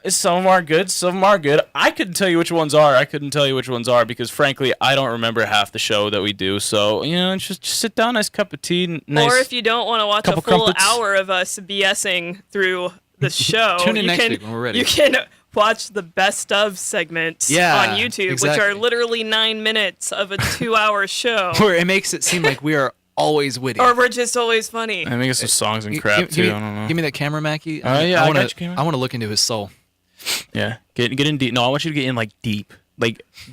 Some of them are good, some of them are good. I couldn't tell you which ones are because, frankly, I don't remember half the show that we do. So, just sit down, nice cup of tea, nice. Or if you don't want to watch a full crumpets. hour of us BSing through the show, Tune in next week when we're ready. You can watch the best of segments on YouTube, which exactly. are literally 9 minutes of a 2-hour show. Where it makes it seem like we are always witty. Or we're just always funny. I think it's some songs and crap too. I don't know. Give me that camera, Mackee. Oh yeah, I got your camera. I want to look into his soul. Yeah, get in deep. No, I want you to get in deep.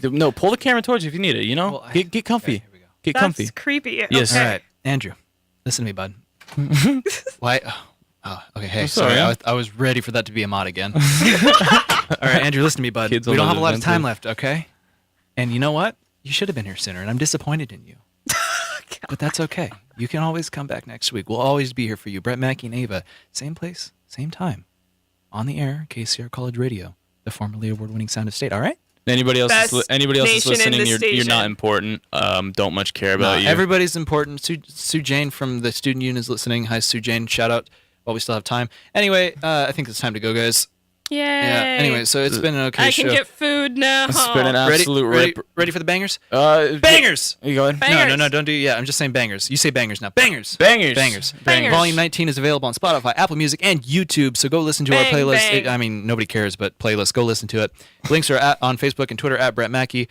No, pull the camera towards you if you need it. Get comfy. Okay, here we go. Get That's comfy. creepy. Yes. Okay. All right, Andrew, listen to me, bud. Why? Oh, okay. Hey, I'm sorry. sorry. I was ready for that to be a mod again. All right, Andrew, listen to me, bud. Kids We on don't the have a lot of time defensive. left, okay? And you know what? You should have been here sooner, and I'm disappointed in you. But that's okay. You can always come back next week. We'll always be here for you. Brett, Mackey, and Ava. Same place, same time. On the air, KCR College Radio, the formerly award-winning Sound of State. All right? Anybody else Best is nation in listening, the you're station. not important. Don't much care about you. Everybody's important. Sue Jane from the student union is listening. Hi, Sue Jane. Shout out while we still have time. Anyway, I think it's time to go, guys. Yay. Yeah. Anyway, so it's been an okay show. I can get food now. It's been an absolute ready for the bangers? Bangers. You going? No, don't do. Yeah, I'm just saying bangers. You say bangers now. Bangers. Bangers. Volume 19 is available on Spotify, Apple Music, and YouTube. So go listen to our playlist. Bang. I mean, nobody cares, but playlist. Go listen to it. Links are on Facebook and Twitter @Brett Mackey.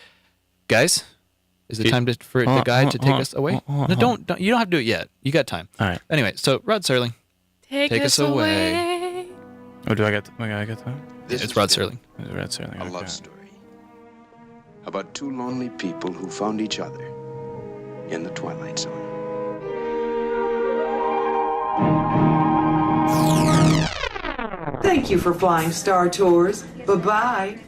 Guys, is it time for the guy to take us away? No, don't. You don't have to do it yet. You got time. All right. Anyway, so Rod Serling, take us away. Oh, do I get time? It's Rod Serling. It's Rod Serling. A love story about two lonely people who found each other in the Twilight Zone. Thank you for flying Star Tours. Bye-bye.